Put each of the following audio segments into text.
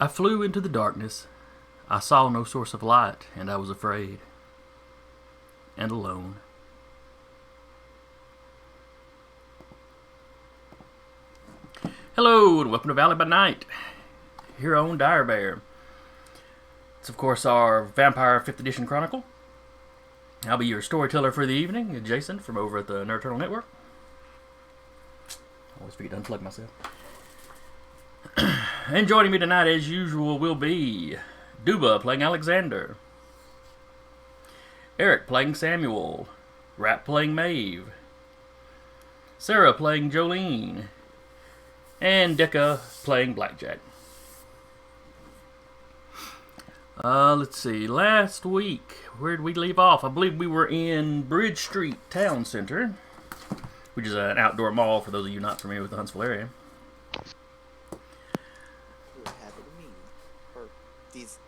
I flew into the darkness. I saw no source of light, and I was afraid. And alone. Hello, and welcome to Valley by Night, here on Dire Bear. It's, of course, our Vampire 5th Edition Chronicle. I'll be your storyteller for the evening, Jason, from over at the Nerd Turtle Network. I always forget to unplug myself. And joining me tonight, as usual, will be Duba playing Alexander, Eric playing Samuel, Rat playing Maeve, Sarah playing Jolene, and Decca playing Blackjack. Let's see. Last week, where did we leave off? I believe we were in Bridge Street Town Center, which is an outdoor mall for those of you not familiar with the Huntsville area. What happened to me? Or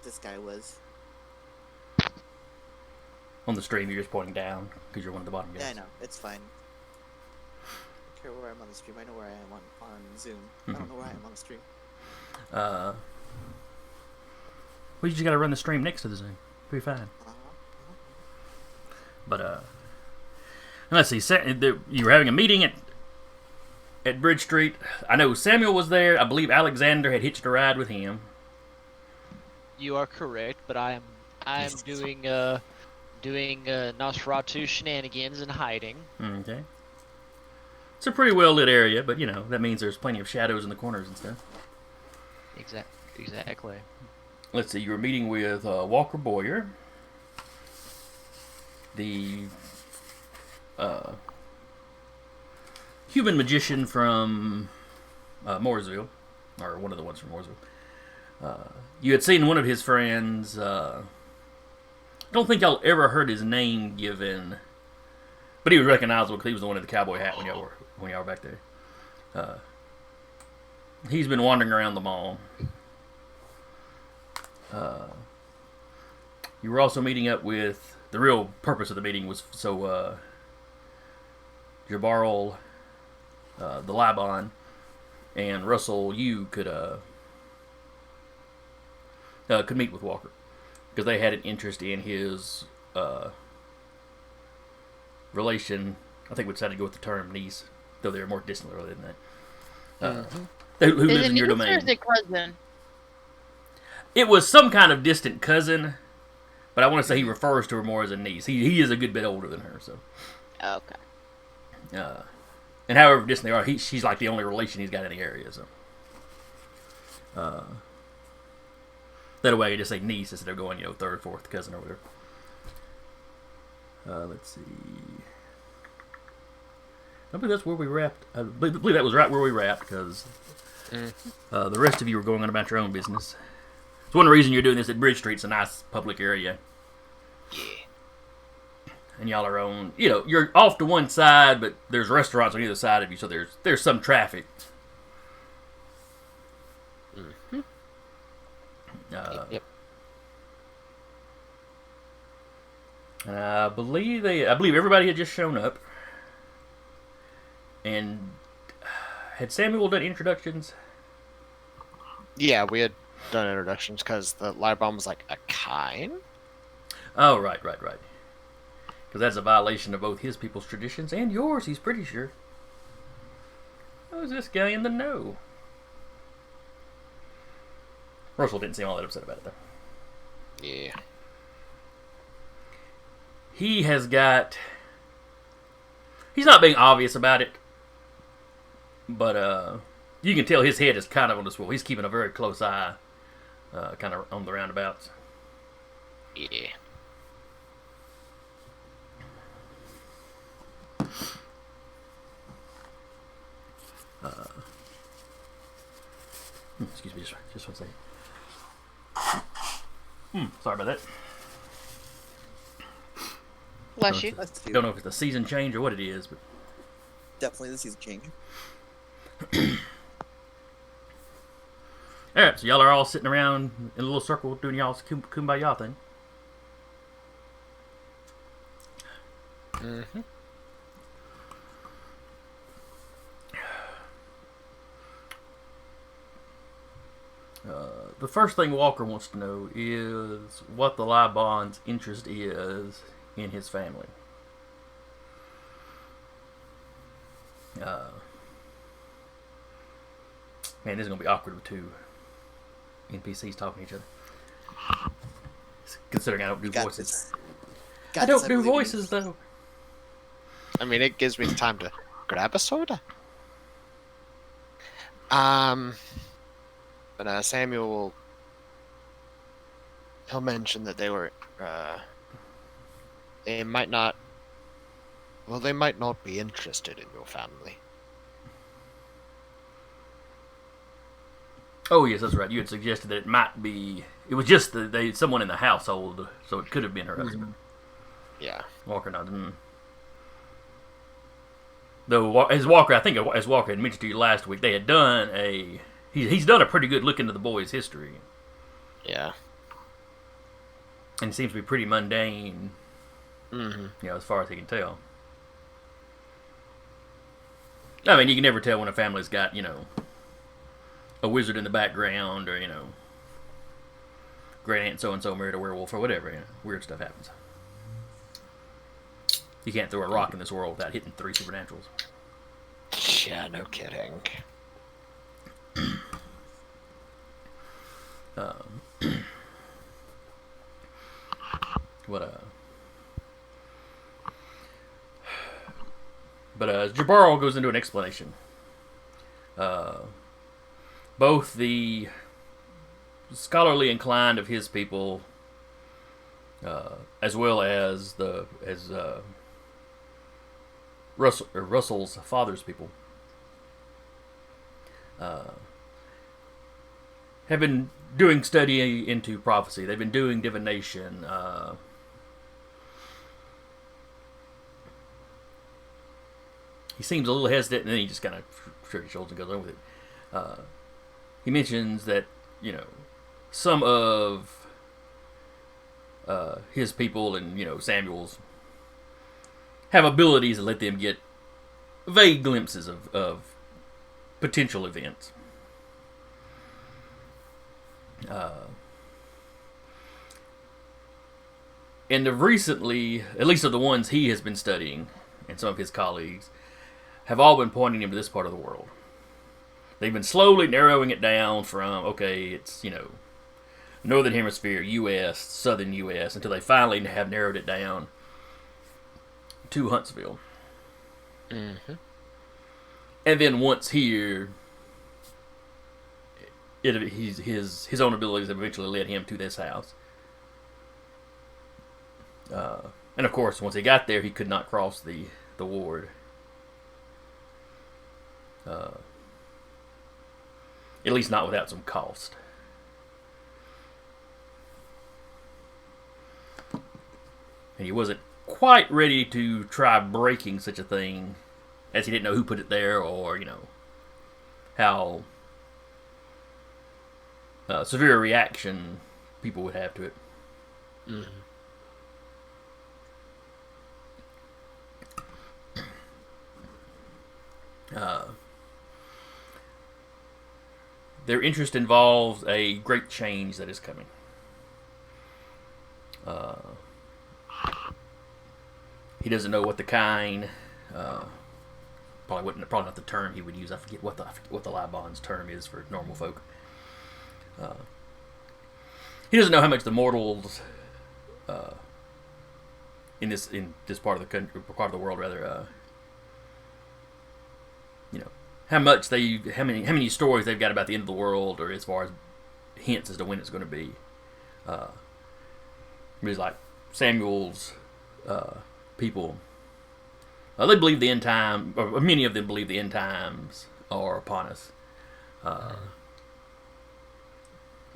this guy was. On the stream, you're just pointing down because you're one of the bottom guys. Yeah, I know. It's fine. I don't care where I'm on the stream. I know where I am on Zoom. I don't know where I am on the stream. Well, you just got to run the stream next to the Zoom. Be fine. But let's see. You were having a meeting at Bridge Street. I know Samuel was there. I believe Alexander had hitched a ride with him. You are correct, but I am doing Nosferatu shenanigans and hiding. Okay. It's a pretty well lit area, but that means there's plenty of shadows in the corners and stuff. Exactly. Let's see. You were meeting with Walker Boyer, the human magician from Mooresville, or one of the ones from Mooresville. You had seen one of his friends. I don't think y'all ever heard his name given, but he was recognizable because he was the one in the cowboy hat when y'all were back there. He's been wandering around the mall. You were also meeting up with, the real purpose of the meeting was so Jabarl, the Laban, and Russell, you could meet with Walker because they had an interest in his relation. I think we decided to go with the term niece, though they're more distant than that. Who lives in your domain? Or is it cousin? It was some kind of distant cousin, but I want to say he refers to her more as a niece. He is a good bit older than her, so. Okay. And however distant they are, she's like the only relation he's got in the area, so. That way, you just say niece instead of going, third, fourth cousin or whatever. Let's see. I believe that's where we wrapped. I believe that was right where we wrapped, because the rest of you were going on about your own business. It's one reason you're doing this at Bridge Street. It's a nice public area. Yeah. And y'all are on, you're off to one side, but there's restaurants on either side of you, so there's some traffic. Yep. And I believe everybody had just shown up. And had Samuel done introductions? Yeah, we had done introductions because the Libromb was like a kind. Oh, right. Because that's a violation of both his people's traditions and yours, he's pretty sure. Who's this guy in the know? Russell didn't seem all that upset about it, though. Yeah. He's not being obvious about it, but you can tell his head is kind of on the swivel. He's keeping a very close eye, kind of on the roundabouts. Yeah. Excuse me, just one second. Sorry about that. Bless you. Let's do. Don't know if it's the season change or what it is, but Definitely the season change. all right. So y'all are all sitting around in a little circle doing y'all's kumbaya thing. the first thing Walker wants to know is what the Libon's interest is in his family. Man, this is going to be awkward with two NPCs talking to each other. Considering I don't do You got voices. this. I Got don't this, do believe in you. voices, though. I mean, it gives me time to grab a soda. But Samuel will. He'll mention that they were. They might not. Well, they might not be interested in your family. Oh, yes, that's right. You had suggested that it might be... It was just someone in the household, so it could have been her husband. Yeah. Walker nodded. Though, as Walker had mentioned to you last week, they had done a... He's done a pretty good look into the boy's history. Yeah. And it seems to be pretty mundane, Mm-hmm. as far as he can tell. I mean, you can never tell when a family's got, a wizard in the background, or, great aunt so-and-so married a werewolf, or whatever, weird stuff happens. You can't throw a rock in this world without hitting 3 supernaturals. Yeah, no kidding. But Jabaro goes into an explanation. Both the scholarly inclined of his people, as well as Russell's father's people, have been doing study into prophecy. They've been doing divination. He seems a little hesitant, and then he just kind of shrugs his shoulders and goes on with it. He mentions that, some of his people and, Samuel's have abilities that let them get vague glimpses of potential events. And of recently, at least of the ones he has been studying, and some of his colleagues, have all been pointing him to this part of the world. They've been slowly narrowing it down from, okay, it's, Northern Hemisphere, U.S., Southern U.S., until they finally have narrowed it down to Huntsville. Mm-hmm. And then once here, his own abilities have eventually led him to this house. And of course, once he got there, he could not cross the ward. At least not without some cost. And he wasn't quite ready to try breaking such a thing, as he didn't know who put it there, or, how severe a reaction people would have to it. Mm-hmm. Their interest involves a great change that is coming. He doesn't know what the kind. Probably not the term he would use. I forget what the Libon's term is for normal folk. He doesn't know how much the mortals in this part of the country, part of the world, rather. How many stories they've got about the end of the world, or as far as hints as to when it's going to be. It's like Samuel's people. They believe the end time, or many of them believe the end times are upon us.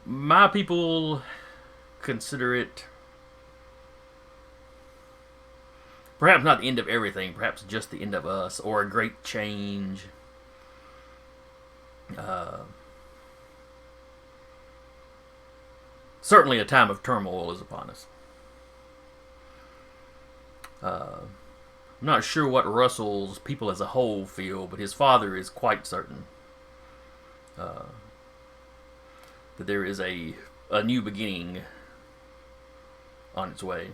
My people consider it perhaps not the end of everything, perhaps just the end of us, or a great change. Certainly a time of turmoil is upon us. I'm not sure what Russell's people as a whole feel, but his father is quite certain. that there is a new beginning on its way.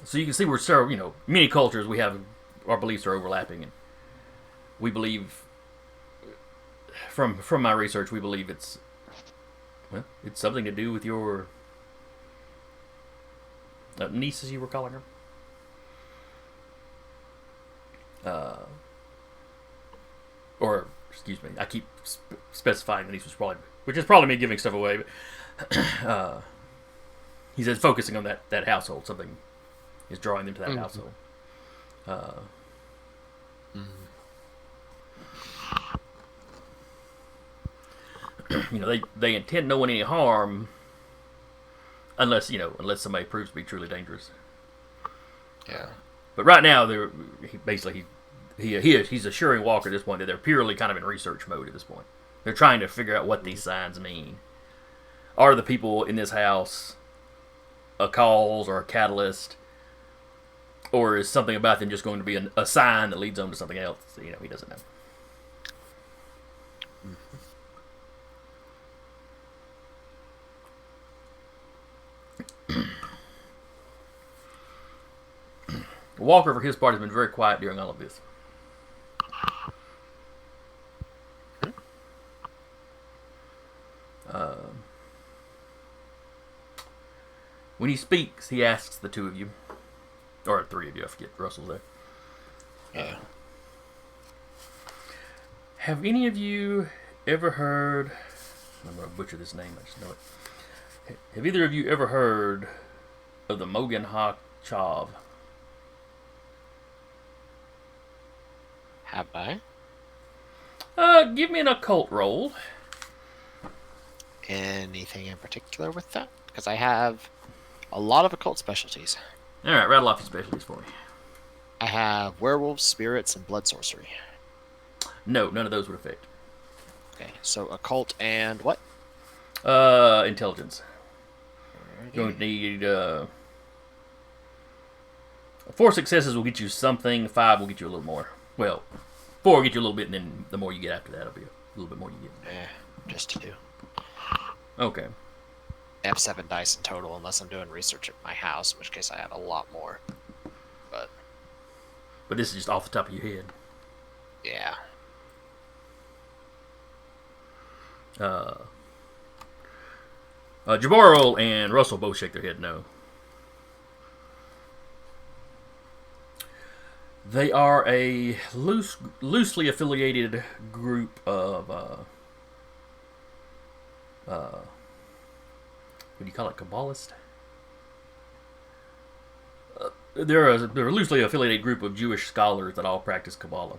So you can see we're several, many cultures we have, our beliefs are overlapping, and we believe, from my research, we believe it's something to do with your niece, as you were calling her. Or, excuse me, I keep specifying the niece was probably, which is probably me giving stuff away, but he says focusing on that household, something is drawing them to that household. They intend no one any harm, unless somebody proves to be truly dangerous. Yeah. But right now, he's assuring Walker at this point that they're purely kind of in research mode at this point. They're trying to figure out what these signs mean. Are the people in this house a cause or a catalyst, or is something about them just going to be a sign that leads them to something else? He doesn't know. Walker, for his part, has been very quiet during all of this. When he speaks, he asks the two of you, or three of you, I forget, Russell's there. Yeah. Have any of you ever heard, I'm going to butcher this name, I just know it. Have either of you ever heard of the Mogan Ha Chav? Have I? Give me an occult roll. Anything in particular with that? Because I have a lot of occult specialties. Alright, rattle off your specialties for me. I have werewolves, spirits, and blood sorcery. No, none of those would affect. Okay, so occult and what? Intelligence. You're going to need, 4 successes will get you something, 5 will get you a little more. Well, 4 will get you a little bit, and then the more you get after that, it'll be a little bit more you get. Just 2. Okay. I have 7 dice in total, unless I'm doing research at my house, in which case I have a lot more. But this is just off the top of your head. Yeah. Jabaro and Russell both shake their head no. They are a loosely affiliated group of what do you call it, Kabbalist? They're a loosely affiliated group of Jewish scholars that all practice Kabbalah.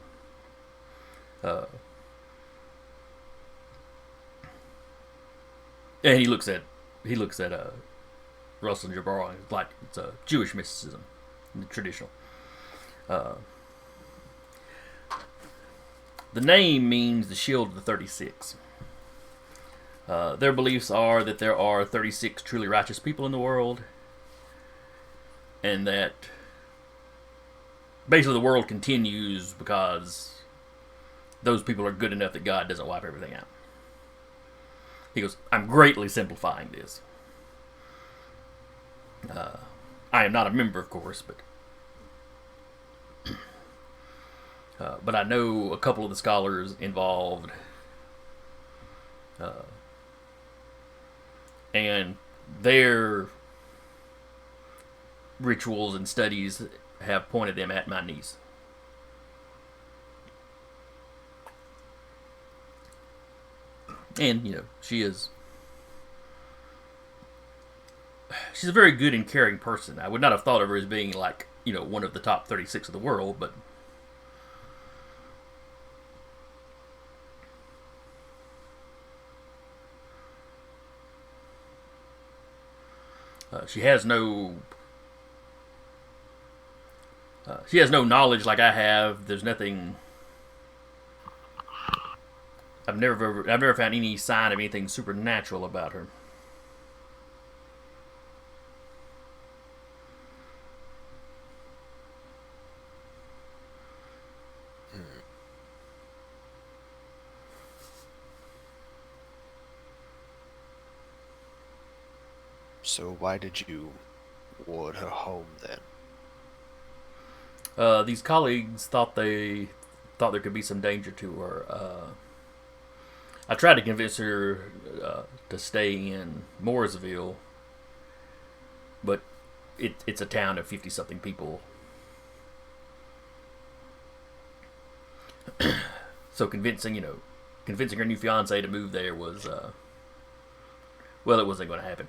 And he looks at Russell and Jabbar, and like it's a Jewish mysticism, traditional. The name means the shield of the 36. Their beliefs are that there are 36 truly righteous people in the world, and that basically the world continues because those people are good enough that God doesn't wipe everything out. He goes, I'm greatly simplifying this. I am not a member, of course, but I know a couple of the scholars involved, and their rituals and studies have pointed them at my niece. And, she's a very good and caring person. I would not have thought of her as being like, one of the top 36 of the world, but she has no knowledge like I have. There's nothing. I've never found any sign of anything supernatural about her. So why did you ward her home then? These colleagues thought there could be some danger to her. I tried to convince her to stay in Mooresville, but it's a town of 50-something people. So convincing her new fiance to move there was, well, it wasn't going to happen.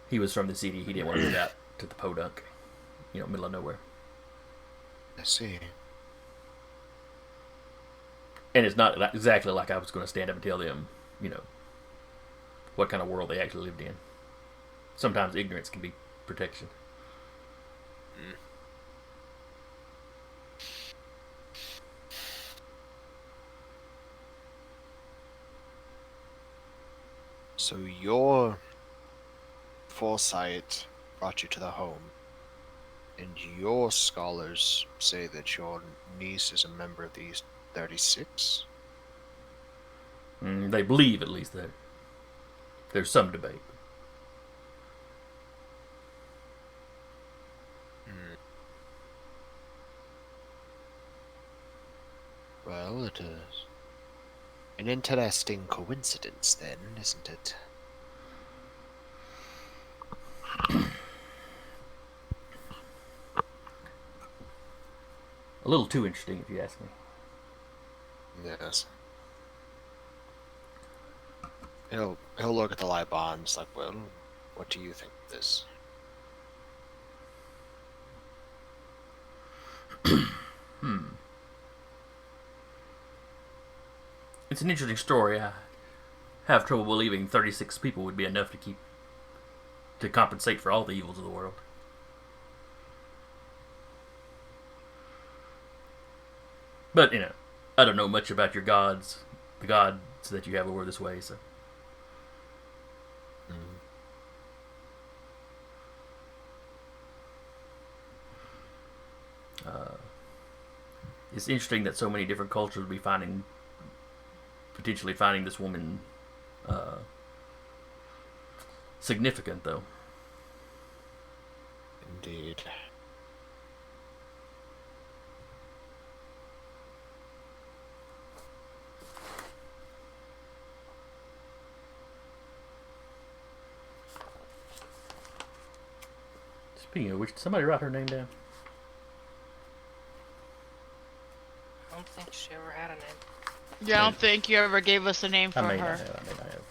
He was from the city. He didn't want to move out to the podunk, middle of nowhere. I see. And it's not exactly like I was going to stand up and tell them, what kind of world they actually lived in. Sometimes ignorance can be protection. So your foresight brought you to the home, and your scholars say that your niece is a member of these 36? They believe, at least, that there's some debate. Well, it is an interesting coincidence then, isn't it? A little too interesting, if you ask me. Yes. He'll look at the light bonds like, well, what do you think of this? It's an interesting story. I have trouble believing 36 people would be enough to compensate for all the evils of the world. But, I don't know much about your gods, the gods that you have over this way, so. It's interesting that so many different cultures would be potentially finding this woman significant, though. Indeed. Speaking of which, did somebody write her name down? I don't think she ever had a name. Yeah, I don't think you ever gave us a name for I may her. not have.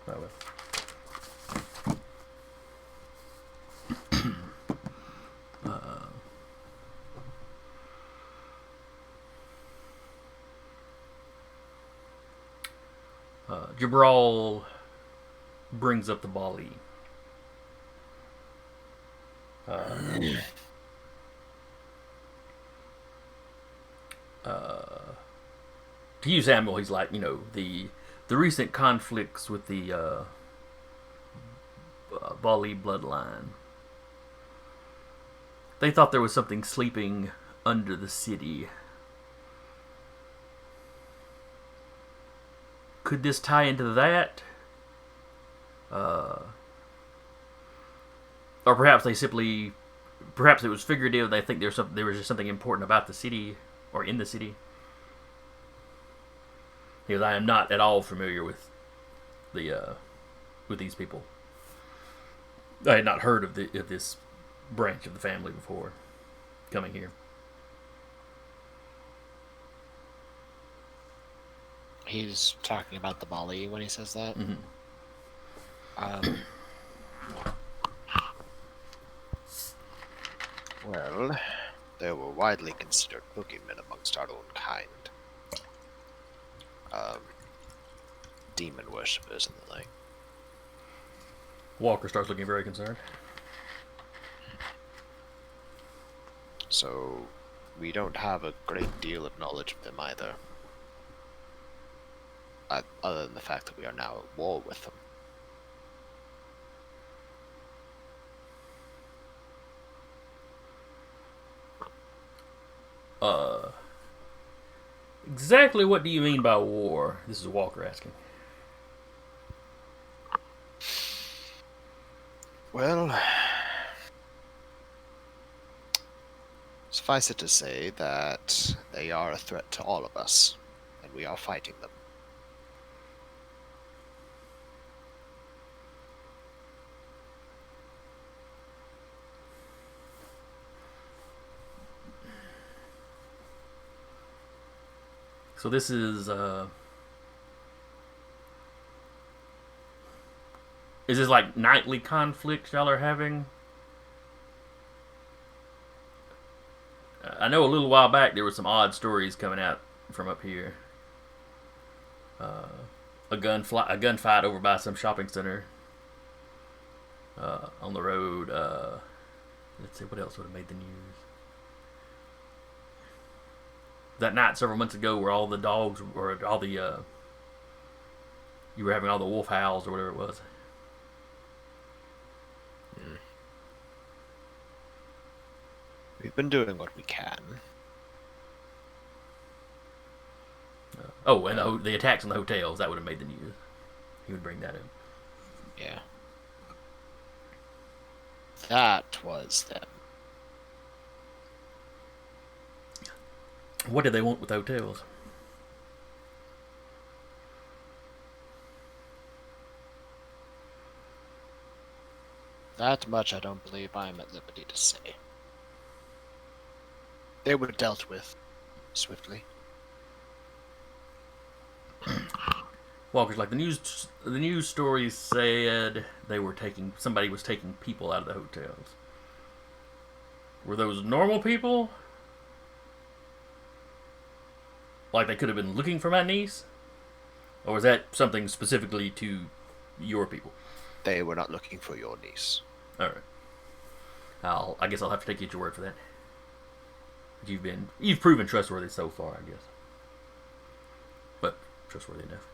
Oh, well. Jabral brings up the Bali. To you, Samuel, he's like, the recent conflicts with the Bali bloodline. They thought there was something sleeping under the city. Could this tie into that? Or perhaps perhaps it was figurative. They think there was just something important about the city or in the city. Because I am not at all familiar with these people. I had not heard of this branch of the family before coming here. He's talking about the Bali when he says that. Mm-hmm. Well, they were widely considered boogeymen amongst our own kind. Demon worshippers and the like. Walker starts looking very concerned. So, we don't have a great deal of knowledge of them either. Other than the fact that we are now at war with them. Exactly what do you mean by war? This is Walker asking. Well, suffice it to say that they are a threat to all of us, and we are fighting them. So this is this like nightly conflict y'all are having? I know a little while back there were some odd stories coming out from up here. A gunfight over by some shopping center on the road. Let's see, what else would have made the news? That night several months ago, where all the dogs or all the you were having all the wolf howls or whatever it was. We've been doing what we can. Oh, and the attacks on the hotels, that would have made the news. He would bring that up. Yeah. That was them. What did they want with hotels? That much I don't believe I am at liberty to say. They were dealt with swiftly. Walker's like the news stories said somebody was taking people out of the hotels. Were those normal people? Like they could have been looking for my niece? Or was that something specifically to your people? They were not looking for your niece. Alright. I guess I'll have to take you at your word for that. You've proven trustworthy so far, I guess. But trustworthy enough.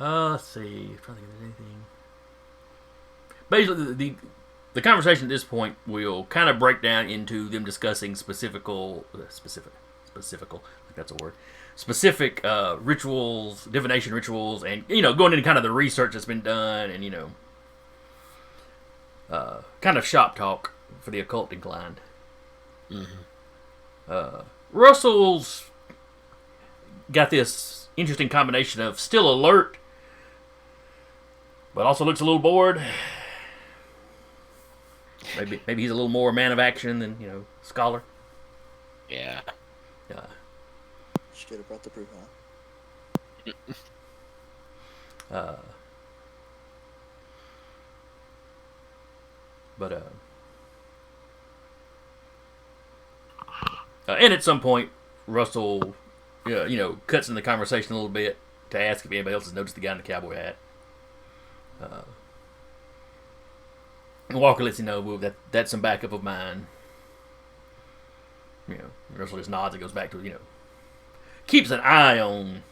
Let's see. I'm trying to think if there's anything. Basically, the conversation at this point will kind of break down into them discussing specific, I think that's a word, specific rituals, divination rituals, and going into kind of the research that's been done, and kind of shop talk for the occult inclined. Mm-hmm. Russell's got this interesting combination of still alert, but also looks a little bored. Maybe he's a little more man of action than scholar. Yeah. Should have brought the brew, huh? And at some point, Russell, cuts in the conversation a little bit to ask if anybody else has noticed the guy in the cowboy hat. And Walker lets you know that's some backup of mine. Russell just nods and goes back to keeps an eye on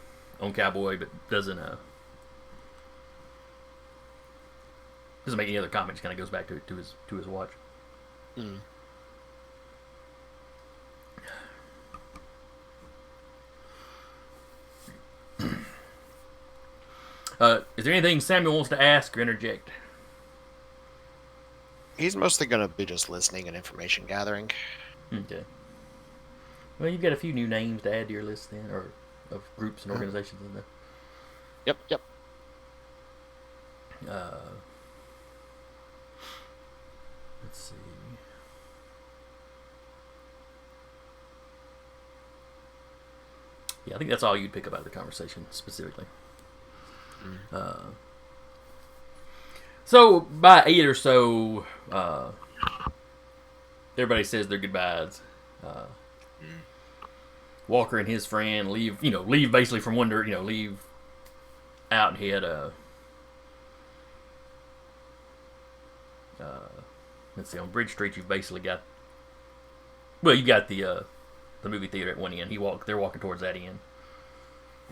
Cowboy, but doesn't make any other comment. Just kind of goes back to his watch. Mm. Is there anything Samuel wants to ask or interject? He's mostly going to be just listening and information gathering. Okay. Well, you've got a few new names to add to your list then, or of groups and organizations in there. Yep. Let's see. Yeah, I think that's all you'd pick up out of the conversation specifically. So by 8 or so, everybody says their goodbyes. Walker and his friend leave basically from Wonder, leave out and head. Let's see, on Bridge Street, you've basically got. Well, you got the movie theater at one end. They're walking towards that end.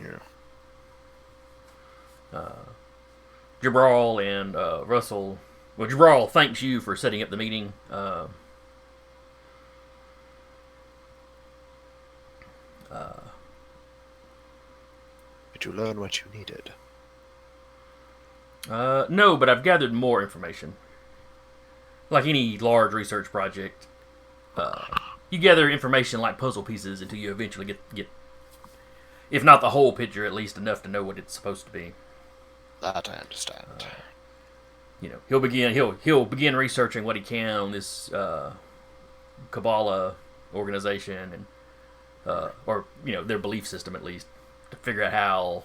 Yeah. Jabral and Russell. Well, Jabral thanks you for setting up the meeting. Did you learn what you needed? No, but I've gathered more information. Like any large research project, you gather information like puzzle pieces until you eventually get, if not the whole picture, at least enough to know what it's supposed to be. That I understand. He'll begin researching what he can on this Kabbalah organization and or their belief system, at least, to figure out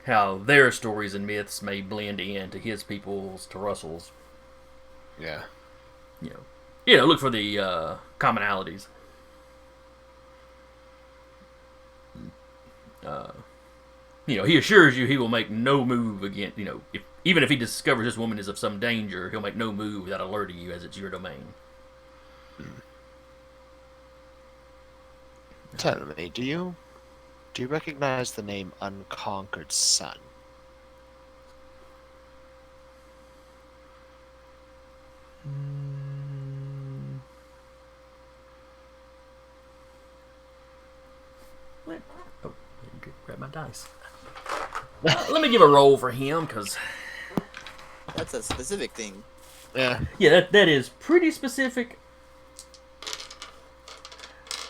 how their stories and myths may blend into his people's, to Russell's. Yeah. Look for the commonalities. He assures you he will make no move again. Even if he discovers this woman is of some danger, he'll make no move without alerting you, as it's your domain. Tell me, do you recognize the name Unconquered Sun? What? Oh, grab my dice. Let me give a roll for him, because That's a specific thing. Yeah. that is pretty specific.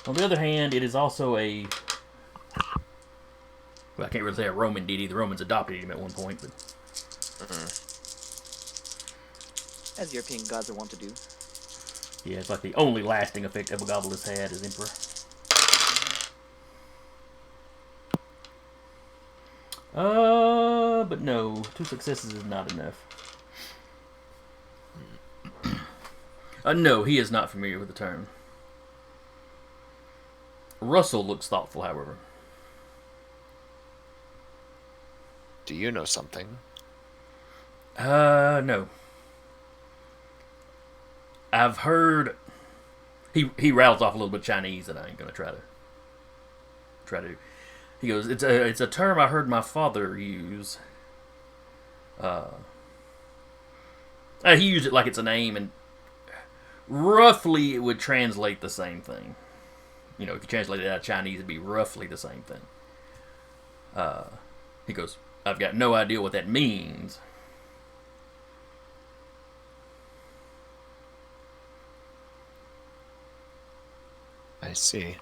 On the other hand, it is also a... Well, I can't really say a Roman deity. The Romans adopted him at one point, but... As European gods are wont to do. Yeah, it's like the only lasting effect Elgabalus has had as emperor. But no, 2 successes is not enough. No, he is not familiar with the term. Russell looks thoughtful, however. Do you know something? No. I've heard... He rattles off a little bit of Chinese that I ain't gonna try to... He goes, it's a term I heard my father use. He used it like it's a name, and roughly it would translate the same thing. If you translate it out of Chinese, it'd be roughly the same thing. He goes, I've got no idea what that means. I see.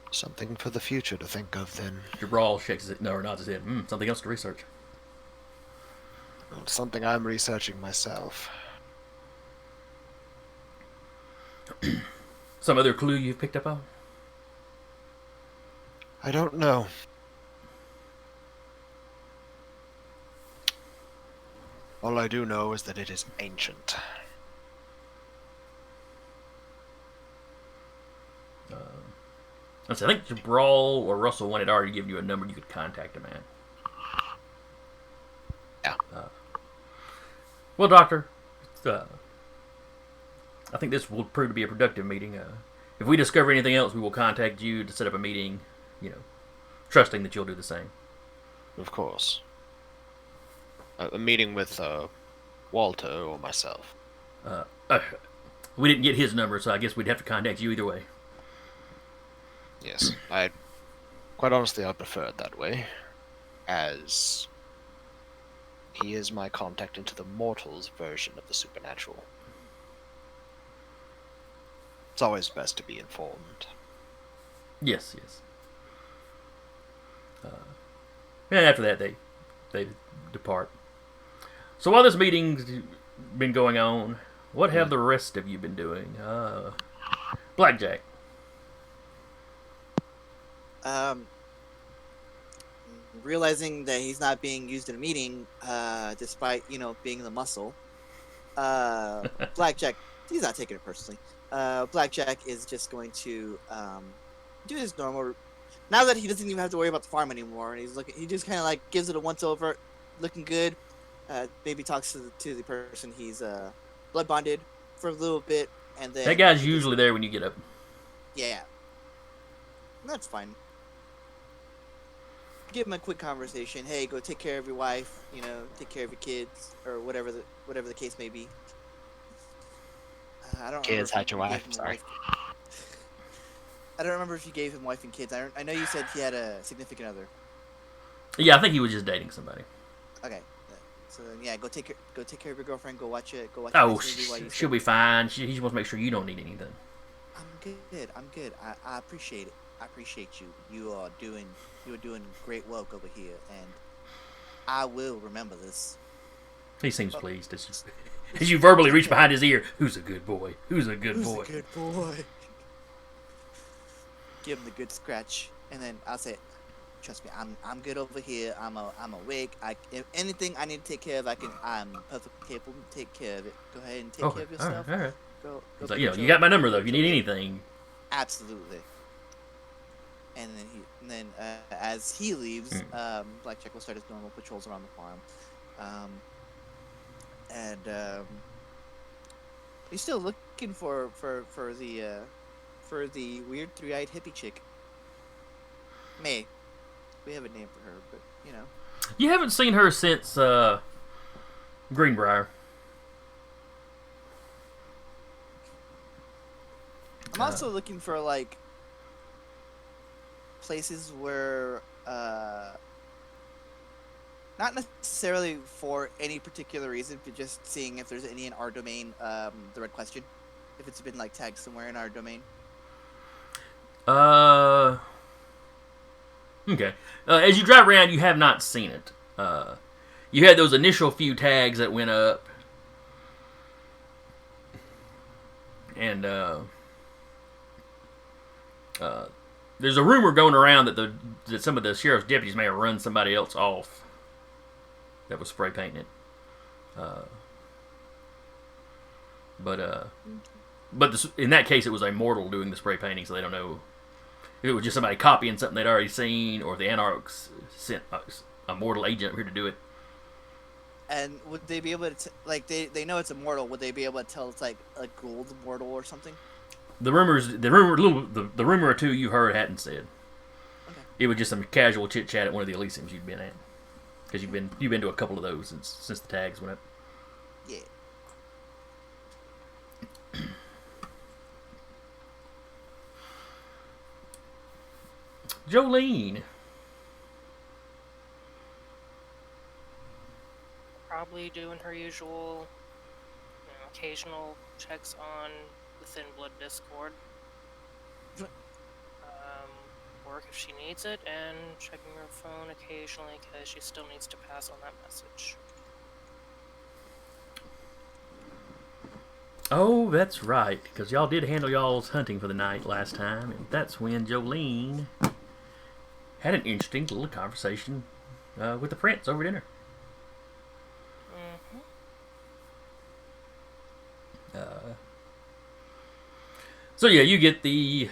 Something for the future to think of, then. Jabral shakes his or nods his head. Something else to research. Well, something I'm researching myself. Some other clue you've picked up on? I don't know. All I do know is that it is ancient. I think Jabral or Russell wanted already given you a number you could contact him at. Yeah. Well, Doctor, I think this will prove to be a productive meeting. If we discover anything else, we will contact you to set up a meeting, trusting that you'll do the same. Of course. A meeting with Walter or myself. We didn't get his number, so I guess we'd have to contact you either way. Yes, quite honestly, I prefer it that way, as he is my contact into the mortals version of the supernatural. It's always best to be informed. Yes. And after that, they depart. So while this meeting's been going on, what have the rest of you been doing? Blackjack. Realizing that he's not being used in a meeting, despite being the muscle, Blackjack, he's not taking it personally. Blackjack is just going to do his normal. Now that he doesn't even have to worry about the farm anymore, and he just kind of like gives it a once over, looking good. maybe talks to the person he's blood bonded for a little bit, and then That guy's he just- usually there when you get up. yeah, that's fine. Give him a quick conversation. Hey, go take care of your wife. You know, take care of your kids, or whatever the case may be. I don't. Kids, remember hide if your you wife, gave him a sorry. I don't remember if you gave him wife and kids. I know you said he had a significant other. Yeah, I think he was just dating somebody. Okay. So then, yeah, go take care of your girlfriend. Go watch it. Go watch. Oh, a nice movie while you she'll sleep. be fine. He just wants to make sure you don't need anything. I'm good. I appreciate it. I appreciate you. You are doing great work over here, and I will remember this. He seems pleased as you verbally reach behind his ear. Who's a good boy? Who's a good boy? Who's a good boy? Give him the good scratch, and then I'll say, "Trust me, I'm good over here. I'm awake. If anything I need to take care of, I'm perfectly capable to take care of it. Go ahead and take care of yourself. All right. Go. He's like, be you your- got my number though. If you need anything, Absolutely. And then as he leaves, Blackjack will start his normal patrols around the farm. He's still looking for the weird three-eyed hippie chick. May. We have a name for her, but you know. you haven't seen her since Greenbrier. I'm also looking for like places where not necessarily for any particular reason, but just seeing if there's any in our domain, the red question. If it's been like tagged somewhere in our domain. Okay. As you drive around, you have not seen it. You had those initial few tags that went up, and there's a rumor going around that some of the sheriff's deputies may have run somebody else off that was spray painting it. In that case, it was a mortal doing the spray painting, so they don't know if it was just somebody copying something they'd already seen, or if the Anarchs sent a mortal agent here to do it. And would they be able to they know it's immortal? Would they be able to tell it's like a gold mortal or something? The rumor or two you heard hadn't said. Okay. It was just some casual chit chat at one of the Elysiums you'd been at, because you've been to a couple of those since the tags went up. Yeah. Jolene. Probably doing her usual, occasional checks on the Thin Blood Discord. Work if she needs it, and checking her phone occasionally because she still needs to pass on that message. Oh, that's right, because y'all did handle y'all's hunting for the night last time, and that's when Jolene had an interesting little conversation with the prince over dinner. So yeah, you get the,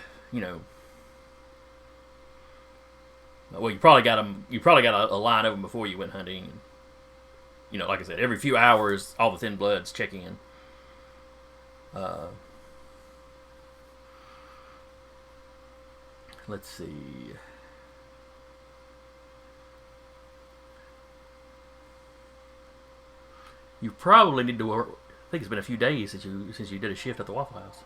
well, you probably got a line of them before you went hunting. Like I said, every few hours, all the Thin Bloods checking in. Let's see. You probably need to work. I think it's been a few days since you did a shift at the Waffle House.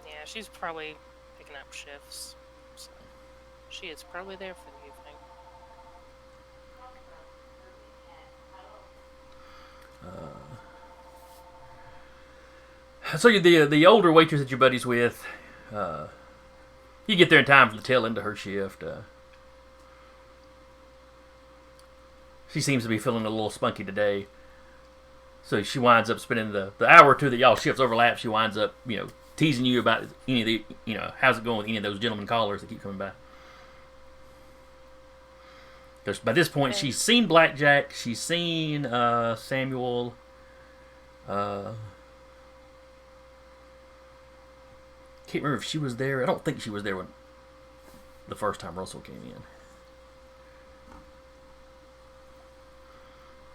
Yeah, she's probably picking up shifts, so she is probably there for the evening. So the older waitress that you're buddies with, you get there in time for the tail end of her shift. She seems to be feeling a little spunky today. So she winds up spending the hour or two that y'all shifts overlap. She winds up, teasing you about any of the, how's it going with any of those gentlemen callers that keep coming by. Because by this point, she's seen Blackjack. She's seen Samuel. Can't remember if she was there. I don't think she was there when the first time Russell came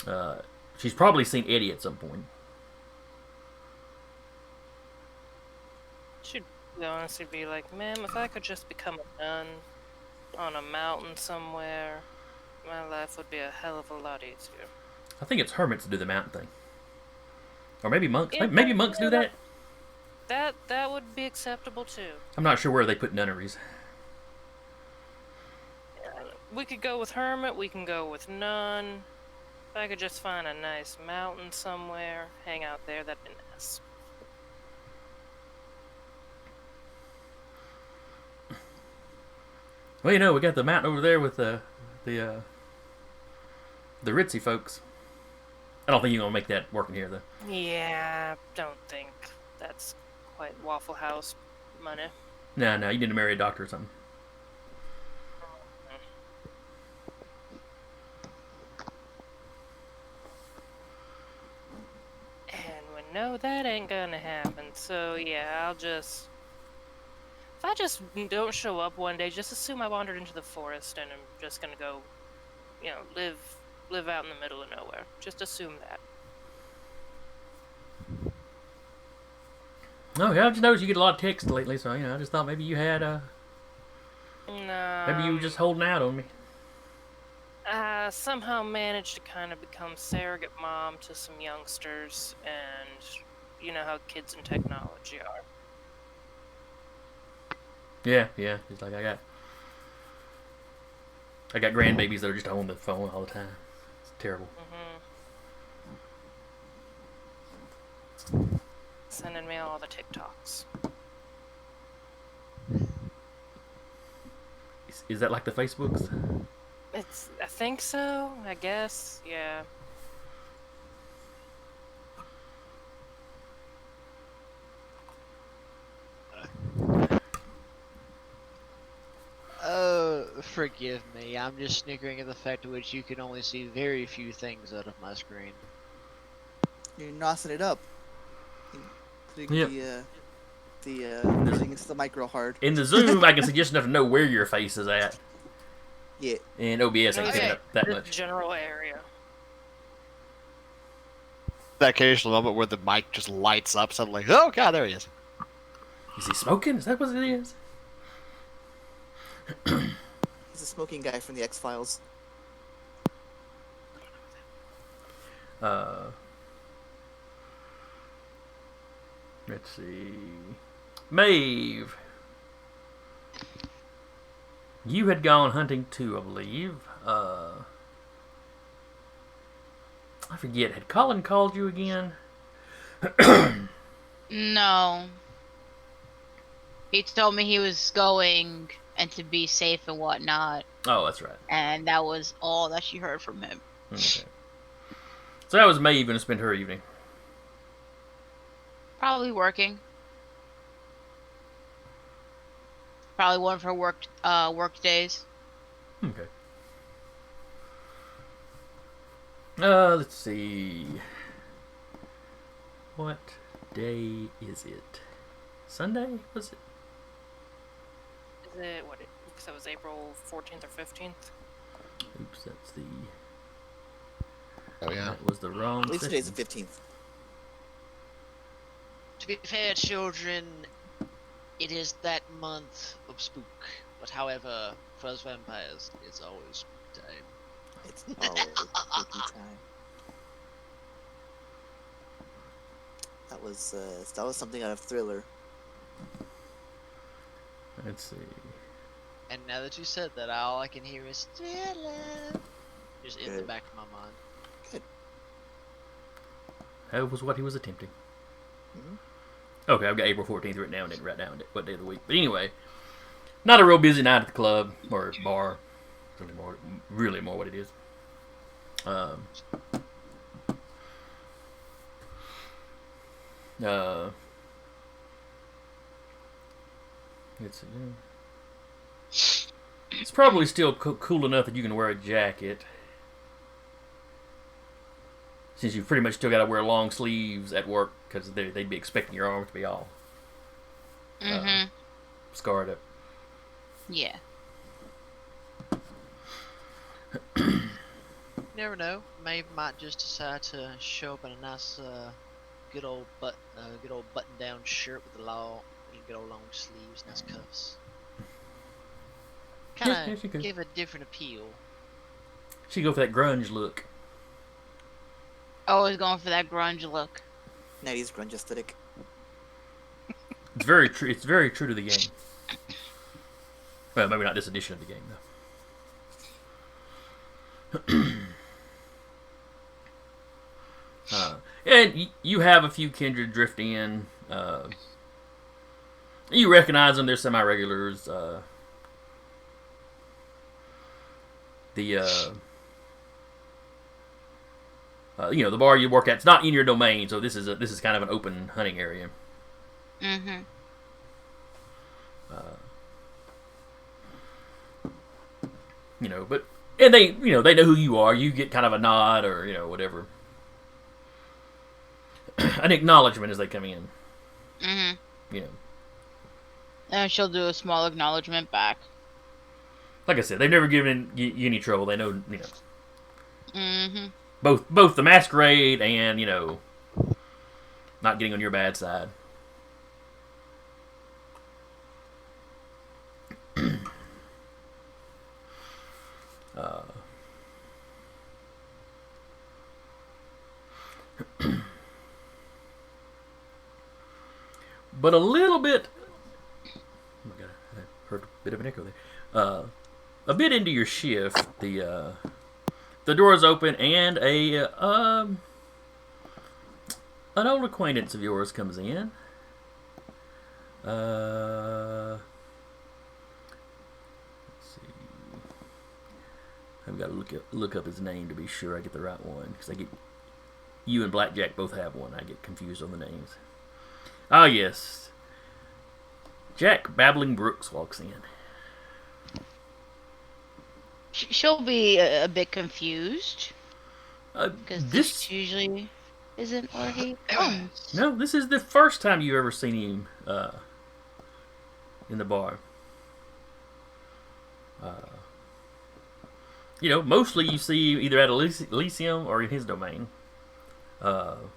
in. She's probably seen Eddie at some point. She'd honestly be like, ma'am, if I could just become a nun on a mountain somewhere, my life would be a hell of a lot easier. I think it's hermits that do the mountain thing. Or maybe monks. Yeah, Maybe monks do that. That would be acceptable too. I'm not sure where they put nunneries. We could go with hermit, we can go with nun. If I could just find a nice mountain somewhere, hang out there, that'd be nice. Well, you know, we got the mountain over there with the ritzy folks. I don't think you're gonna make that working here, though. Yeah, don't think that's quite Waffle House money. No, you need to marry a doctor or something. And we know that ain't gonna happen, so yeah, if I just don't show up one day, just assume I wandered into the forest and I'm just gonna go, live out in the middle of nowhere. Just assume that. Oh, yeah, I just noticed you get a lot of texts lately, so, I just thought maybe you had, No. maybe you were just holding out on me. I somehow managed to kind of become surrogate mom to some youngsters, and you know how kids and technology are. Yeah, just like I got grandbabies that are just on the phone all the time. It's terrible. Sending me all the TikToks. Is that like the Facebooks? I think so, I guess, yeah. Forgive me. I'm just snickering at the fact to which you can only see very few things out of my screen. You're nossing it up. Putting Yep. putting into the micro hard. In the Zoom, I can see just enough to know where your face is at. Yeah. And OBS ain't picking Okay. up that The much. general area. That occasional moment where the mic just lights up suddenly. Oh god, there he is. Is he smoking? Is that what it is? He's a smoking guy from the X-Files. Let's see. Maeve. You had gone hunting too, I believe. I forget. Had Colin called you again? No. He told me he was going and to be safe and whatnot, Oh, that's right. and that was all that she heard from him. Okay. So that was Maeve going to spend her evening. Probably working. Probably one of her work days. Okay. Let's see. What day is it? Sunday? Was it? Is it, because that was April 14th or 15th? Oops, that's the... Oh yeah. That was the wrong At least today's session. the 15th. To be fair, children, it is that month of spook. But however, for us vampires, it's always spook time. It's always spooky time. That was something out of Thriller. Let's see. And now that you said that, all I can hear is Thriller. Just in the Good. back of my mind. That was what he was attempting. Mhm. Okay, I've got April 14th written down. Didn't write down what day of the week. But anyway, not a real busy night at the club or bar. Really more what it is. Let's see. It's probably still cool enough that you can wear a jacket. Since you've pretty much still got to wear long sleeves at work because they'd be expecting your arms to be all Mm-hmm. scarred up. Yeah. You never know. Might just decide to show up in a nice, good old button-down shirt with good old long sleeves, nice cuffs. Yeah, Kind she of could. give a different appeal. She go for that grunge look. Always going for that grunge look. 90s grunge aesthetic. It's very true. It's very true to the game. Well, maybe not this edition of the game though. And you have a few kindred drift in. You recognize them; they're semi-regulars. The bar you work at, it's not in your domain, so this is kind of an open hunting area. Mm-hmm. And they know who you are. You get kind of a nod or whatever, an acknowledgement as they come in. Mm-hmm. And she'll do a small acknowledgement back. Like I said, they've never given you any trouble. They know, Mm-hmm. both the masquerade and not getting on your bad side. But a little bit. Oh my god, I heard a bit of an echo there. A bit into your shift, the doors open and an old acquaintance of yours comes in. Let's see. I've got to look up his name to be sure I get the right one, because you and Blackjack both have one. I get confused on the names. Ah, yes. Jack Babbling Brooks walks in. She'll be a bit confused. Because This this usually isn't where he comes. No, this is the first time you've ever seen him in the bar. Mostly you see him either at Elysium or in his domain. I'm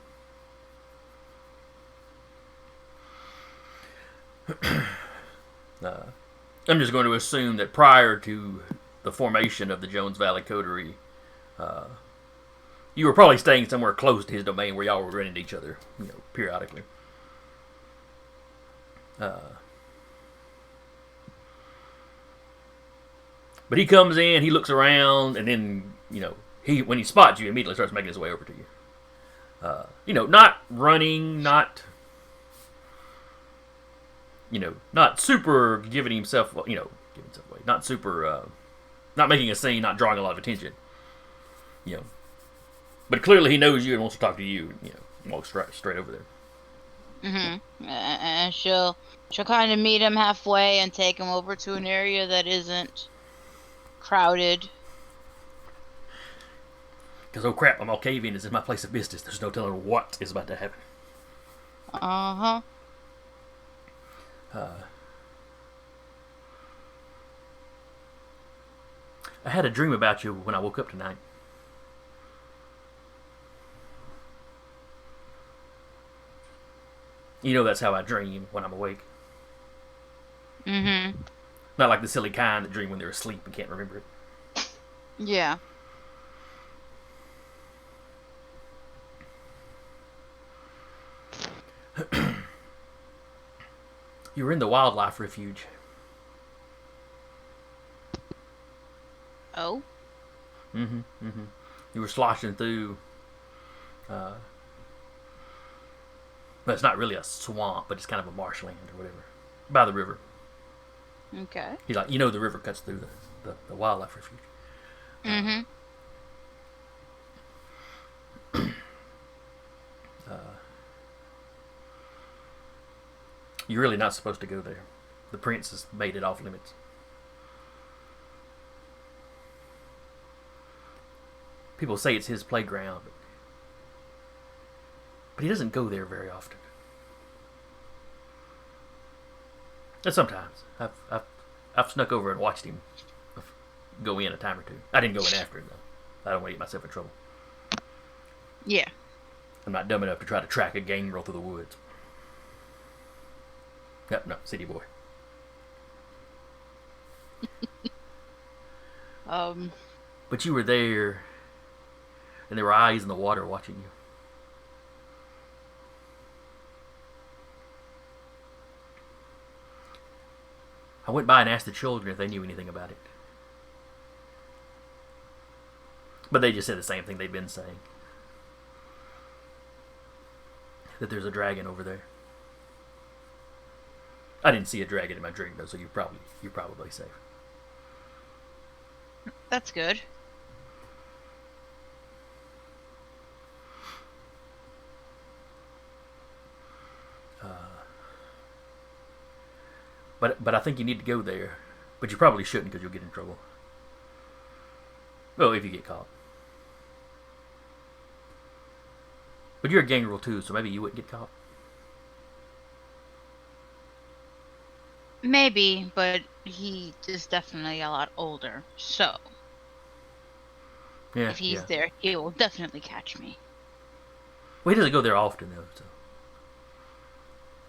just going to assume that prior to the formation of the Jones Valley Coterie, you were probably staying somewhere close to his domain where y'all were running into each other, periodically. But he comes in, he looks around, and then, when he spots you, he immediately starts making his way over to you. Not running, not super giving himself away, not super, not making a scene, not drawing a lot of attention, but clearly he knows you and wants to talk to you, and walks straight over there. Mm-hmm. And she'll kind of meet him halfway and take him over to an area that isn't crowded. Because, oh crap, I'm all cave-in is in my place of business. There's no telling what is about to happen. Uh-huh. I had a dream about you when I woke up tonight. That's how I dream when I'm awake. Mm-hmm. Not like the silly kind that dream when they're asleep and can't remember it. Yeah. You were in the wildlife refuge. Oh? Mm-hmm. You were sloshing through. But it's not really a swamp, but it's kind of a marshland or whatever, by the river. Okay. He's like, the river cuts through the wildlife refuge. Mm-hmm. You're really not supposed to go there. The prince has made it off limits. People say it's his playground, but he doesn't go there very often. And sometimes I've snuck over and watched him go in a time or two. I didn't go in after him though. I don't want to get myself in trouble. Yeah. I'm not dumb enough to try to track a gangrel through the woods. No, city boy. But you were there, and there were eyes in the water watching you. I went by and asked the children if they knew anything about it. But they just said the same thing they've been saying. That there's a dragon over there. I didn't see a dragon in my dream though, so you're probably safe. That's good. But I think you need to go there. But you probably shouldn't because you'll get in trouble. Well, if you get caught. But you're a gangrel too, so maybe you wouldn't get caught. Maybe, but he is definitely a lot older. So, Yeah. if he's yeah. there, he will definitely catch me. Well, he doesn't go there often though, so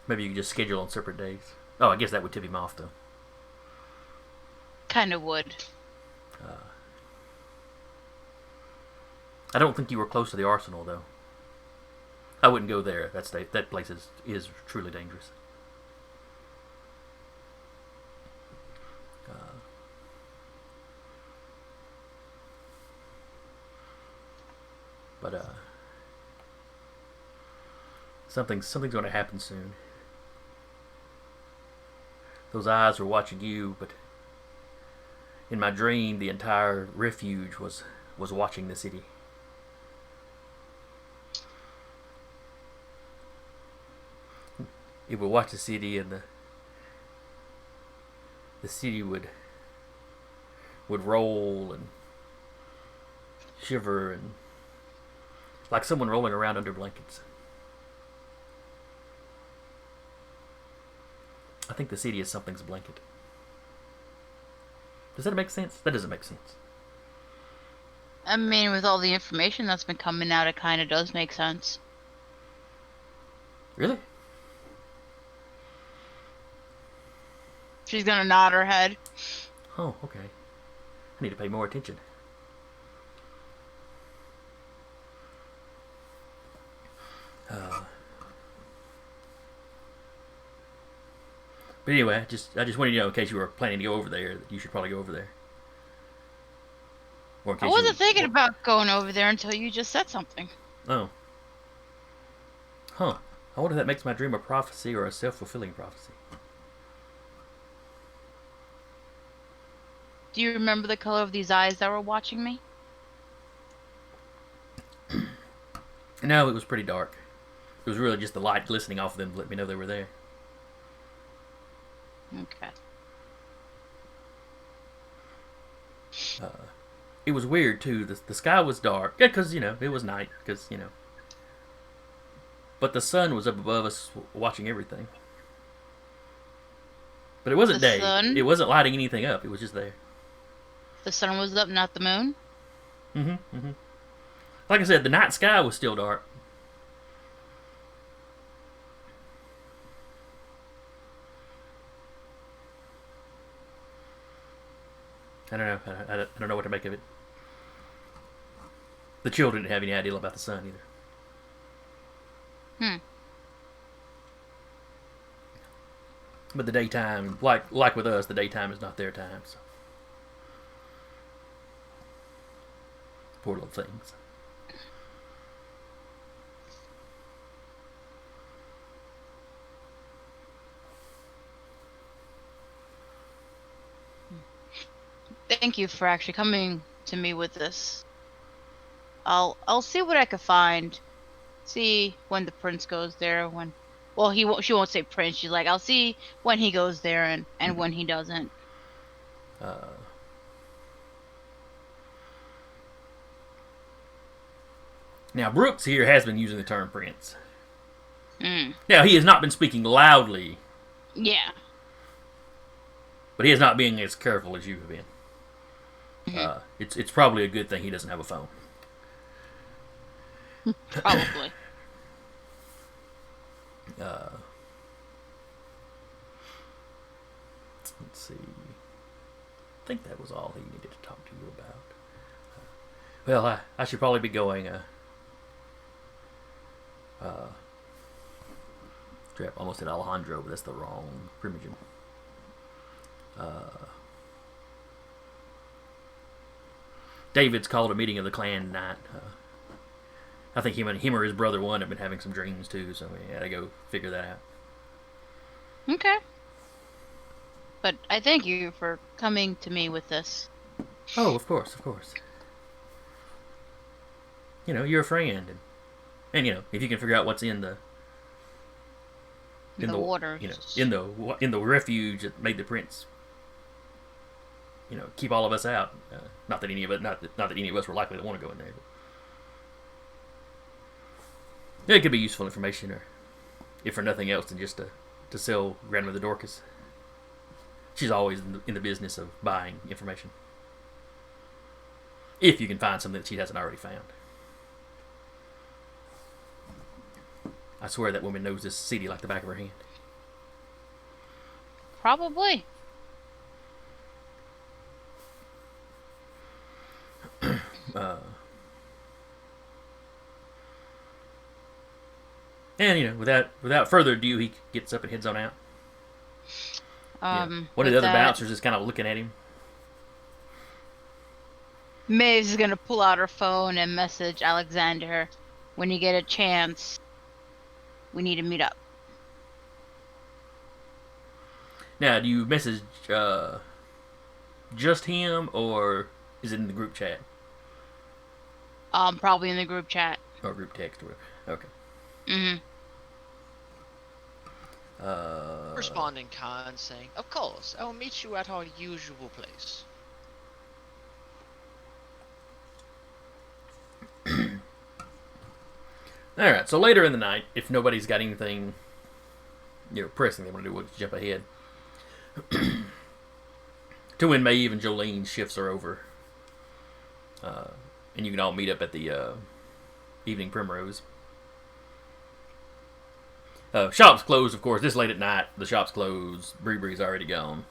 maybe you can just schedule on separate days. Oh, I guess that would tip him off though. Kind of would. I don't think you were close to the arsenal though. I wouldn't go there. That place is truly dangerous. But something's going to happen soon. Those eyes were watching you, but in my dream, the entire refuge was watching the city. It would watch the city, and the city would roll and shiver, and like someone rolling around under blankets. I think the city is something's blanket. Does that make sense? That doesn't make sense. I mean, with all the information that's been coming out, it kind of does make sense. Really? She's gonna nod her head. Oh, okay. I need to pay more attention. But anyway, I just wanted you to know, in case you were planning to go over there, that you should probably go over there. Or in I case wasn't thinking about going over there until you just said something. Oh. Huh. I wonder if that makes my dream a prophecy or a self-fulfilling prophecy. Do you remember the color of these eyes that were watching me? No, it was pretty dark. It was really just the light glistening off of them to let me know they were there. Okay. It was weird too. The sky was dark. Yeah, because, it was night. Because, But the sun was up above us watching everything. But it wasn't The day. sun? It wasn't lighting anything up. It was just there. The sun was up, not the moon? Like I said, the night sky was still dark. I don't know. I don't know what to make of it. The children didn't have any idea about the sun either. But the daytime, like with us, the daytime is not their time. So. Poor little things. Thank you for actually coming to me with this. I'll see what I can find. See when the prince goes there. She won't say prince. She's like, I'll see when he goes there and when he doesn't. Now, Brooks here has been using the term prince. Mm. Now, he has not been speaking loudly, Yeah. but he is not being as careful as you have been. It's probably a good thing he doesn't have a phone. Probably. Let's see. I think that was all he needed to talk to you about. Well, I should probably be going. Crap, almost hit Alejandro, but that's the wrong Primogen. David's called a meeting of the clan tonight. I think him or his brother one have been having some dreams too, so we gotta go figure that out. Okay. But I thank you for coming to me with this. Oh, of course. You know, you're a friend, and you know, if you can figure out what's in the water. you know, in the refuge that made the prince, you know, keep all of us out. Not that any of us were likely to want to go in there. But it could be useful information, or if for nothing else than just to sell Grandmother Dorcas. She's always in the business of buying information. If you can find something that she hasn't already found. I swear that woman knows this city like the back of her hand. Probably. And you know, without further ado, he gets up and heads on out. One of the other bouncers is kind of looking at him. Maeve is gonna pull out her phone and message Alexander, when you get a chance, we need to meet up. Now, do you message just him, or is it in the group chat? Probably in the group chat. Or group text, or okay. Mm-hmm. Respond in kind, saying, "Of course, I will meet you at our usual place." Alright, so later in the night, if nobody's got anything, you know, pressing they want to do, we'll jump ahead. To when Maeve and Jolene's shifts are over. And you can all meet up at the Evening Primrose. Shops closed, of course. This late at night, the shop's closed. Bree's already gone.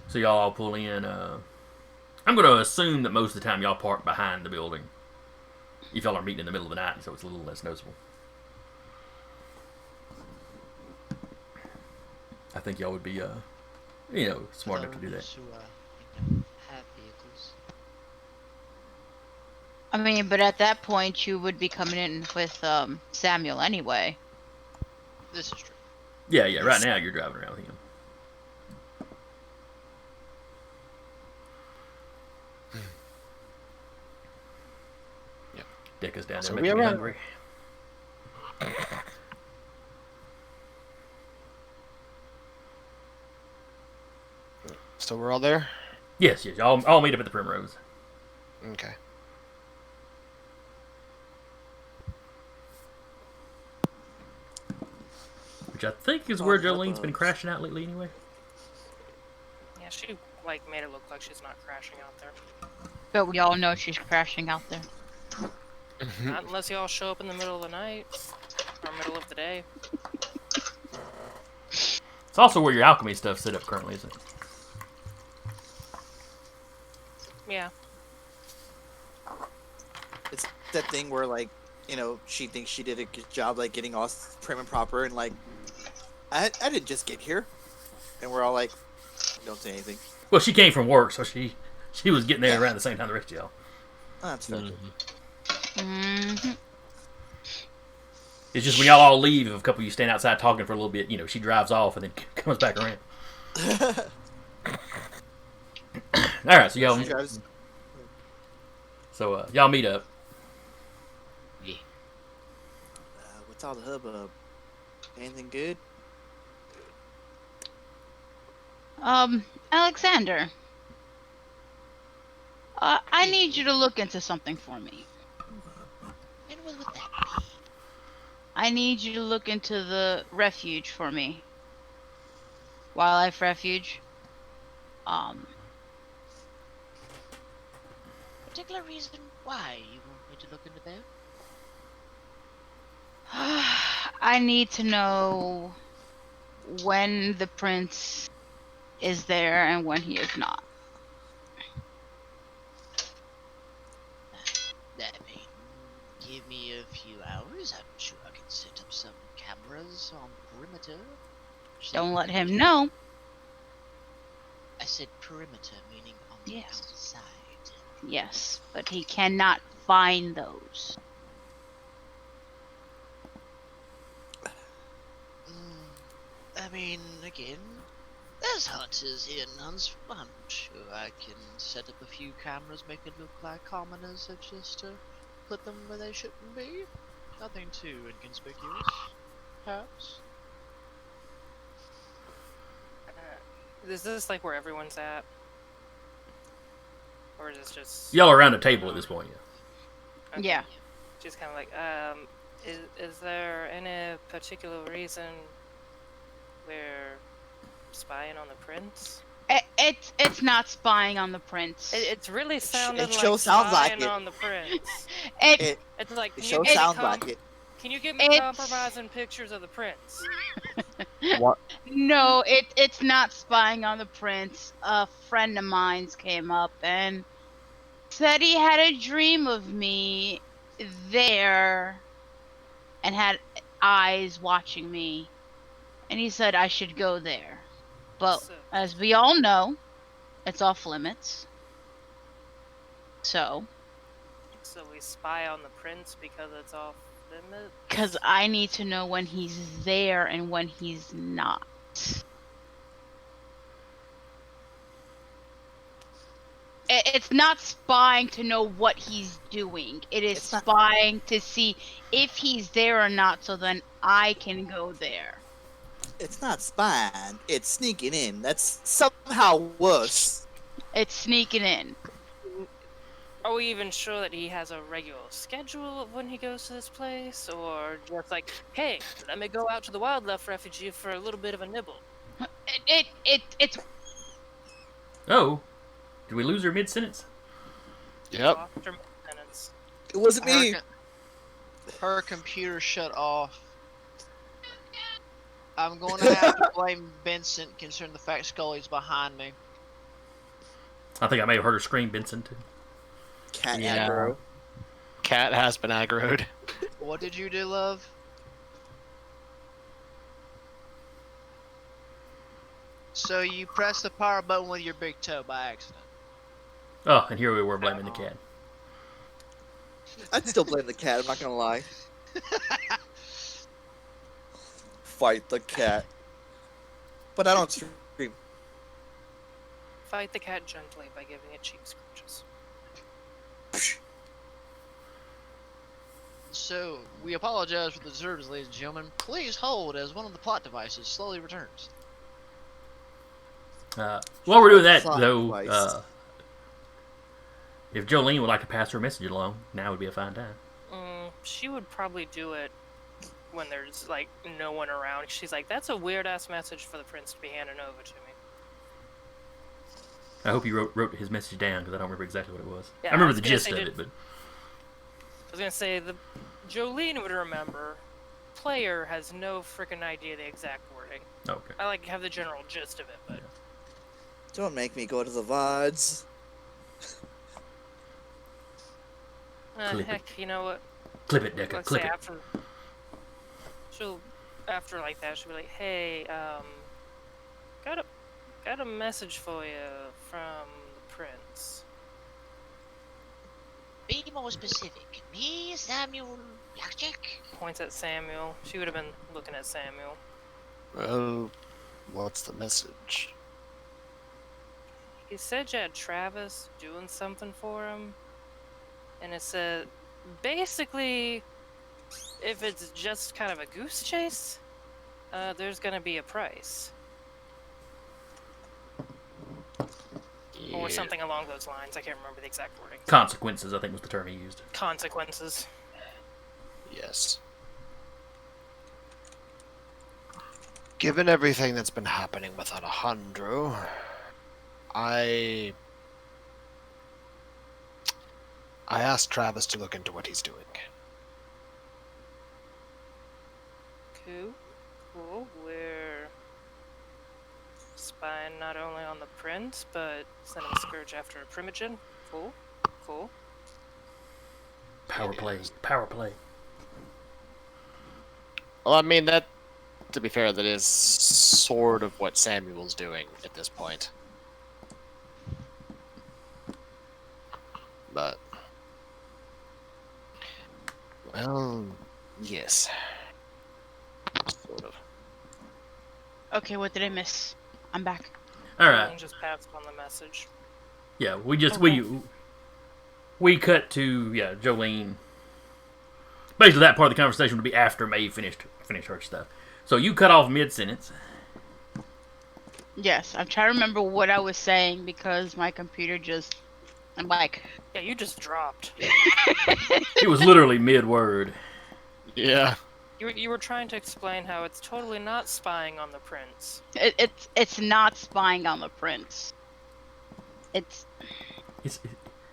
So y'all all pull in. I'm going to assume that most of the time y'all park behind the building. If y'all are meeting in the middle of the night, so it's a little less noticeable. I think y'all would be, you know, smart enough to do that. Have vehicles. I mean, but at that point, you would be coming in with Samuel anyway. This is true. Yeah. Right now you're driving around with him. Yep. Decca's down there So making me hungry. So we're all there? Yes. I'll meet up at the Primrose. Okay. Which I think is where Jolene's been crashing out lately anyway. Yeah, she made it look like she's not crashing out there. But we all know she's crashing out there. Not unless y'all show up in the middle of the night or middle of the day. It's also where your alchemy stuff's set up currently, isn't it? Yeah. It's that thing where, like, you know, she thinks she did a good job, like, getting all prim and proper, and, like, I didn't just get here. And we're all like, don't say anything. Well, she came from work, so she was getting there around the same time the rest of y'all. Oh, that's fair. It's just when y'all all leave, if a couple of you stand outside talking for a little bit, you know, she drives off and then comes back around. All right, so y'all. She drives- So y'all meet up. what's all the hubbub? Anything good? Alexander. I need you to look into something for me. And what would that be? I need you to look into the refuge for me. wildlife refuge. Particular reason why you want me to look into that? I need to know when the prince is there and when he is not. I mean, give me a few hours. I'm sure I can set up some cameras on the perimeter. Don't let him know. I said perimeter, meaning on the Yeah. outside. Yes, but he cannot find those. I mean, again, there's hunters here and hunts. I'm sure I can set up a few cameras, make it look like commoners have just put them where they shouldn't be. Nothing too inconspicuous, perhaps. Is this like where everyone's at? Or is this just Y'all are around the table at this point, yeah. okay, Yeah. Just kind of like, is there any particular reason we're spying on the prince? It's not spying on the prince. It's really sounded sure like sounds like spying it. on the prince. It It's like, It can sure you get sounds like it. Can you get me It's- compromising pictures of the prince? What? no, it's not spying on the prince. A friend of mine's came up and said he had a dream of me there and had eyes watching me. And he said I should go there. But So- as we all know, it's off limits. So, So we spy on the prince because it's off limit? because I need to know when he's there and when he's not. It's not spying to know what he's doing. It is It's not- spying to see if he's there or not, so then I can go there. It's not spying. It's sneaking in. That's somehow worse. It's sneaking in. Are we even sure that he has a regular schedule of when he goes to this place? Or just like, hey, let me go out to the wildlife refuge for a little bit of a nibble? It's Oh, did we lose her mid-sentence? Yep. After maintenance. It wasn't me. Her computer shut off. I'm going to have to blame Vincent concerning the fact Scully's behind me. I think I may have heard her scream, Benson, too. Cat Yeah. aggro. Cat has been aggroed. What did you do, love? So you pressed the power button with your big toe by accident. Oh, and here we were blaming the cat. I'd still blame the cat. I'm not gonna lie. Fight the cat. But I don't scream. Fight the cat gently by giving it cheek scratches. So, we apologize for the disturbance, ladies and gentlemen. Please hold as one of the plot devices slowly returns. While we're doing that, Fuck though, Christ. if Jolene would like to pass her message along, now would be a fine time. She would probably do it when there's like no one around. She's like, that's a weird ass message for the prince to be handing over to me. I hope you wrote his message down, because I don't remember exactly what it was. Yeah, I remember I was the gonna gist say, of did- it, but I was gonna say the Jolene would remember. Player has no freaking idea the exact wording. okay. I like have the general gist of it, but Don't make me go to the VODs. Clip it. heck, you know what? Clip it, Deca, Let's clip say it. after like that, she'll be like, "Hey, got a message for you from the prince." Be more specific. Me, Samuel Blackjack? Points at Samuel. She would have been looking at Samuel. Oh, what's the message? He said you had Travis doing something for him, and it said basically, if it's just kind of a goose chase, there's gonna be a price. Or something along those lines. I can't remember the exact wording. Consequences, I think was the term he used. Consequences. Yes. Given everything that's been happening with Alejandro, I asked Travis to look into what he's doing. Cool. We're spying not only on the prince, but sending Scourge after a Primogen. Cool. Power play. Well, I mean, that, to be fair, that is sort of what Samuel's doing at this point. But, well, yes. Sort of. Okay, what did I miss? I'm back. All right. And just passed on the message. Yeah, we just Okay. we cut to Jolene. Basically, that part of the conversation would be after Mae finished her stuff. So you cut off mid sentence. Yes, I'm trying to remember what I was saying because my computer just. I'm like. Yeah, you just dropped. It was literally mid word. Yeah. You were trying to explain how it's totally not spying on the prince. It's not spying on the prince. It's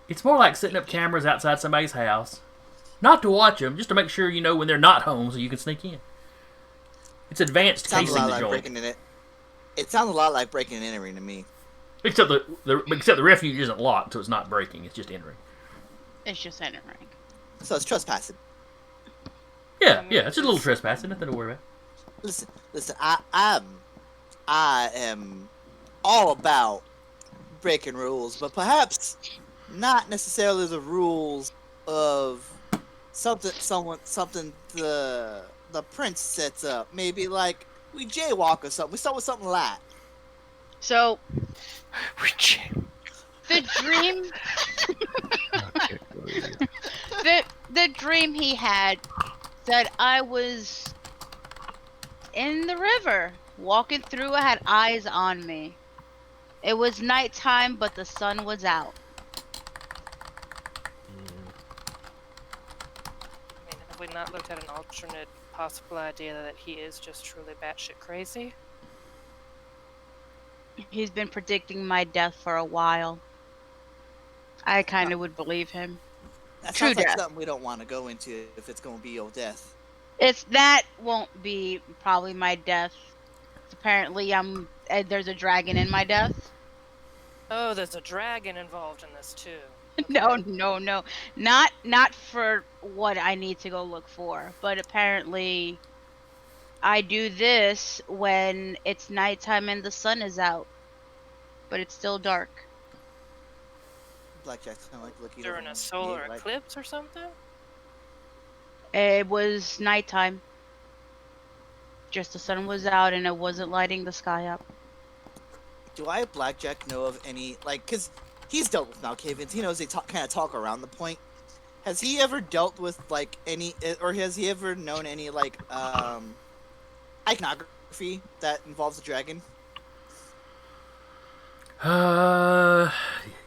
It's more like setting up cameras outside somebody's house, not to watch them, just to make sure you know when they're not home, so you can sneak in. It's advanced Sounds a casing lot the like joint. breaking in it. It sounds a lot like breaking and entering to me. Except the refuge isn't locked, so it's not breaking. It's just entering. just entering. So it's trespassing. Yeah, it's just a little trespassing. Nothing to worry about. Listen. I am all about breaking rules, but perhaps not necessarily the rules of something the prince sets up. Maybe like we jaywalk or something. We start with something light. So Which... the dream, the dream he had said I was in the river walking through. I had eyes on me. It was nighttime, but the sun was out. I mean, have we not looked at an alternate possible idea that he is just truly batshit crazy? He's been predicting my death for a while. I kind of would believe him. That True sounds like death. something we don't want to go into if it's going to be your death. That won't be probably my death. Apparently, there's a dragon in my death. Oh, there's a dragon involved in this too. No, not for what I need to go look for. But apparently, I do this when it's nighttime and the sun is out, but it's still dark. Blackjack's kind of like looking During over a solar like, eclipse or something? It was nighttime. Just the sun was out and it wasn't lighting the sky up. Do I, Blackjack, know of any, like, because he's dealt with Malkavians, he knows they kind of talk around the point. Has he ever dealt with, like, any, or has he ever known any, like, iconography that involves a dragon?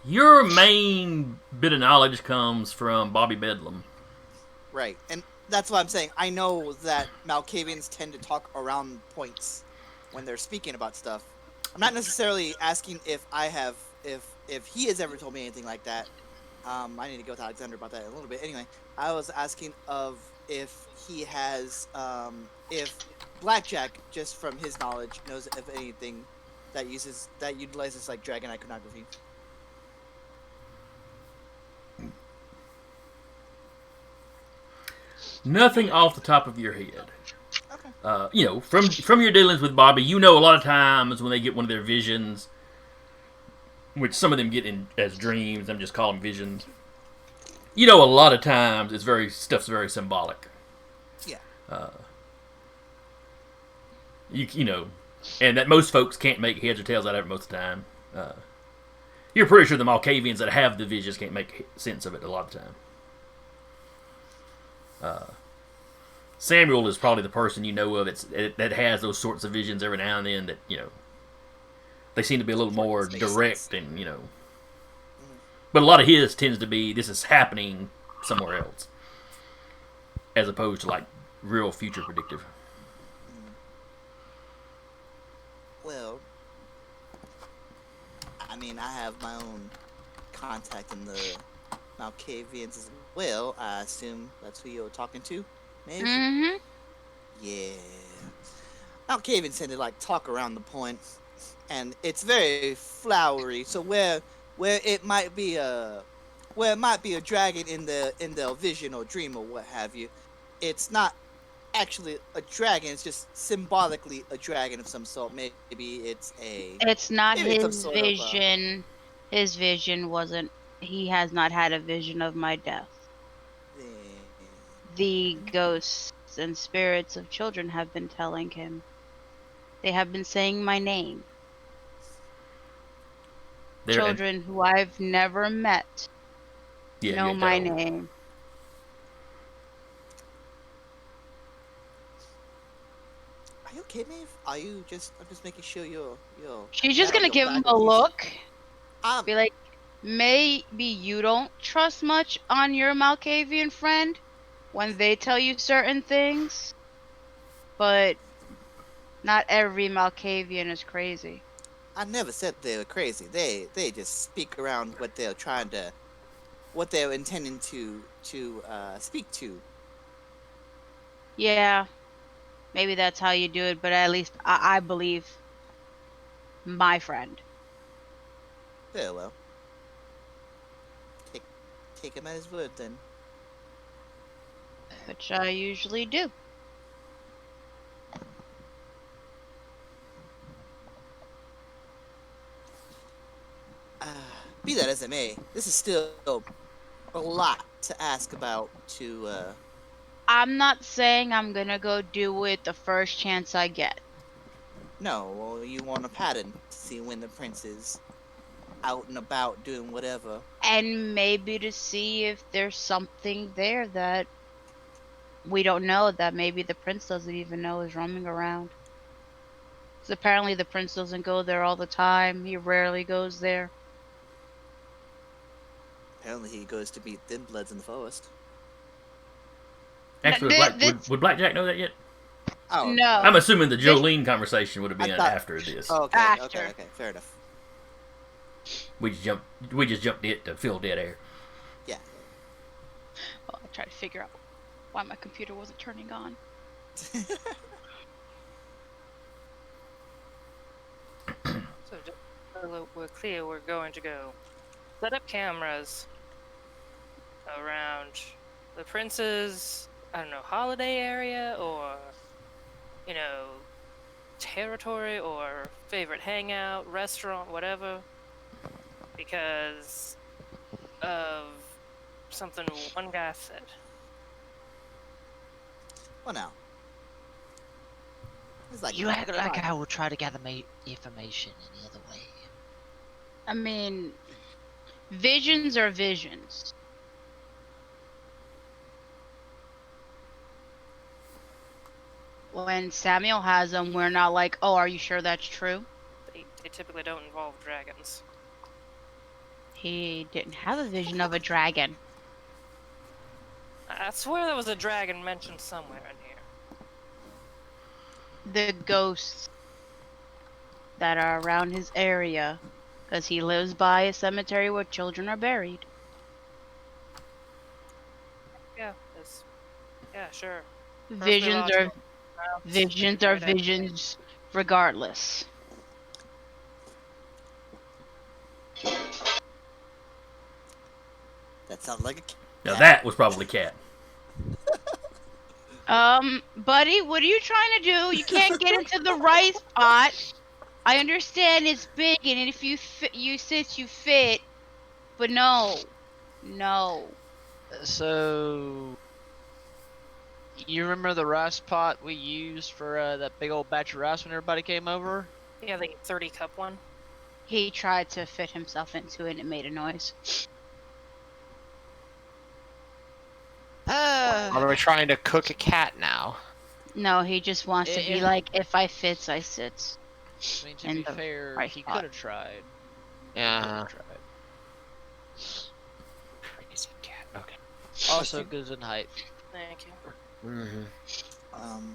Your main bit of knowledge comes from Bobby Bedlam. Right, and that's what I'm saying. I know that Malkavians tend to talk around points when they're speaking about stuff. I'm not necessarily asking if I have, if he has ever told me anything like that. I need to go with Alexander about that in a little bit. Anyway, I was asking of if he has, if Blackjack, just from his knowledge, knows of anything that utilizes like dragon iconography. Nothing off the top of your head. Okay. From your dealings with Bobby, a lot of times when they get one of their visions, which some of them get in as dreams, I'm just calling them visions. A lot of times stuff's very symbolic. Yeah. And that most folks can't make heads or tails out of it most of the time. You're pretty sure the Malkavians that have the visions can't make sense of it a lot of the time. Samuel is probably the person that has those sorts of visions every now and then that, they seem to be a little more direct and, But a lot of his tends to be, this is happening somewhere else. As opposed to, like, real future predictive. mean, I have my own contact in the Malkavians as well. I assume that's who you're talking to, maybe? Mm-hmm. Yeah. Malkavians tend to like talk around the point, and it's very flowery. So where it might be a dragon in the vision or dream or what have you, it's not actually a dragon. It's just symbolically a dragon of some sort. Maybe it's a It's not maybe it's some his sort of vision. His vision wasn't. He has not had a vision of my death. eh, The ghosts and spirits of children have been telling him. They have been saying my name. There, and- Children who I've never met yeah, know yeah, my no. name. Are you okay, Maeve? Are you just? I'm just making sure you're. She's just that gonna your give him a faculties- look. Um, Be like, maybe you don't trust much on your Malkavian friend when they tell you certain things, but not every Malkavian is crazy. I never said they were crazy. They just speak around what they're intending to speak to. Yeah, maybe that's how you do it, but at least I believe my friend. Very well. Take him at his word then. Which I usually do. Be that as it may, this is still a lot to ask about to I'm not saying I'm gonna go do it the first chance I get. no, well, you want a pattern to see when the prince is out and about doing whatever. And maybe to see if there's something there that we don't know, that maybe the prince doesn't even know is roaming around. 'Cause apparently the prince doesn't go there all the time. He rarely goes there. Apparently he goes to meet thin bloods in the forest. Actually, This- would Blackjack know that yet? Oh, No. I'm assuming the Jolene conversation would have I been thought- after this. Oh, okay, After. okay, fair enough. We just jumped it to fill dead air. Yeah. Well, I tried to figure out why my computer wasn't turning on. So just so we're clear, we're going to go set up cameras around the prince's, I don't know, holiday area or, territory or favorite hangout, restaurant, whatever, because of something one guy said. Well, now. It's like You act like fine. I will try to gather information any other way. I mean, visions are visions. When Samuel has them, we're not like, oh, are you sure that's true? They typically don't involve dragons. He didn't have a vision of a dragon. I swear there was a dragon mentioned somewhere in here. The ghosts that are around his area, because he lives by a cemetery where children are buried. Yeah, sure. Visions lost are Wow, visions figured are it out. visions regardless. That sounds like a Now that was probably Cat. Buddy, what are you trying to do? You can't get into the rice pot. I understand it's big, and if you you fit, but no. So, you remember the rice pot we used for that big old batch of rice when everybody came over? Yeah, the 30 cup one. He tried to fit himself into it, and it made a noise. Are we trying to cook a cat now? No, he just wants to be Yeah. like, if I fits, I sits. I mean, to And be the fair, rice he pot. could have tried. Yeah. Tried. Crazy cat. Okay. Also goes in height. Thank you. Mm-hmm.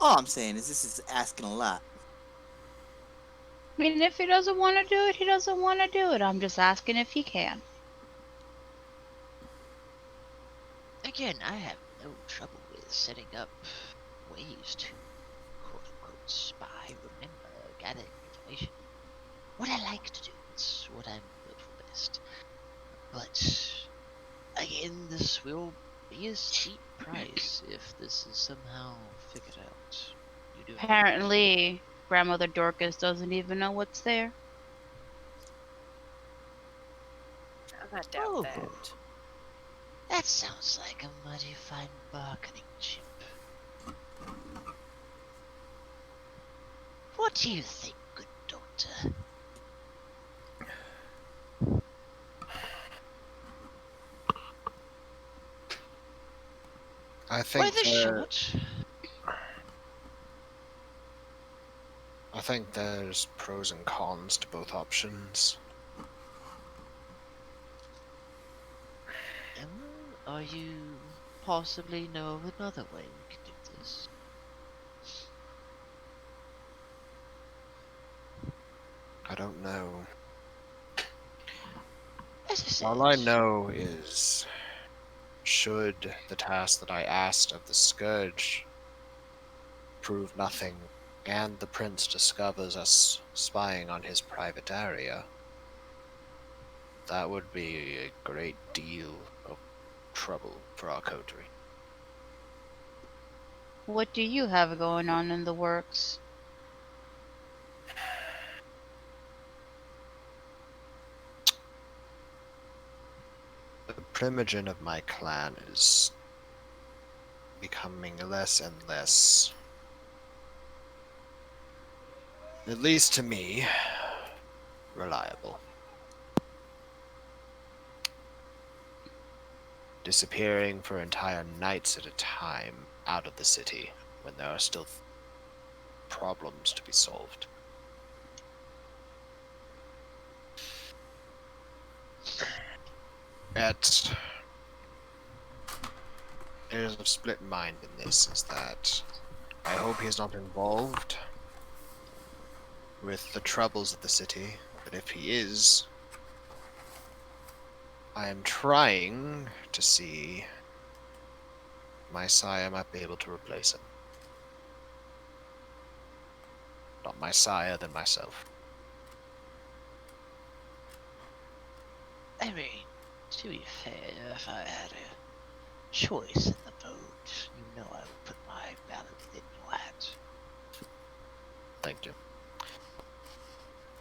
All I'm saying is this is asking a lot. I mean, if he doesn't want to do it, he doesn't want to do it. I'm just asking if he can. Again, I have no trouble with setting up ways to quote-unquote spy, remember, gather information. What I like to do, it's what I'm built for best. But, again, this will be a steep price if this is somehow figured out. You do Apparently, Grandmother Dorcas doesn't even know what's there. I doubt Oh. that. That sounds like a mighty fine bargaining chip. What do you think, good doctor? I By think the short, I think there's pros and cons to both options. or you possibly know of another way we could do this? I don't know. As I said, All I know is, should the task that I asked of the Scourge prove nothing, and the Prince discovers us spying on his private area, that would be a great deal of trouble for our coterie. What do you have going on in the works? The primogen of my clan is becoming less and less, at least to me, reliable. Disappearing for entire nights at a time out of the city when there are still problems to be solved. There's a split mind in this, is that I hope he's not involved with the troubles of the city, but if he is, I am trying to see my sire might be able to replace him. Not my sire, then myself. I mean, to be fair, if I had a choice in the vote, you know I would put my ballot in your hat. Thank you.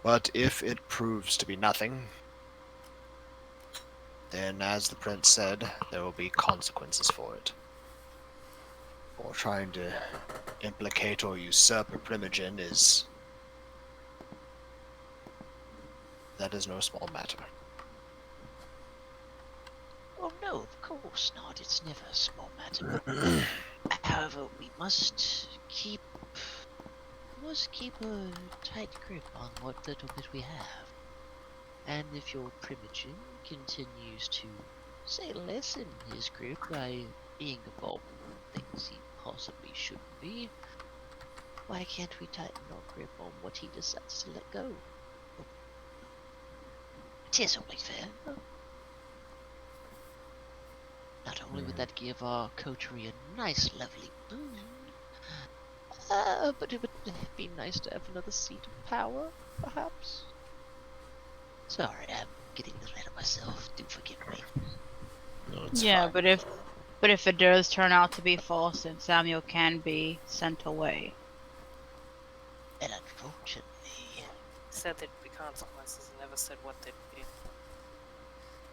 But if it proves to be nothing, then as the prince said, there will be consequences for it. For trying to implicate or usurp a primogen that is no small matter. Oh no, of course not. It's never a small matter. However, we must keep a tight grip on what little bit we have. And if your primogen continues to say less in his group by being involved in things he possibly shouldn't be, why can't we tighten our grip on what he decides to let go? It is only fair. Not only would that give our coterie a nice lovely boon, but it would be nice to have another seat of power, perhaps. Sorry, I'm getting a little ahead of myself. Do forgive me. No, it's Yeah, fine. but if it does turn out to be false, then Samuel can be sent away. And unfortunately, Said there'd be consequences and never said what they'd be.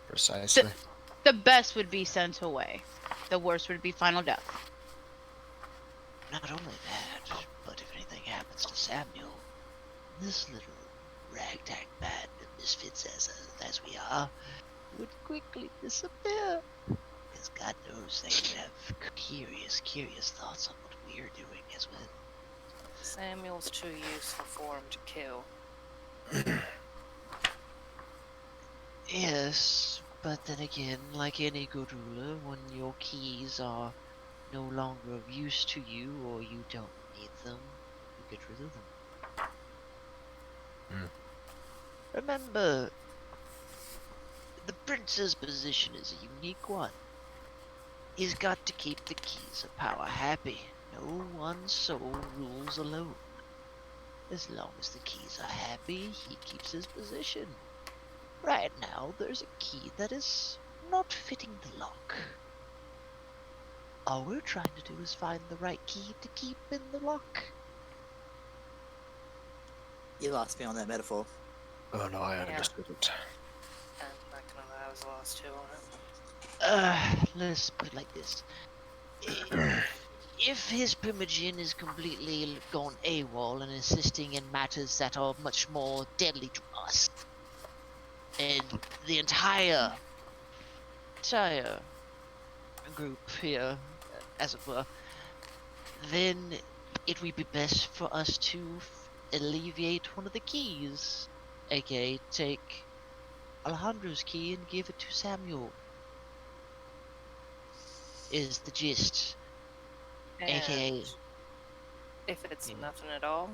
Precisely. The best would be sent away. The worst would be final death. not only that, but if anything happens to Samuel, this little ragtag band of misfits as we are would quickly disappear. Because God knows they would have curious thoughts on what we're doing as well. Samuel's too useful for him to kill. Yes, but then again, like any good ruler, when your keys are no longer of use to you or you don't need them, you get rid of them. Remember, the prince's position is a unique one. He's got to keep the keys of power happy. No one soul rules alone. As long as the keys are happy, he keeps his position. Right now, there's a key that is not fitting the lock. All we're trying to do is find the right key to keep in the lock. You lost me on that metaphor. Oh no, I Yeah. understood it. I'm not gonna lie, I was lost too on it. Let's put it like this. If his Primogen is completely gone AWOL and insisting in matters that are much more deadly to us, and the entire group here, as it were, then it would be best for us to alleviate one of the keys, aka take Alejandro's key and give it to Samuel. Is the gist. AKA. And if it's nothing at all,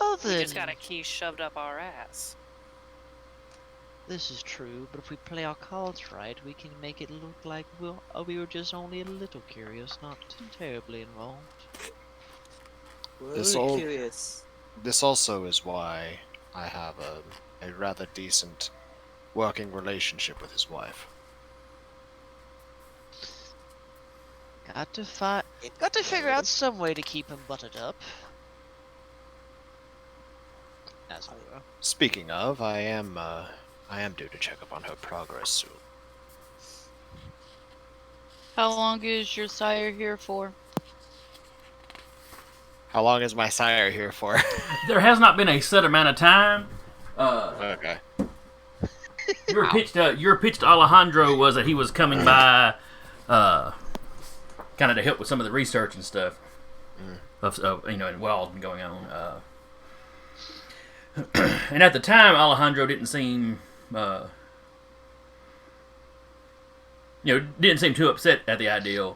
Oh, we then just got a key shoved up our ass. this is true, but if we play our cards right, we can make it look like we were just only a little curious, not terribly involved. This Really all- curious. This also is why I have a rather decent working relationship with his wife. Got to figure out some way to keep him buttered up. As it were. Speaking of, I am due to check up on her progress soon. How long is your sire here for? How long is my sire here for? There has not been a set amount of time. Okay. Your pitch to Alejandro was that he was coming by, kind of to help with some of the research and stuff, of and what all been going on. And at the time, Alejandro didn't seem, didn't seem too upset at the idea,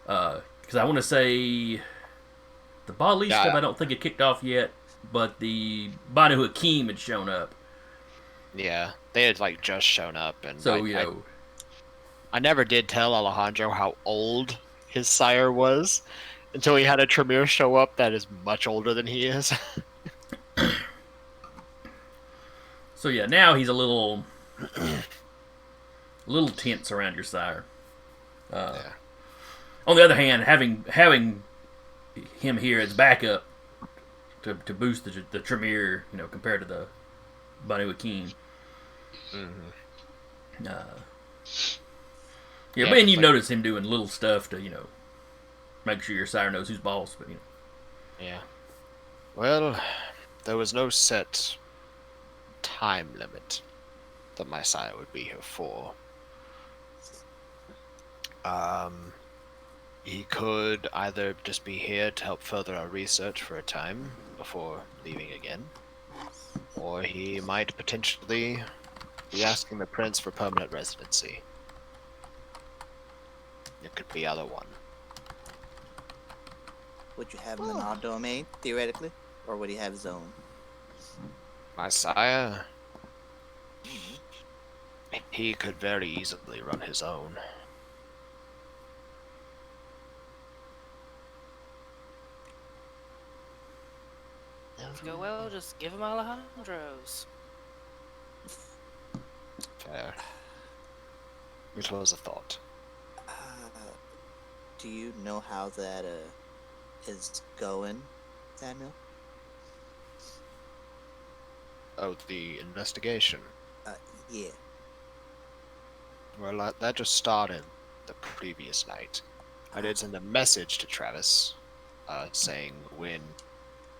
because I want to say the Bali Yeah. stuff I don't think it kicked off yet, but the Banu Hakim had shown up. Yeah, they had like just shown up, and So, I never did tell Alejandro how old his sire was until he had a Tremere show up that is much older than he is. So yeah, now he's a little tense around your sire. Yeah. On the other hand, having him here as backup to boost the Tremere, compared to the Banu Hakim. Mm-hmm. Yeah, Yeah, but and you've like- noticed him doing little stuff to make sure your sire knows who's boss. But Yeah. Well, there was no set time limit that my sire would be here for. He could either just be here to help further our research for a time before leaving again, or he might potentially be asking the prince for permanent residency. It could be either one. Would you have him in our domain, theoretically? Or would he have his own? My sire, he could very easily run his own. Go well, just give him Alejandro's. Fair. It was a thought. Do you know how that is going, Samuel? Oh, the investigation. Yeah. Well, that just started the previous night. I did send a message to Travis, saying when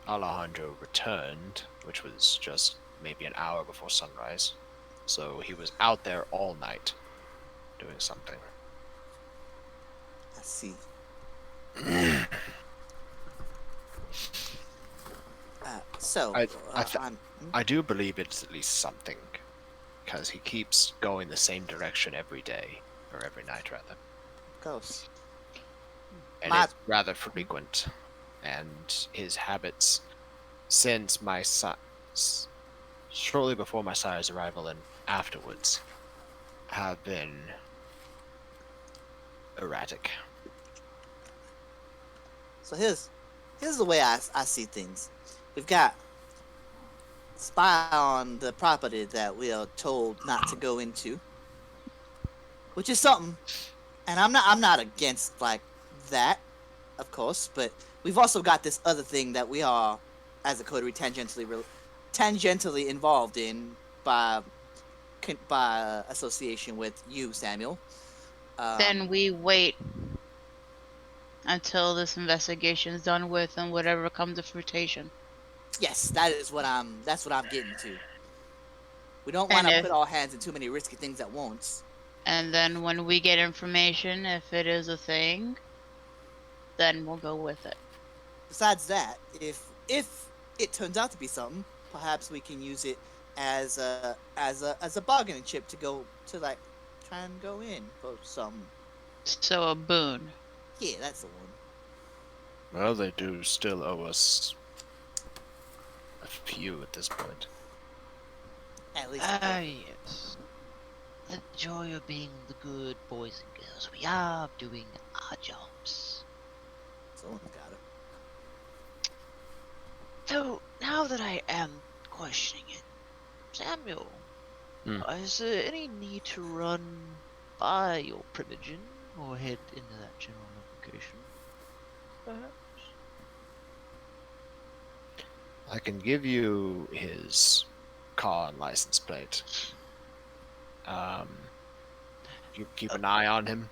Alejandro returned, which was just maybe an hour before sunrise. So he was out there all night, doing something. I see. I do believe it's at least something, because he keeps going the same direction every day, or every night rather, Ghost. and My- it's rather frequent. And his habits since my son, shortly before my sire's arrival and afterwards, have been erratic. So here's the way I see things. We've got spy on the property that we are told not to go into, which is something. And I'm not against like that, of course, but we've also got this other thing that we are, as a coterie, tangentially involved in by association with you, Samuel. Then we wait until this investigation is done with and whatever comes to fruition. Yes, that's what I'm getting to. We don't want to put our hands in too many risky things at once. And then when we get information, if it is a thing, then we'll go with it. Besides that, if it turns out to be something, perhaps we can use it as a bargaining chip to go to like try and go in for something. So a boon. Yeah, that's the one. Well, they do still owe us a few at this point. At least. Yes. The joy of being the good boys and girls we are doing our jobs. Someone's got it. So, now that I am questioning it, Samuel, is there any need to run by your Primogen or head into that general location? Perhaps? I can give you his car and license plate. You keep an eye on him.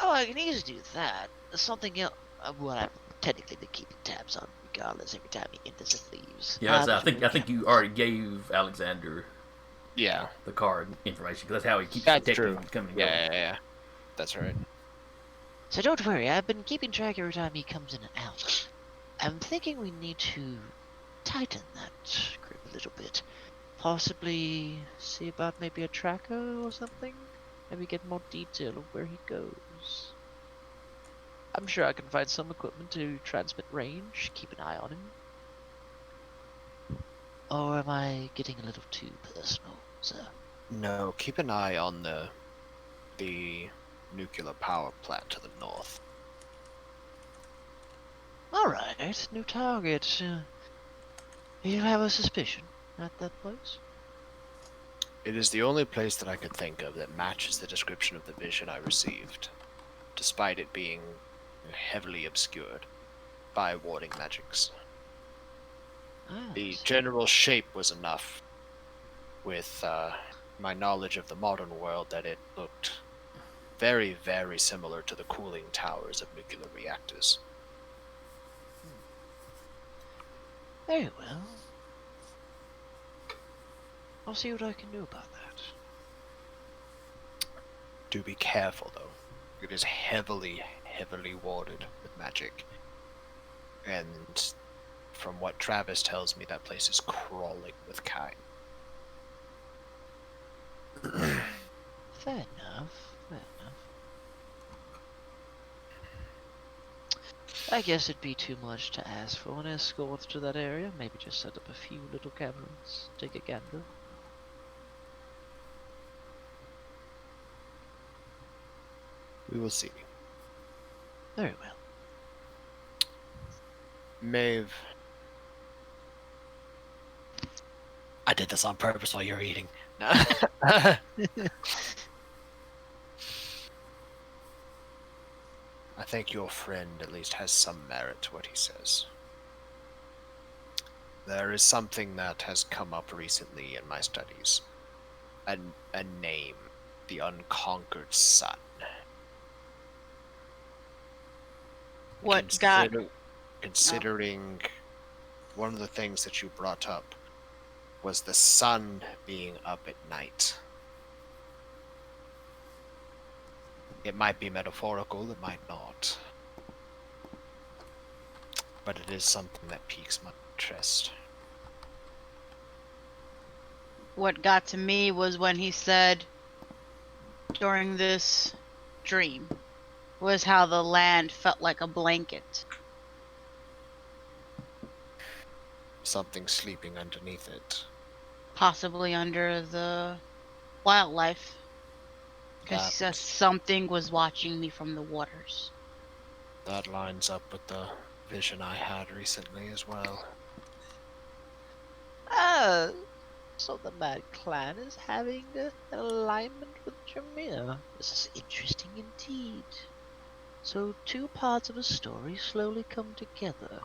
Oh, I can easily do that. There's something else. Well, I'm technically been keeping tabs on regardless every time he enters and leaves. Yeah, I think you already gave Alexander Yeah, the card information because that's how he keeps that's detecting true. coming and Yeah, going. yeah. That's right. So don't worry, I've been keeping track every time he comes in and out. I'm thinking we need to tighten that grip a little bit. Possibly see about maybe a tracker or something? Maybe get more detail of where he goes. I'm sure I can find some equipment to transmit range, keep an eye on him. Or am I getting a little too personal, sir? No, keep an eye on the nuclear power plant to the north. Alright, new target. You have a suspicion at that place? It is the only place that I could think of that matches the description of the vision I received, despite it being heavily obscured by warding magics. The general shape was enough, with my knowledge of the modern world, that it looked very, very similar to the cooling towers of nuclear reactors. Very well. I'll see what I can do about that. Do be careful, though. It is heavily, heavily warded with magic. And from what Travis tells me, that place is crawling with kind. Fair enough. Fair enough. I guess it'd be too much to ask for an escort to that area. Maybe just set up a few little cameras. Take a gander. We will see. Very well. Maeve. I did this on purpose while you're eating. I think your friend at least has some merit to what he says. There is something that has come up recently in my studies. A name. The Unconquered Sun. What got... Considering one of the things that you brought up was the sun being up at night. It might be metaphorical, it might not. But it is something that piques my interest. What got to me was when he said during this dream was how the land felt like a blanket. something sleeping underneath it. Possibly under the wildlife. Because That, something was watching me from the waters. that lines up with the vision I had recently as well. Ah, so the Mad Clan is having an alignment with Jameer. This is interesting indeed. So two parts of a story slowly come together.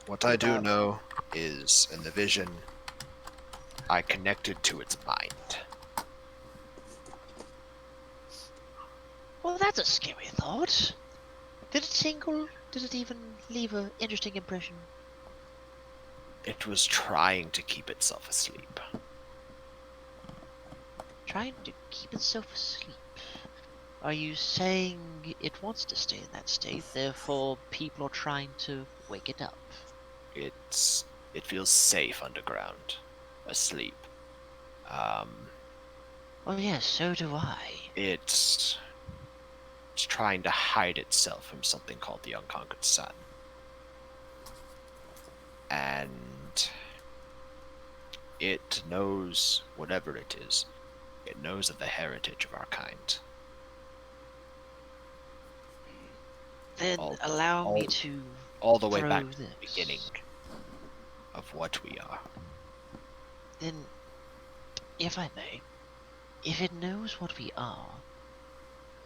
What I do About- know is, in the vision, I connected to its mind. Well, that's a scary thought. Did it tingle? Did it even leave an interesting impression? It was trying to keep itself asleep. Trying to keep itself asleep. Are you saying it wants to stay in that state, therefore people are trying to wake it up? It feels safe underground, asleep. Oh yes, so do I. It's trying to hide itself from something called the Unconquered Sun. And it knows whatever it is. It knows of the heritage of our kind. Then All- allow me all- to All the way throw back to this. the beginning of what we are. Then, if I may, if it knows what we are,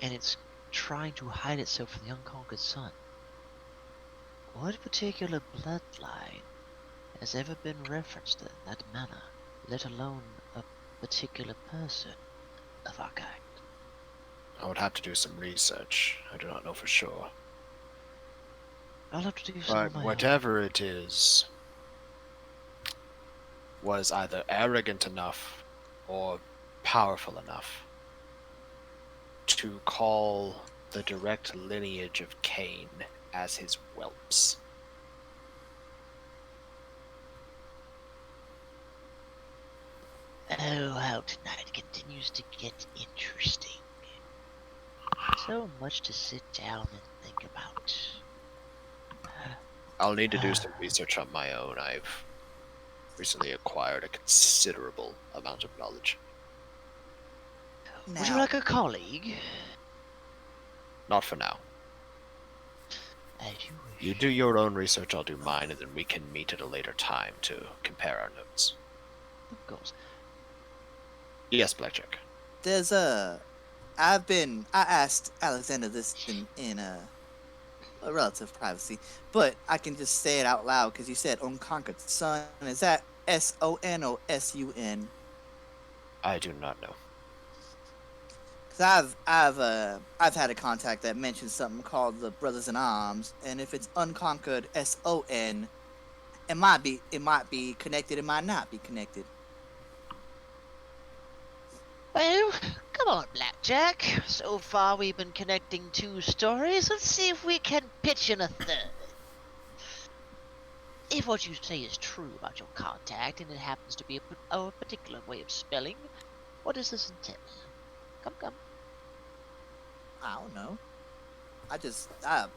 and it's trying to hide itself from the Unconquered Sun, what particular bloodline has ever been referenced in that manner, let alone a particular person of our kind? I would have to do some research. I do not know for sure. I'll have to do some But of my own. whatever it is was either arrogant enough or powerful enough to call the direct lineage of Cain as his whelps. Oh, how tonight continues to get interesting. So much to sit down and think about. I'll need to do some research on my own. I've recently acquired a considerable amount of knowledge. Would you Now- like a colleague? Not for now. As you wish. You do your own research, I'll do mine, and then we can meet at a later time to compare our notes. Of course. Yes, Blackjack. There's I asked Alexander this in a relative privacy, but I can just say it out loud because you said Unconquered Sun. Is that SON or SUN? I do not know. Because I've had a contact that mentioned something called the Brothers in Arms, and if it's Unconquered SON, it might be connected, it might not be connected. Well, come on, Blackjack. So far we've been connecting two stories. Let's see if we can pitch in a third. If what you say is true about your contact, and it happens to be a particular way of spelling, what does this entail? Come. I don't know. I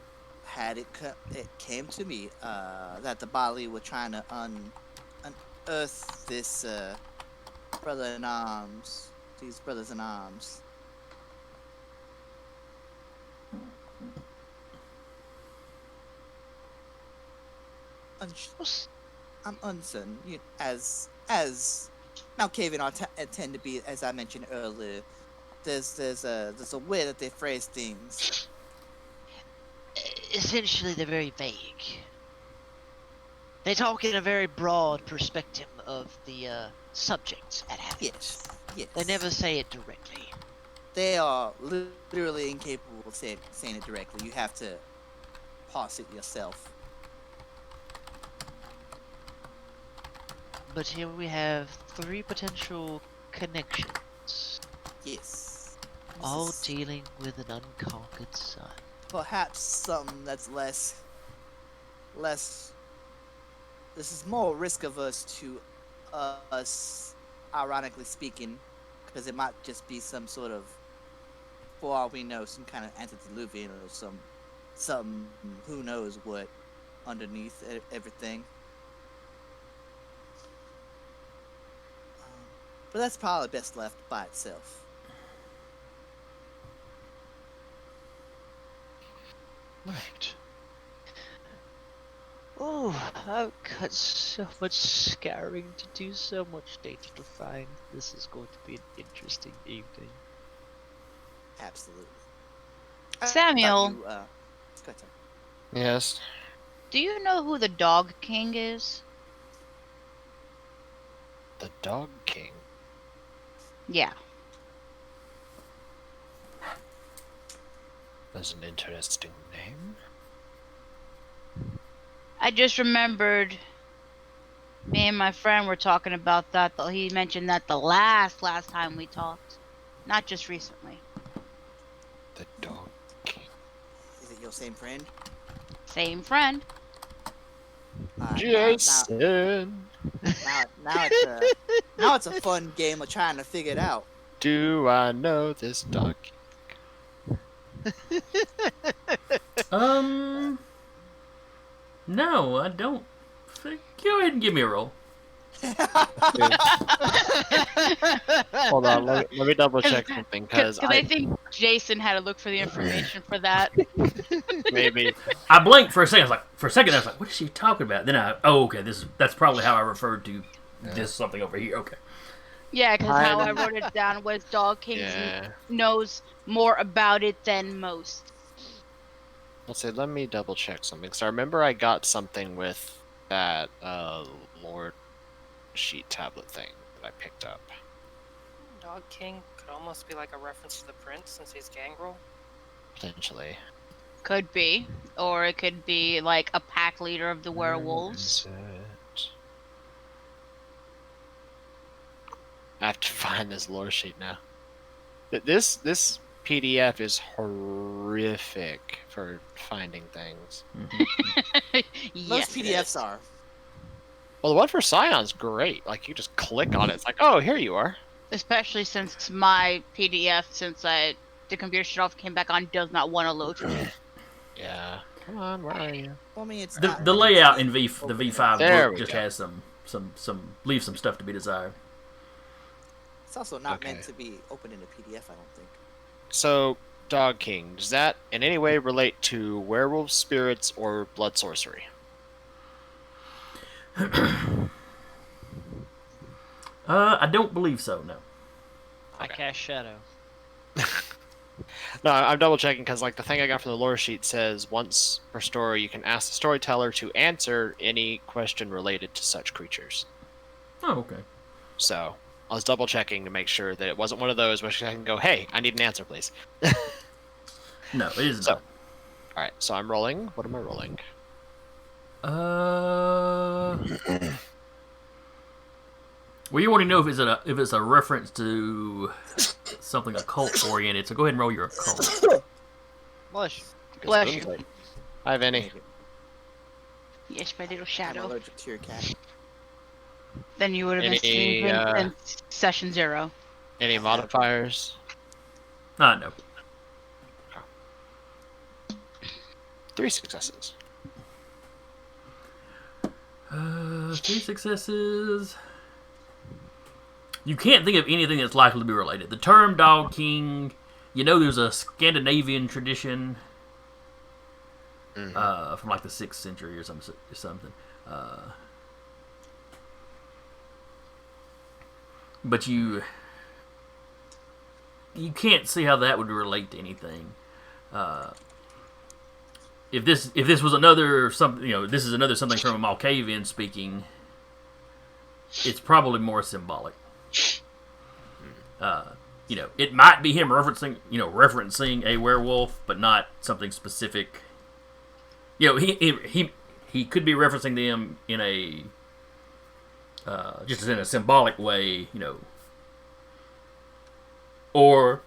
had it. It came to me that the Bali were trying to unearth this brother in arms. These brothers in arms. I'm uncertain. As Malkavian tend to be, as I mentioned earlier. There's a way that they phrase things. Essentially, they're very vague. They talk in a very broad perspective of the subject at hand. Yes. They never say it directly. They are literally incapable of saying it directly. You have to parse it yourself. But here we have three potential connections, Yes. This all is dealing with an unconquered sun. perhaps something that's less. This is more risk averse to us, ironically speaking, because it might just be some sort of, for all we know, some kind of antediluvian or some who knows what. underneath everything. But that's probably best left by itself. Right. Oh, I've got so much scouring to do, so much data to find. This is going to be an interesting evening. Absolutely. Samuel. Go ahead, Tom. Yes. Do you know who the Dog King is? The Dog King. Yeah. That's an interesting name. I just remembered me and my friend were talking about that. He mentioned that the last time we talked, not just recently. The Dog King. Is it your same friend? Same friend. Jason. Now it's a fun game of trying to figure it out. Do I know this Dog King? No, I don't think. Go ahead and give me a roll. Hold on, let me double check something, because I think Jason had to look for the information for that. maybe. I blinked for a second. I was like, what is she talking about? Then okay, that's probably how I referred to this something over here. Okay. Yeah, because how I wrote it down was Dog King knows more about it than most. Let's see, let me double check something. So I remember I got something with that Lord sheet tablet thing that I picked up. Dog King could almost be like a reference to the prince since he's Gangrel. Potentially. Could be. Or it could be like a pack leader of the werewolves. I have to find this lore sheet now. This PDF is horrific for finding things. Yes, Most it PDFs is. are. Well, the one for Scion's great. Like, you just click on it. It's like, oh, here you are. Especially since my PDF, the computer shut off, came back on, does not want to load for me. Yeah. Come on, where are you? Well, I mean, it's The layout in the V5 There book we just go. has leaves some stuff to be desired. It's also not Okay. meant to be opened in a PDF, I don't think. So, Dog King, does that in any way relate to werewolf spirits or blood sorcery? I don't believe so. No. I cast Shadow. No, I'm double checking because, like, the thing I got from the lore sheet says once per story you can ask the storyteller to answer any question related to such creatures. Oh, okay. So, I was double checking to make sure that it wasn't one of those where I can go, hey, I need an answer, please. No, it is So- not. Alright, so I'm rolling. What am I rolling? Well, you want to know if it's a reference to something occult oriented. So go ahead and roll your occult. Blush. Bless you. Hi, Vinny. Yes, my little I'm shadow. allergic to your cat. Then you would have been Any, seen in session 0. Any modifiers? No. 3 successes. 3 successes. You can't think of anything that's likely to be related. The term Dog King, there's a Scandinavian tradition from like the 6th century or something. But you can't see how that would relate to anything. If this was another something, this is another something from a Malkavian speaking, it's probably more symbolic. It might be him referencing a werewolf, but not something specific. He could be referencing them in a just in a symbolic way, or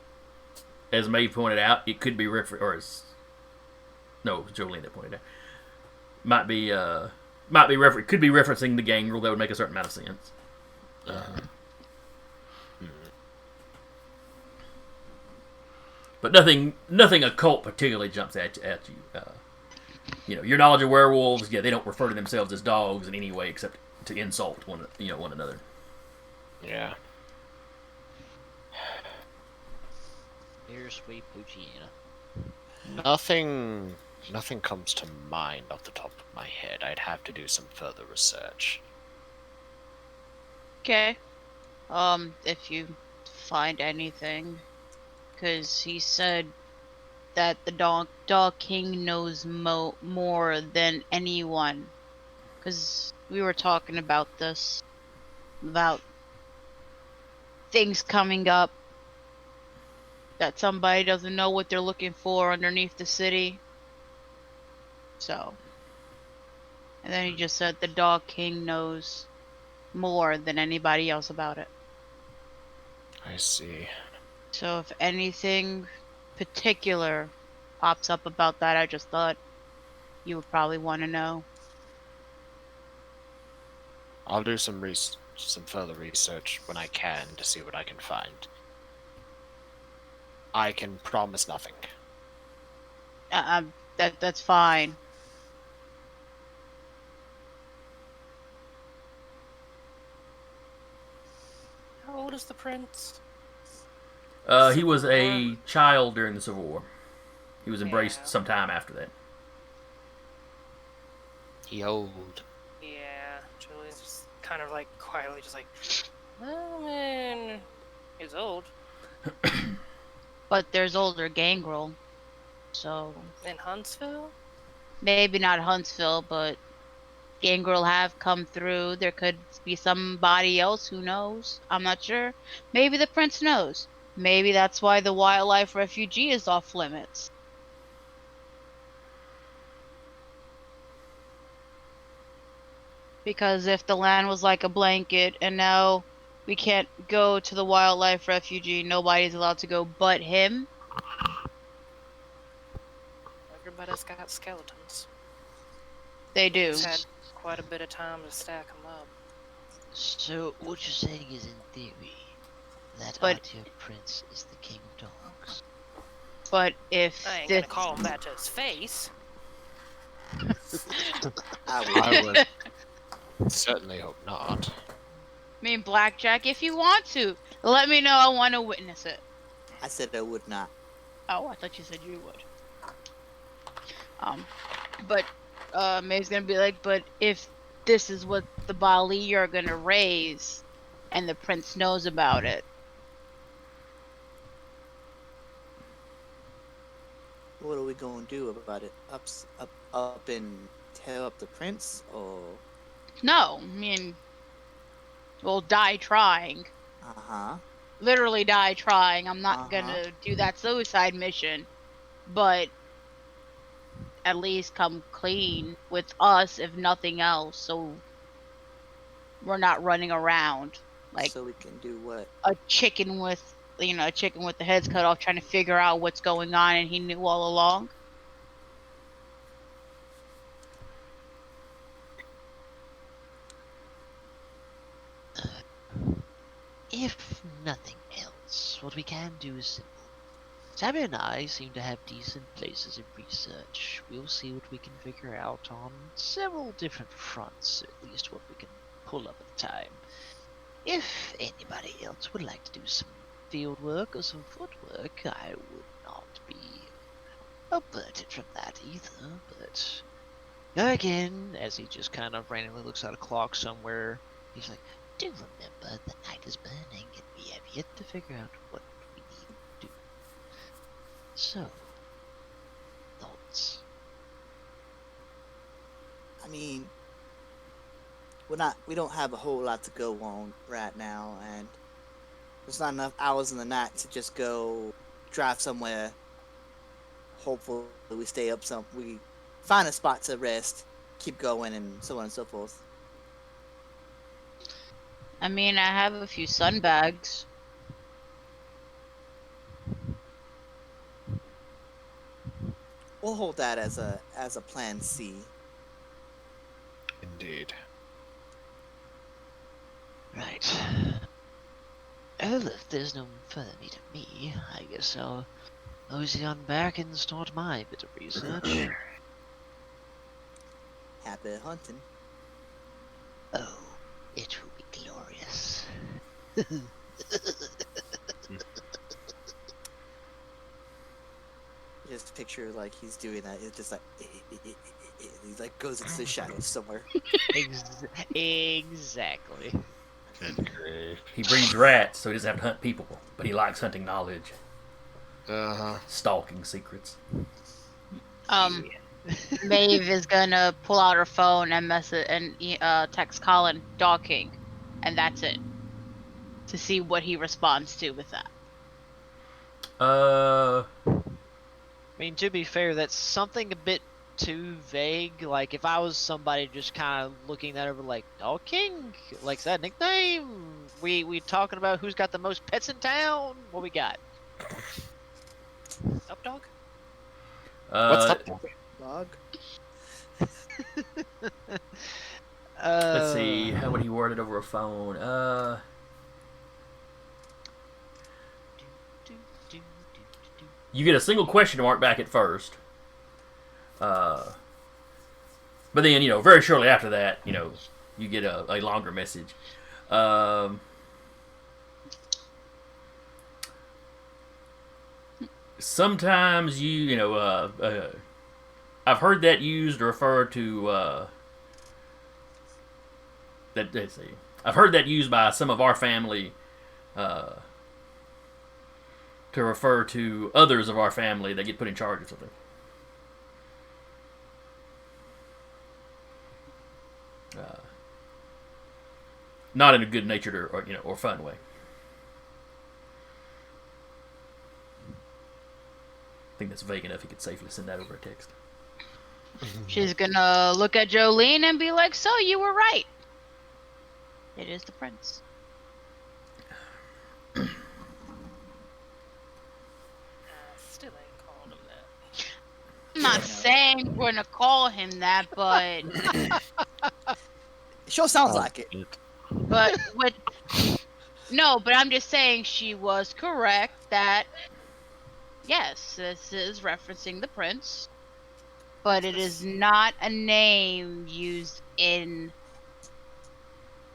as Maeve pointed out, it could be Jolene that pointed out, could be referencing the Gangrel. That would make a certain amount of sense. But nothing occult particularly jumps at you. Your knowledge of werewolves, they don't refer to themselves as dogs in any way except to insult one another. Yeah. Here's sweet Poochiana. Nothing comes to mind off the top of my head. I'd have to do some further research. Okay. If you find anything, because he said that the dog king knows more than anyone. Because we were talking about this, about things coming up that somebody doesn't know what they're looking for underneath the city. So, and then he just said the dog king knows more than anybody else about it. I see. So if anything particular pops up about that, I just thought you would probably want to know. I'll do some further research when I can to see what I can find. I can promise nothing. That's fine. How old is the prince? He was a child during the Civil War. He was embraced Yeah. sometime after that. He old. Yeah, Julie's just kind of like quietly just like, I mean, he's old. But there's older Gangrel, so In Huntsville? maybe not Huntsville, but Gangrel have come through. There could be somebody else who knows. I'm not sure. Maybe the prince knows. Maybe that's why the wildlife refugee is off limits. Because if the land was like a blanket and now we can't go to the wildlife refugee, nobody's allowed to go but him. Everybody's got skeletons. They do. He's had quite a bit of time to stack them up. So what you're saying is, in theory, that But- Artyom Prince is the king of dogs. But if I ain't this, gonna call him that to his face. I would certainly hope not. I mean, Blackjack, if you want to, let me know. I want to witness it. I said I would not. Oh, I thought you said you would. But May's gonna be like, but if this is what the Bali are gonna raise, and the prince knows about it, What are we gonna do about it? Up and tell up the prince, or no, I mean, we'll die trying. Literally die trying. I'm not gonna do that suicide mission, but at least come clean with us, if nothing else, so we're not running around like so we can do what? a chicken with the heads cut off trying to figure out what's going on, and he knew all along. If nothing else, what we can do is simple. Sammy and I seem to have decent places in research. We'll see what we can figure out on several different fronts, at least what we can pull up at the time. If anybody else would like to do some field work or some footwork, I would not be averted from that either, but again, as he just kind of randomly looks at a clock somewhere, he's like, do remember the night is burning and we have yet to figure out what we need to do. So, thoughts? I mean, we don't have a whole lot to go on right now, and there's not enough hours in the night to just go drive somewhere. Hopefully we stay up we find a spot to rest, keep going, and so on and so forth. I mean, I have a few sunbags. We'll hold that as a plan C. Indeed. Right. Well, if there's no further need of me, I guess I'll mosey on back and start my bit of research. Happy hunting. Oh, it will be glorious. Just picture like he's doing that. It's just like he like goes into the shadows somewhere. Exactly. Good grief. He breeds rats, so he doesn't have to hunt people, but he likes hunting knowledge, Uh-huh. stalking secrets. Maeve is gonna pull out her phone and text Colin Dog King, and that's it. To see what he responds to with that. I mean, to be fair, that's something a bit too vague. Like, if I was somebody just kind of looking that over, like, Dog King? Like, is that a nickname? We talking about who's got the most pets in town? What we got? Up dog? What's up? Dog. Let's see, how would he word it over a phone? You get a single question mark back at first. But then, very shortly after that, you get a longer message. Sometimes I've heard that used to refer to, let's see. I've heard that used by some of our family, to refer to others of our family that get put in charge of something. Not in a good-natured or fun way. I think that's vague enough. You could safely send that over a text. She's gonna look at Jolene and be like, "So you were right. It is the prince." Still ain't called him that. I'm not saying we're gonna call him that, but It sure sounds like it. but I'm just saying she was correct that yes, this is referencing the prince, but it is not a name used in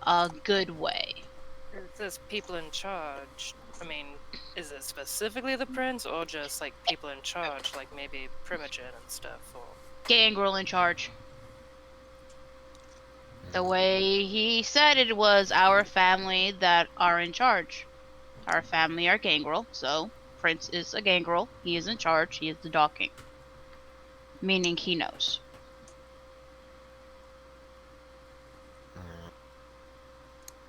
a good way. It says people in charge. I mean, is it specifically the prince or just like people in charge, like maybe Primogen and stuff? Or Gangrel in charge. The way he said it was our family that are in charge. Our family are Gangrel, so Prince is a Gangrel. He is in charge. He is the Dog King. Meaning he knows.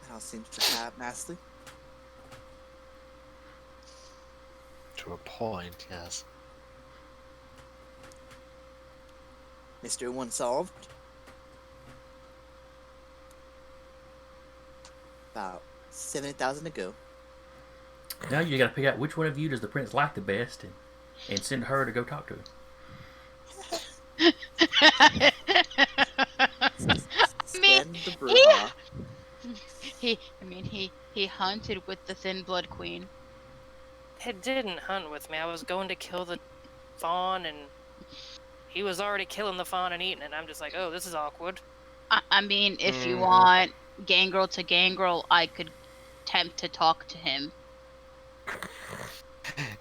How seems to have Masley. To a point, yes. Mystery 1 solved. About 70,000 to go. Now you got to pick out which one of you does the prince like the best, and send her to go talk to him. Spend the brouhaha. He hunted with the Thin Blood Queen. it didn't hunt with me. I was going to kill the fawn, and he was already killing the fawn and eating it. I'm just like, oh, this is awkward. I mean, if you want Gangrel to Gangrel, I could attempt to talk to him.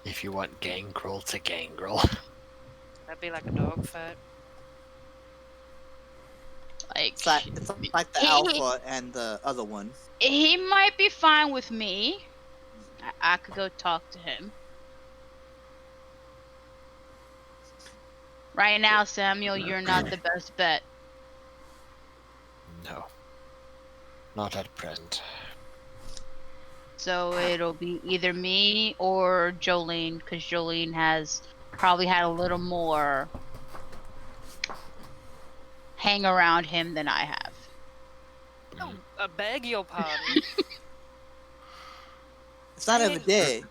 If you want Gangrel to Gangrel. That'd be like a dog fight. Like, It's like the alpha and the other one. he might be fine with me. I could go talk to him. Right now, Samuel, you're not the best bet. No. Not at present. So it'll be either me or Jolene, because Jolene has probably had a little more hang around him than I have. Oh, I beg your pardon. It's not every day.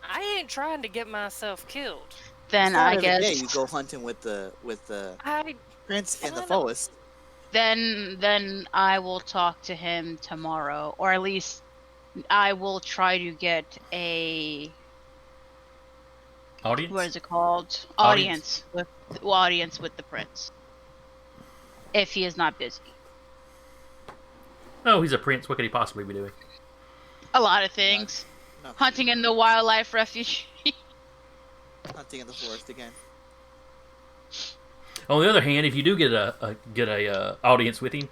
I ain't trying to get myself killed. Then It's not I every guess day you go hunting with the I prince in the I know. forest. then I will talk to him tomorrow, or at least I will try to get a Audience? what is it called? Audience. Audience with the prince. if he is not busy. Oh, he's a prince. What could he possibly be doing? A lot of things. No, Hunting in the wildlife refuge. hunting in the forest again. On the other hand, if you do get a audience with him,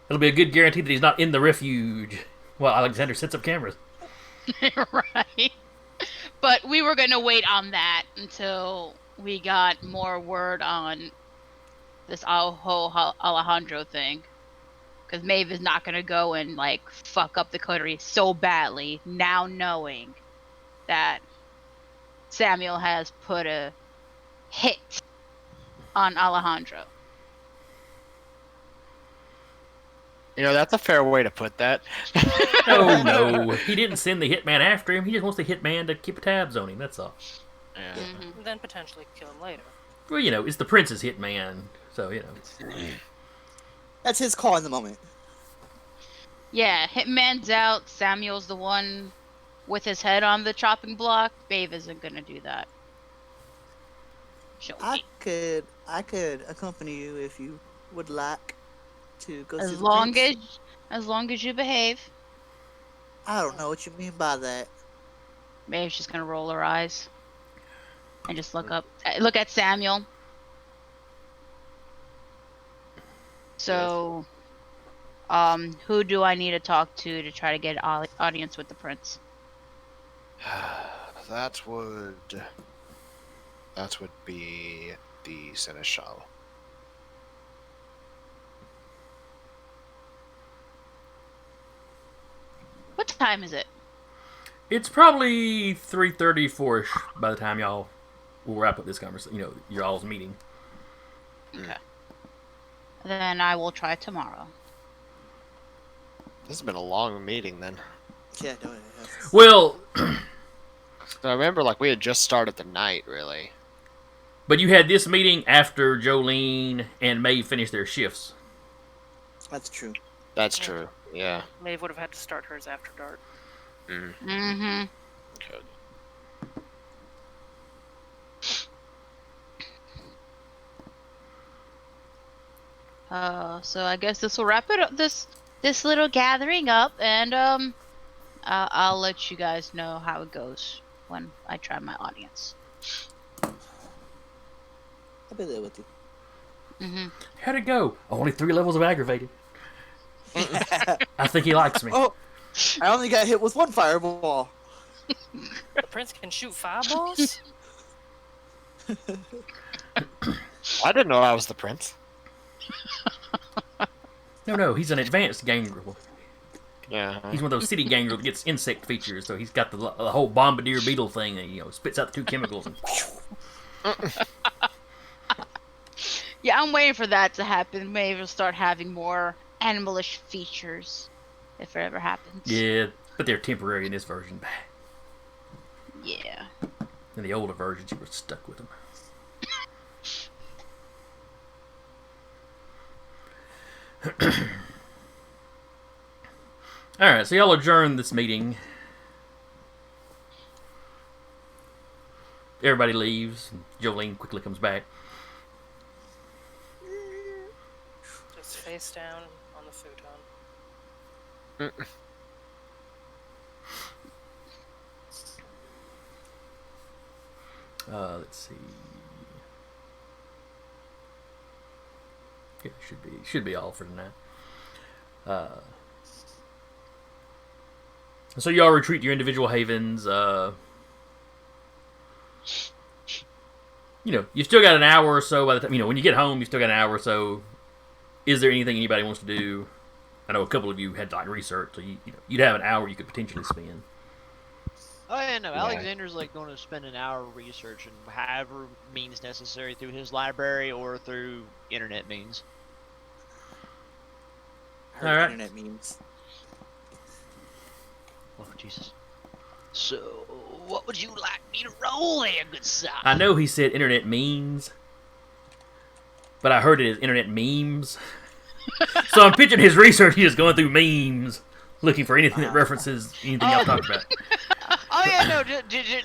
it'll be a good guarantee that he's not in the refuge while Alexander sets up cameras. Right. But we were going to wait on that until we got more word on this whole Alejandro thing. Because Maeve is not going to go and, like, fuck up the coterie so badly, now knowing that Samuel has put a hit on Alejandro. You know, that's a fair way to put that. Oh, no. He didn't send the hitman after him. He just wants the hitman to keep tabs on him, that's all. Yeah. Mm-hmm. Then potentially kill him later. Well, you know, it's the prince's hitman, so, you know. That's his call in the moment. Yeah, Hitman's out. Samuel's the one with his head on the chopping block. Maeve isn't going to do that. She'll I wait. could accompany you if you would like to go see As the long prince. as you behave. I don't know what you mean by that. Maeve's just gonna roll her eyes and just look at Samuel. So, who do I need to talk to try to get an audience with the prince? That would be the seneschal. What time is it? It's probably 3:30, 4-ish by the time y'all will wrap up this conversation. You know, your all's meeting. Then I will try tomorrow. This has been a long meeting then. Yeah, no, it has. Well, I remember, like, we had just started the night, really. but you had this meeting after Jolene and May finished their shifts. That's true. That's true. Yeah. Maeve would have had to start hers after dark. Mm-hmm. Okay. So I guess this will wrap it up. This little gathering up, and I'll let you guys know how it goes when I try my audience. I'll be there with you. Mm-hmm. How'd it go? Only 3 levels of aggravated. I think he likes me. Oh, I only got hit with one fireball. The prince can shoot fireballs? I didn't know I was the prince. No, he's an advanced gangrel. Yeah. He's one of those city gangrel that gets insect features, so he's got the whole bombardier beetle thing that, you know, spits out the 2 chemicals and... Yeah, I'm waiting for that to happen. Maybe we'll start having more animalish features, if it ever happens. Yeah, but they're temporary in this version. Yeah. In the older versions, you were stuck with them. Alright, so y'all adjourn this meeting. Everybody leaves. Jolene quickly comes back. Just face down on the futon. Let's see. Yeah, should be all for tonight. So y'all retreat to your individual havens. You know, you still got an hour or so by the time, you know, when you get home, you still got an hour or so. Is there anything anybody wants to do? I know a couple of you had like research, so you'd have an hour you could potentially spend. Oh yeah, no. Yeah. Alexander's like going to spend an hour researching however means necessary through his library or through internet means. Heard Alright. internet memes. Oh Jesus. So, what would you like me to roll there, good sir? I know he said internet memes, but I heard it as internet memes. So I'm picturing his research, he's just going through memes, looking for anything that references anything y'all talked about. Oh yeah, no,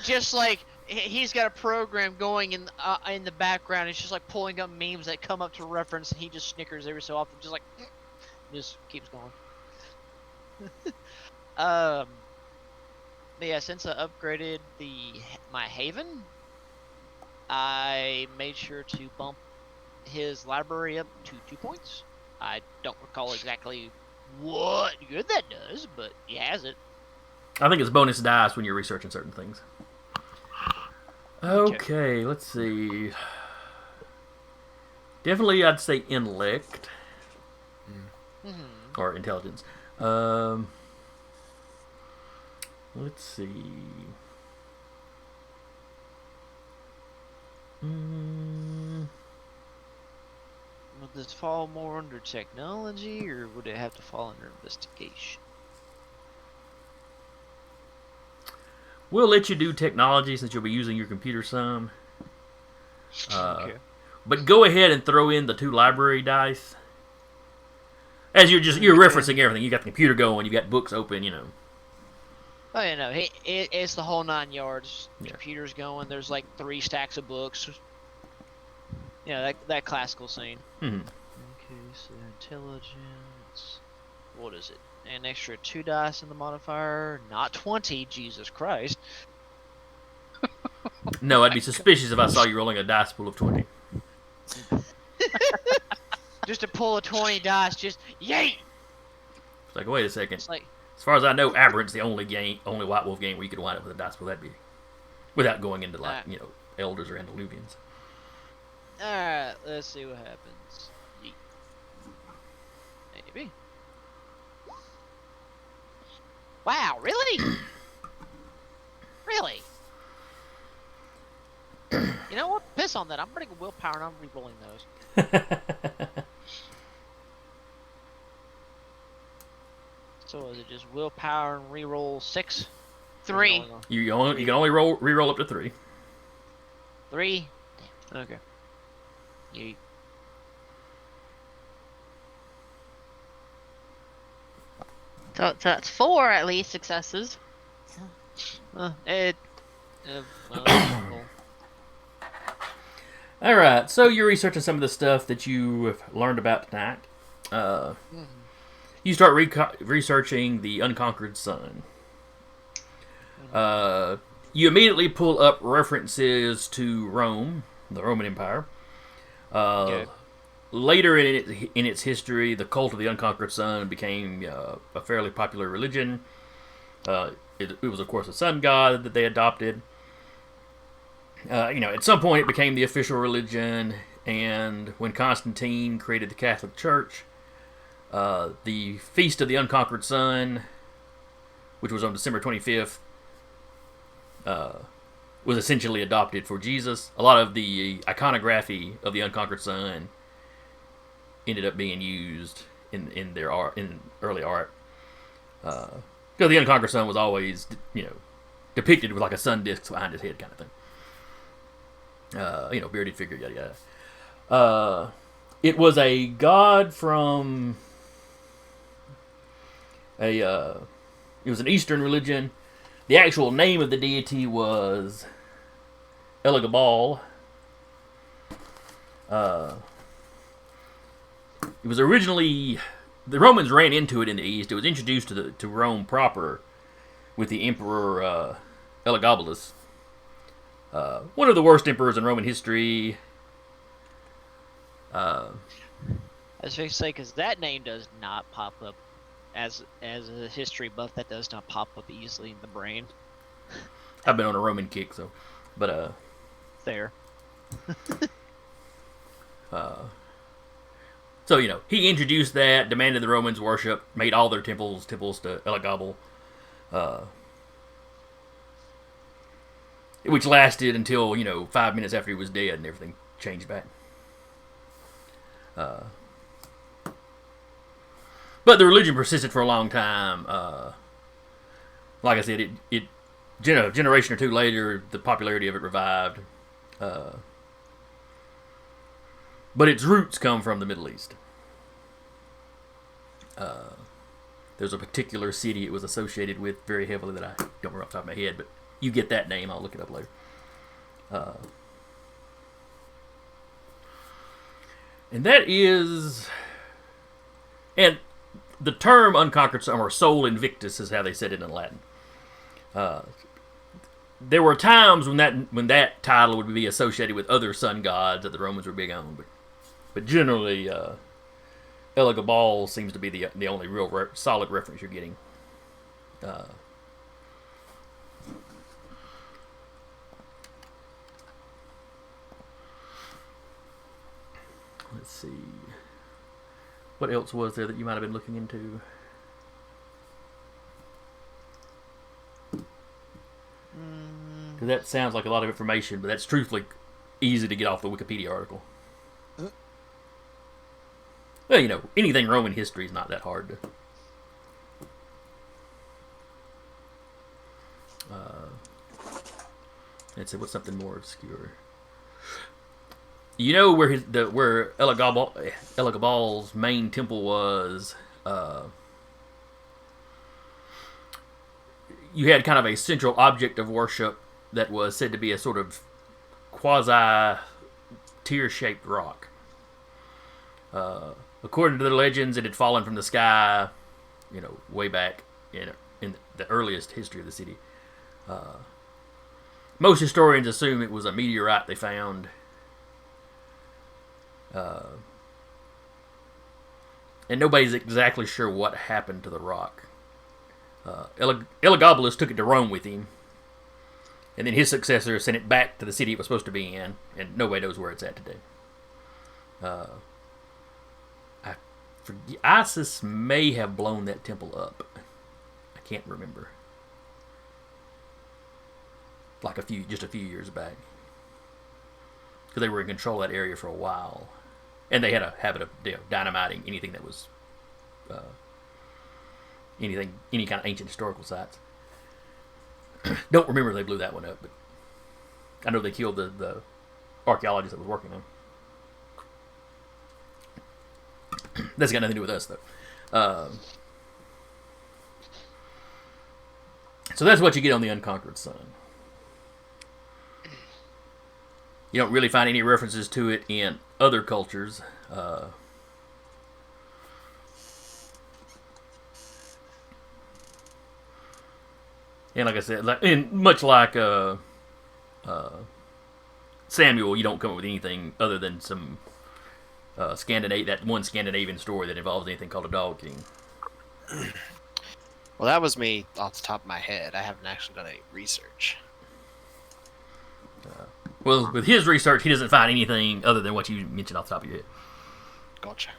just like he's got a program going in the background. It's just like pulling up memes that come up to reference, and he just snickers every so often, just like just keeps going. But yeah, since I upgraded my Haven, I made sure to bump his library up to 2 points. I don't recall exactly what good that does, but he has it. I think it's bonus dice when you're researching certain things. Okay, let's see. Definitely, I'd say intellect or intelligence. Let's see. Would this fall more under technology, or would it have to fall under investigation? We'll let you do technology since you'll be using your computer some. Okay. But go ahead and throw in the 2 library dice. As you're referencing everything. You got the computer going, you got books open, you know. Oh, yeah, no, it's the whole 9 yards. Yeah. Computer's going. There's like 3 stacks of books. You know, that classical scene. Mm-hmm. Okay, so intelligence. What is it? An extra 2 dice in the modifier. Not 20, Jesus Christ. No, I'd be suspicious if I saw you rolling a dice pool of 20. Just to pull a 20 dice, just yay! It's like, wait a second. It's like, As far as I know, Aberrant's the only White Wolf game where you could wind up with a dice pool. That'd be without going into elders or antediluvians. alright, let's see what happens. Yeet. Maybe. Wow, really? Really? You know what? Piss on that. I'm putting a willpower and I'm re-rolling those. So is it just willpower and re-roll 6? 3. You can only re-roll up to 3. 3? Damn. Okay. Yeet. So that's 4 at least successes. Well, cool. All right, so you're researching some of the stuff that you have learned about tonight. You start researching the Unconquered Sun. You immediately pull up references to Rome, the Roman Empire. Okay. Later in its history, the cult of the Unconquered Sun became a fairly popular religion. It was, of course, a sun god that they adopted. At some point it became the official religion, and when Constantine created the Catholic Church, the Feast of the Unconquered Sun, which was on December 25th, was essentially adopted for Jesus. A lot of the iconography of the Unconquered Sun ended up being used in their art, in early art, because the Unconquered Sun was always, depicted with like a sun disk behind his head, kind of thing. Bearded figure, yada yada. It was a god from it was an Eastern religion. The actual name of the deity was Elagabal. It was originally, the Romans ran into it in the East. It was introduced to Rome proper with the Emperor Elagabalus. One of the worst emperors in Roman history. I was going to say, because that name does not pop up as a history buff. That does not pop up easily in the brain. I've been on a Roman kick, There. So, he introduced that, demanded the Romans worship, made all their temples to Elagabal, which lasted until, 5 minutes after he was dead, and everything changed back. But the religion persisted for a long time. Like I said, generation or two later, the popularity of it revived. But its roots come from the Middle East. There's a particular city it was associated with very heavily that I don't remember off the top of my head, but you get that name. I'll look it up later. And that is, and the term unconquered sun, or Sol Invictus, is how they said it in Latin. There were times when that title would be associated with other sun gods that the Romans were big on, but generally, Elagabal seems to be the only real solid reference you're getting. Let's see. What else was there that you might have been looking into? Because that sounds like a lot of information, but that's truthfully easy to get off the Wikipedia article. Well, you know, anything Roman history is not that hard to. Let's see, what's something more obscure? You know where where Elagabal's main temple was. You had kind of a central object of worship that was said to be a sort of quasi tear-shaped rock. According to the legends, it had fallen from the sky, you know, way back in the earliest history of the city. Most historians assume it was a meteorite they found. And nobody's exactly sure what happened to the rock. Elagabalus took it to Rome with him, and then his successor sent it back to the city it was supposed to be in, and nobody knows where it's at today. Isis may have blown that temple up. I can't remember. Like just a few years back, because they were in control of that area for a while, and they had a habit of dynamiting anything that was any kind of ancient historical sites. Don't remember if they blew that one up, but I know they killed the archaeologist that was working on it. That's got nothing to do with us, though. So that's what you get on the Unconquered Sun. You don't really find any references to it in other cultures. And like I said, much like Samuel, you don't come up with anything other than some that one Scandinavian story that involves anything called a Dog King. Well, that was me off the top of my head. I haven't actually done any research. Well, with his research, he doesn't find anything other than what you mentioned off the top of your head. Gotcha.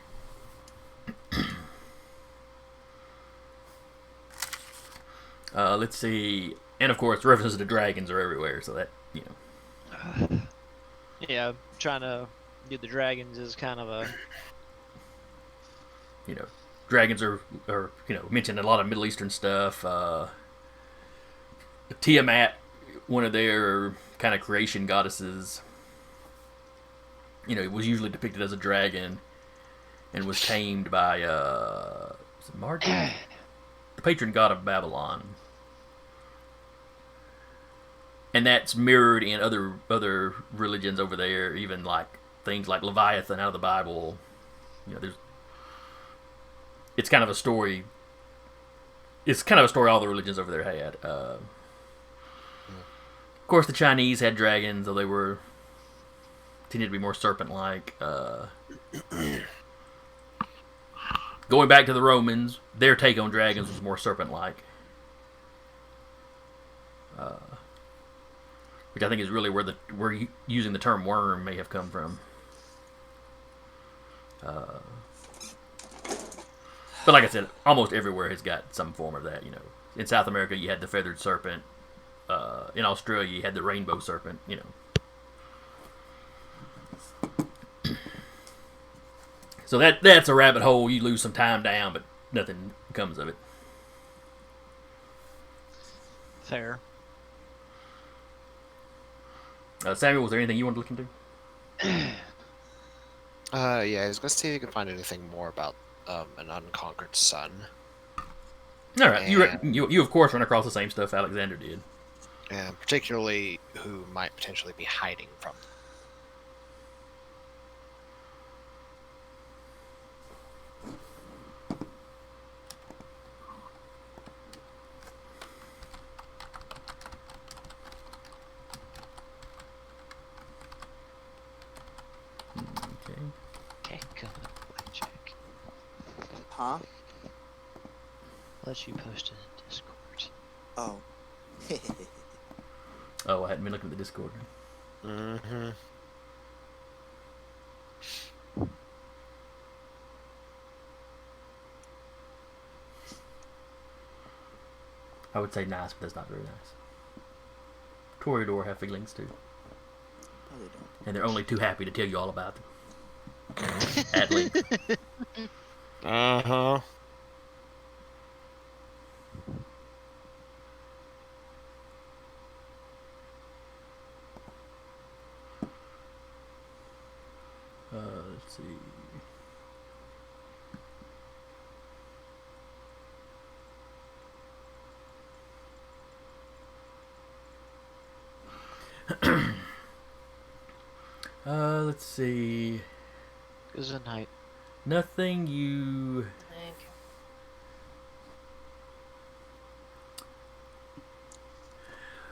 Let's see. And of course, references to dragons are everywhere, so that, you know. Yeah, trying to do the dragons is kind of a... You know, dragons are mentioned in a lot of Middle Eastern stuff. Tiamat, one of their kind of creation goddesses, was usually depicted as a dragon and was tamed by Marduk, the patron god of Babylon. And that's mirrored in other religions over there, even like things like Leviathan out of the Bible. It's kind of a story. It's kind of a story all the religions over there had. Of course, the Chinese had dragons, though they tended to be more serpent-like. Going back to the Romans, their take on dragons was more serpent-like. Which I think is really where using the term worm may have come from. But like I said, almost everywhere has got some form of that. In South America, you had the feathered serpent. In Australia, you had the rainbow serpent. So that's a rabbit hole. You lose some time down, but nothing comes of it. Fair. Samuel, was there anything you wanted to look into? Yeah, I was going to see if you can find anything more about an unconquered sun. All right, you of course run across the same stuff Alexander did. And particularly who might potentially be hiding from them. Okay. Okay, go on, blackjack. Huh? Let you post it in Discord. Oh. Oh, I hadn't been looking at the Discord. Mm-hmm. I would say nice, but that's not very nice. Toreador have feelings too, No, they don't. and they're only too happy to tell you all about them. At length. Uh-huh. Let's see. Let's see. Good night. Nothing you. Thank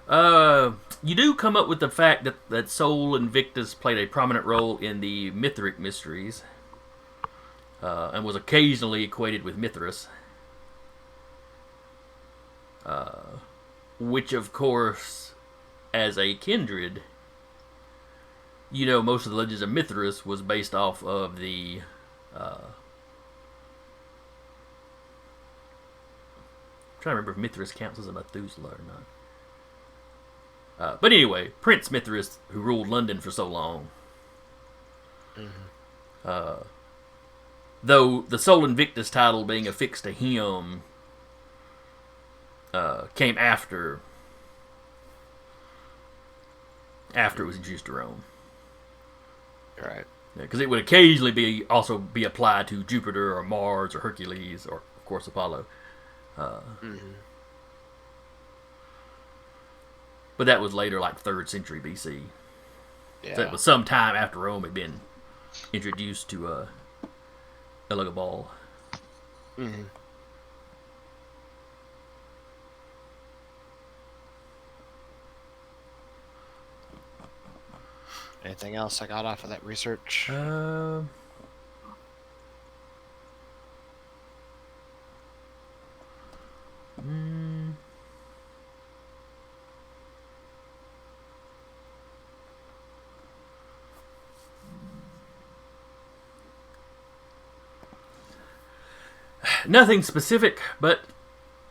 you. You do come up with the fact that Sol Invictus played a prominent role in the Mithric mysteries, and was occasionally equated with Mithras, which, of course, as a kindred, you know, most of the Legends of Mithras was based off of the I'm trying to remember if Mithras counts as a Methuselah or not. But anyway, Prince Mithras, who ruled London for so long. Mm-hmm. Though the Sol Invictus title being affixed to him came after it was introduced to Rome. Right. Because it would occasionally also be applied to Jupiter or Mars or Hercules or, of course, Apollo. Mm-hmm. But that was later, like 3rd century BC. Yeah. So it was some time after Rome had been introduced to Elagabal. Mm-hmm. Anything else I got off of that research? Nothing specific, but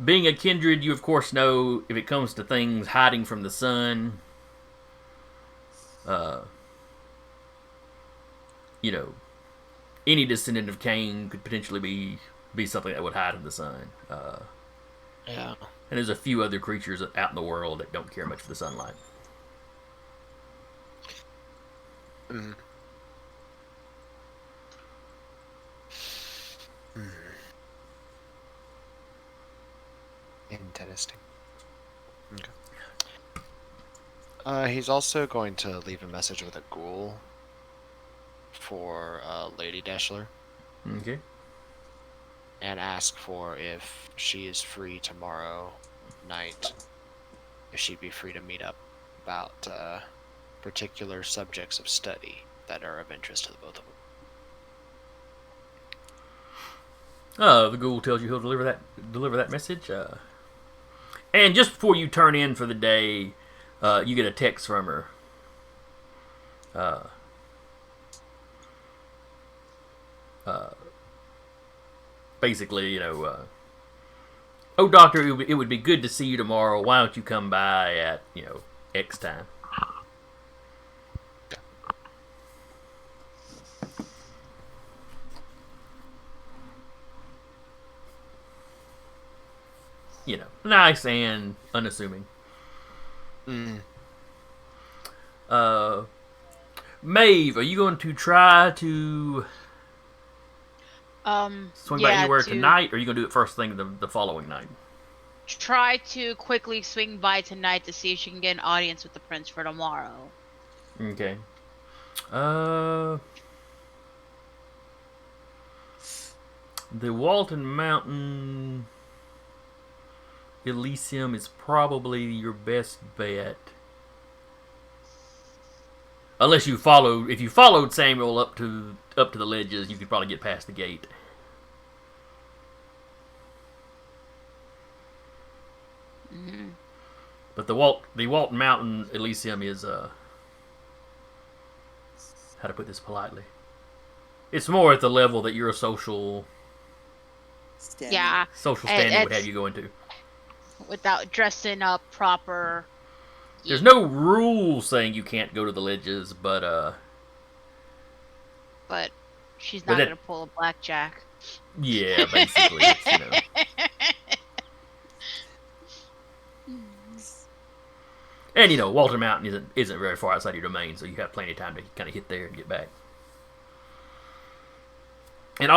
being a kindred, you of course know if it comes to things hiding from the sun, you know, any descendant of Cain could potentially be something that would hide from the sun. Yeah. And there's a few other creatures out in the world that don't care much for the sunlight. Mm. Interesting. Okay. He's also going to leave a message with a ghoul for Lady Deshler Okay. and ask for if she is free tomorrow night, if she'd be free to meet up about particular subjects of study that are of interest to the both of them. The ghoul tells you he'll deliver that message. And just before you turn in for the day, you get a text from her. Basically, you know, oh doctor, it would be good to see you tomorrow. Why don't you come by at, you know, X time? You know, nice and unassuming. Mm. Maeve, are you going to try to swing by yeah, anywhere tonight, or are you going to do it first thing the following night? try to quickly swing by tonight to see if she can get an audience with the prince for tomorrow. Okay. The Walton Mountain Elysium is probably your best bet. Unless you followed, if you followed Samuel up to the ledges, you could probably get past the gate. Mm-hmm. But the Walton Mountain Elysium is how to put this politely? It's more at the level that your social Standing. Yeah, standing would it's- have you go into. without dressing up proper. There's no rule saying you can't go to the ledges, but But she's But not that- gonna pull a blackjack. yeah, basically, it's, you know. And you know, Walton Mountain isn't very far outside your domain, so you have plenty of time to kind of hit there and get back. And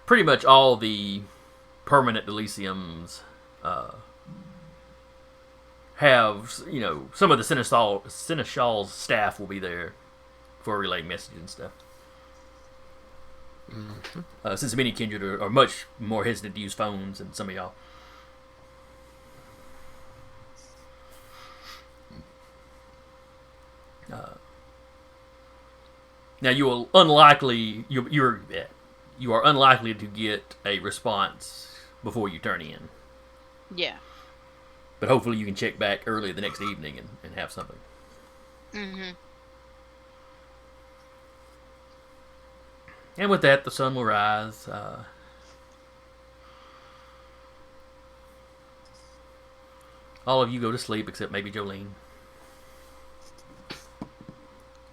pretty much all the permanent Elysiums have, you know, some of the Seneschal's staff will be there for relaying messages and stuff. Since many kindred are much more hesitant to use phones than some of y'all. Now you are unlikely to get a response before you turn in, Yeah. but hopefully you can check back early the next evening and have something. Mm-hmm. And with that, the sun will rise. All of you go to sleep except maybe Jolene.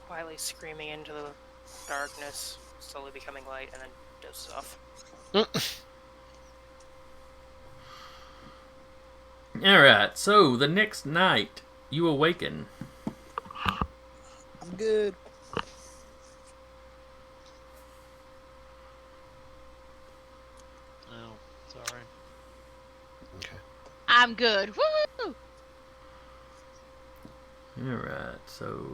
Quietly screaming into the darkness, slowly becoming light, and then dozes off. Alright, so the next night, you awaken. I'm good. Oh, sorry. Okay. I'm good. Woo! Alright, so...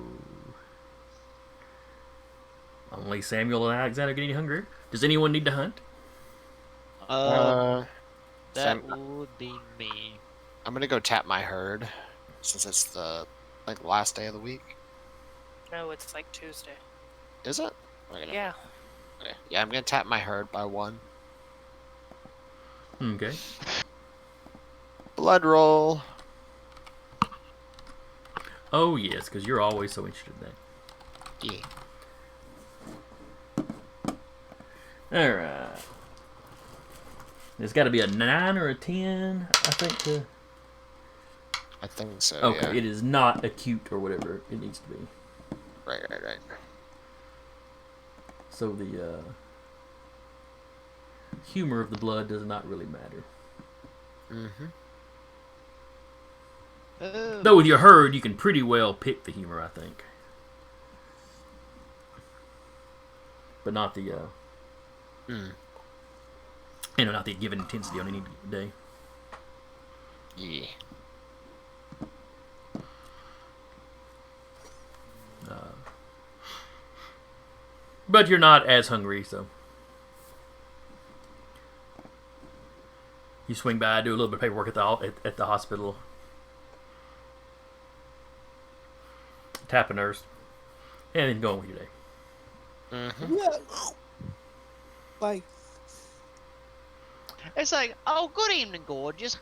Only Samuel and Alexander get any hungrier. Does anyone need to hunt? That Sam, would be me. I'm gonna go tap my herd since it's the last day of the week. No, it's like Tuesday. Is it? Okay. Yeah. Okay. Yeah, I'm gonna tap my herd by one. Okay. Blood roll. Oh yes, because you're always so interested in that. Yeah. Alright. There's got to be a 9 or a 10, I think. I think so. Okay, Yeah. it is not acute or whatever it needs to be. Right. So the humor of the blood does not really matter. Mm-hmm. Oh. Though with your herd, you can pretty well pick the humor, I think. But not the, not the given intensity on any day. Yeah. But you're not as hungry, so. You swing by, do a little bit of paperwork at the hospital. Tap a nurse. And then go on with your day. Mm-hmm. Yeah. Bye. It's like, oh, good evening, gorgeous.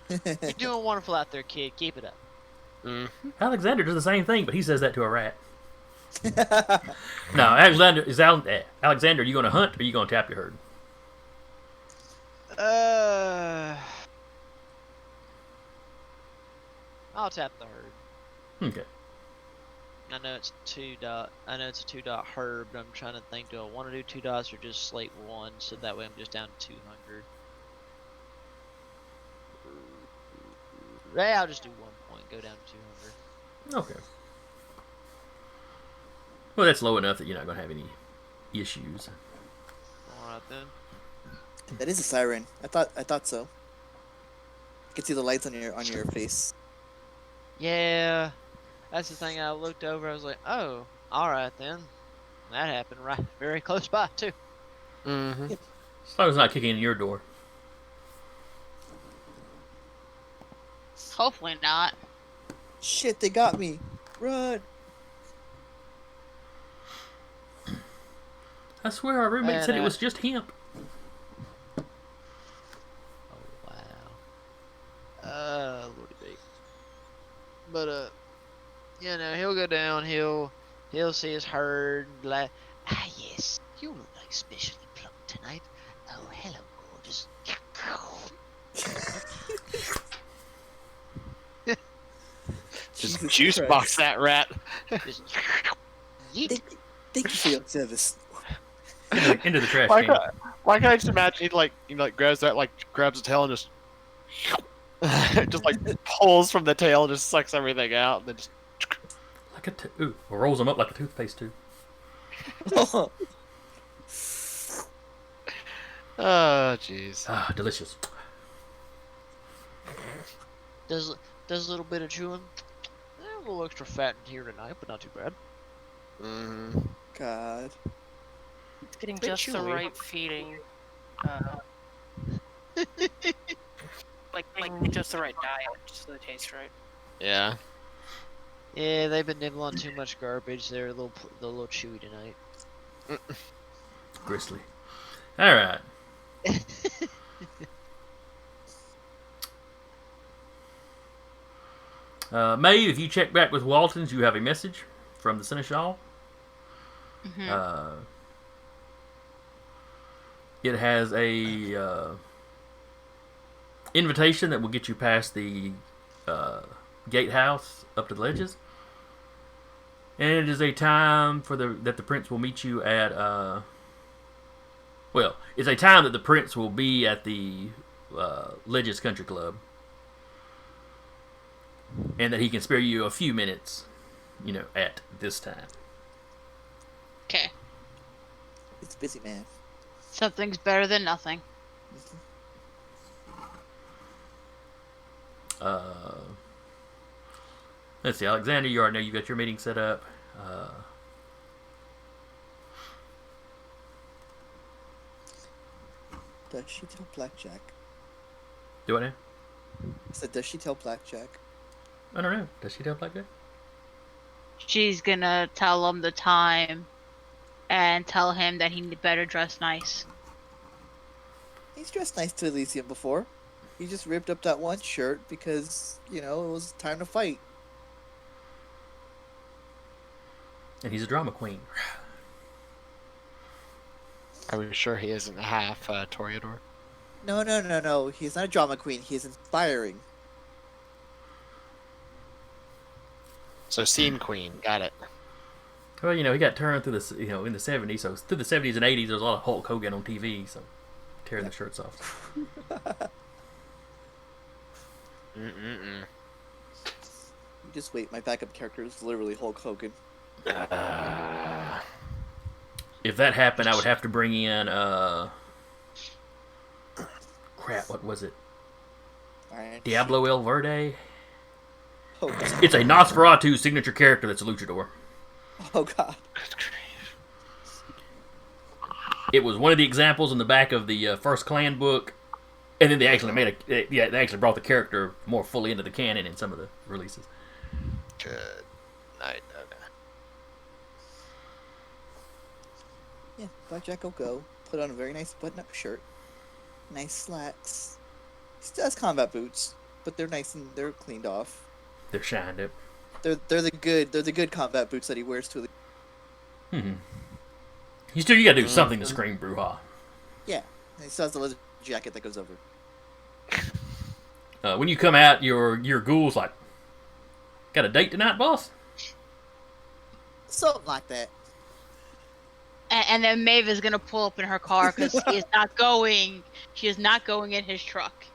You're doing wonderful out there, kid. Keep it up. Mm-hmm. Alexander does the same thing, but he says that to a rat. No, Alexander, Alexander, are you going to hunt or are you going to tap your herd? I'll tap the herd. Okay. I know it's a 2-dot herd, but I'm trying to think, do I want to do 2 dots or just slate 1, so that way I'm just down to 200. Yeah, I'll just do 1 point, go down to 200. Okay. Well, that's low enough that you're not going to have any issues. Alright then. That is a siren. I thought so. can see the lights on your face. Yeah, that's the thing. I looked over. I was like, oh, all right then. That happened right, very close by too. Mm-hmm. As long as it's not kicking in your door. Hopefully not. Shit, they got me. Run. I swear our roommate And, said it was just hemp. Oh wow. Lordy be. But you know, he'll go down. He'll see his herd. Like, ah yes, you look like specially plucked tonight. Oh hello, gorgeous. Just Jesus juice Christ. box that rat. Just Thank you for your service. Into the trash Why can. can't I just imagine he grabs that, grabs the tail and just just pulls from the tail and just sucks everything out and then just Like ooh, or rolls them up like a toothpaste tube. oh jeez. Ah, delicious. does a little bit of chewing. A little extra fat in here tonight, but not too bad. Mm-hmm. God. It's getting Bit just the chewy. right feeding. Like just the right diet, just so it tastes right. Yeah. Yeah, they've been nibbling too much garbage. They're a little chewy tonight. Gristly. Alright. Maeve, if you check back with Waltons, you have a message from the Seneschal. Mhm. It has a invitation that will get you past the gatehouse up to the ledges, and it is a time for that the prince will meet you at. Well, it's a time that the prince will be at the Ledges Country Club, and that he can spare you a few minutes, at this time. Okay. It's busy, man. Something's better than nothing. Let's see, Alexander, you already know you got your meeting set up. Does she tell Blackjack? Do what now? I said, does she tell Blackjack? I don't know. Does she tell Blackjack? She's gonna tell him the time and tell him that he better dress nice. He's dressed nice to Elysium before. He just ripped up that one shirt because, it was time to fight. And he's a drama queen. Are we sure he isn't half Toreador? No. He's not a drama queen. He's inspiring. So scene queen, got it. Well, he got turned through the, in the 70s. So through the 70s and 80s, there was a lot of Hulk Hogan on TV. So tearing the shirts off. Mm-mm-mm. You just wait. My backup character is literally Hulk Hogan. If that happened, I would have to bring in crap. What was it? Alright. Diablo El Verde. Oh God. It's a Nosferatu signature character that's a luchador. Oh God. It was one of the examples in the back of the first Clan book, and then they actually they actually brought the character more fully into the canon in some of the releases. Good night. Okay. Yeah, Blackjack will go. Put on a very nice button-up shirt, nice slacks. He still has combat boots, but they're nice and they're cleaned off. They're shined up. They're the good combat boots that he wears to the. You gotta do something to scream brouhaha. Yeah, and he still has the leather jacket that goes over. When you come out, your ghoul's like, got a date tonight, boss? Something like that. And then Maeve is gonna pull up in her car because she is not going. She is not going in his truck.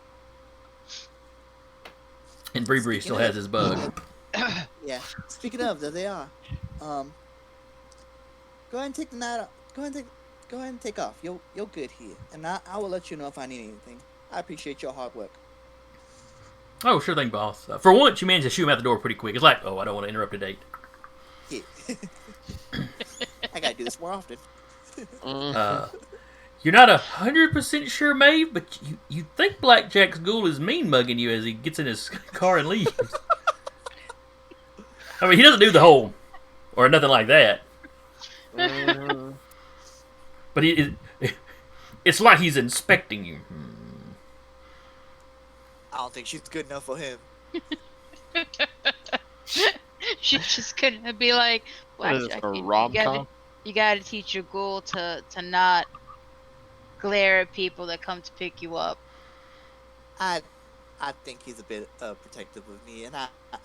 And Bree still has his bug. Yeah. Speaking of, there they are. Go ahead and take the night off. Go ahead and take off. You're good here, and I will let you know if I need anything. I appreciate your hard work. Oh, sure thing, boss. For once, you managed to shoot him out the door pretty quick. It's like, oh, I don't want to interrupt a date. Yeah. I gotta do this more often. You're not 100% sure, Maeve, but you think Blackjack's ghoul is mean mugging you as he gets in his car and leaves. I mean, he doesn't do the whole or nothing like that. But it's like he's inspecting you. I don't think she's good enough for him. She's just gonna be like, What is it, Blackjack, a you rom-com? gotta teach your ghoul to not glare at people that come to pick you up. I think he's a bit protective of me, and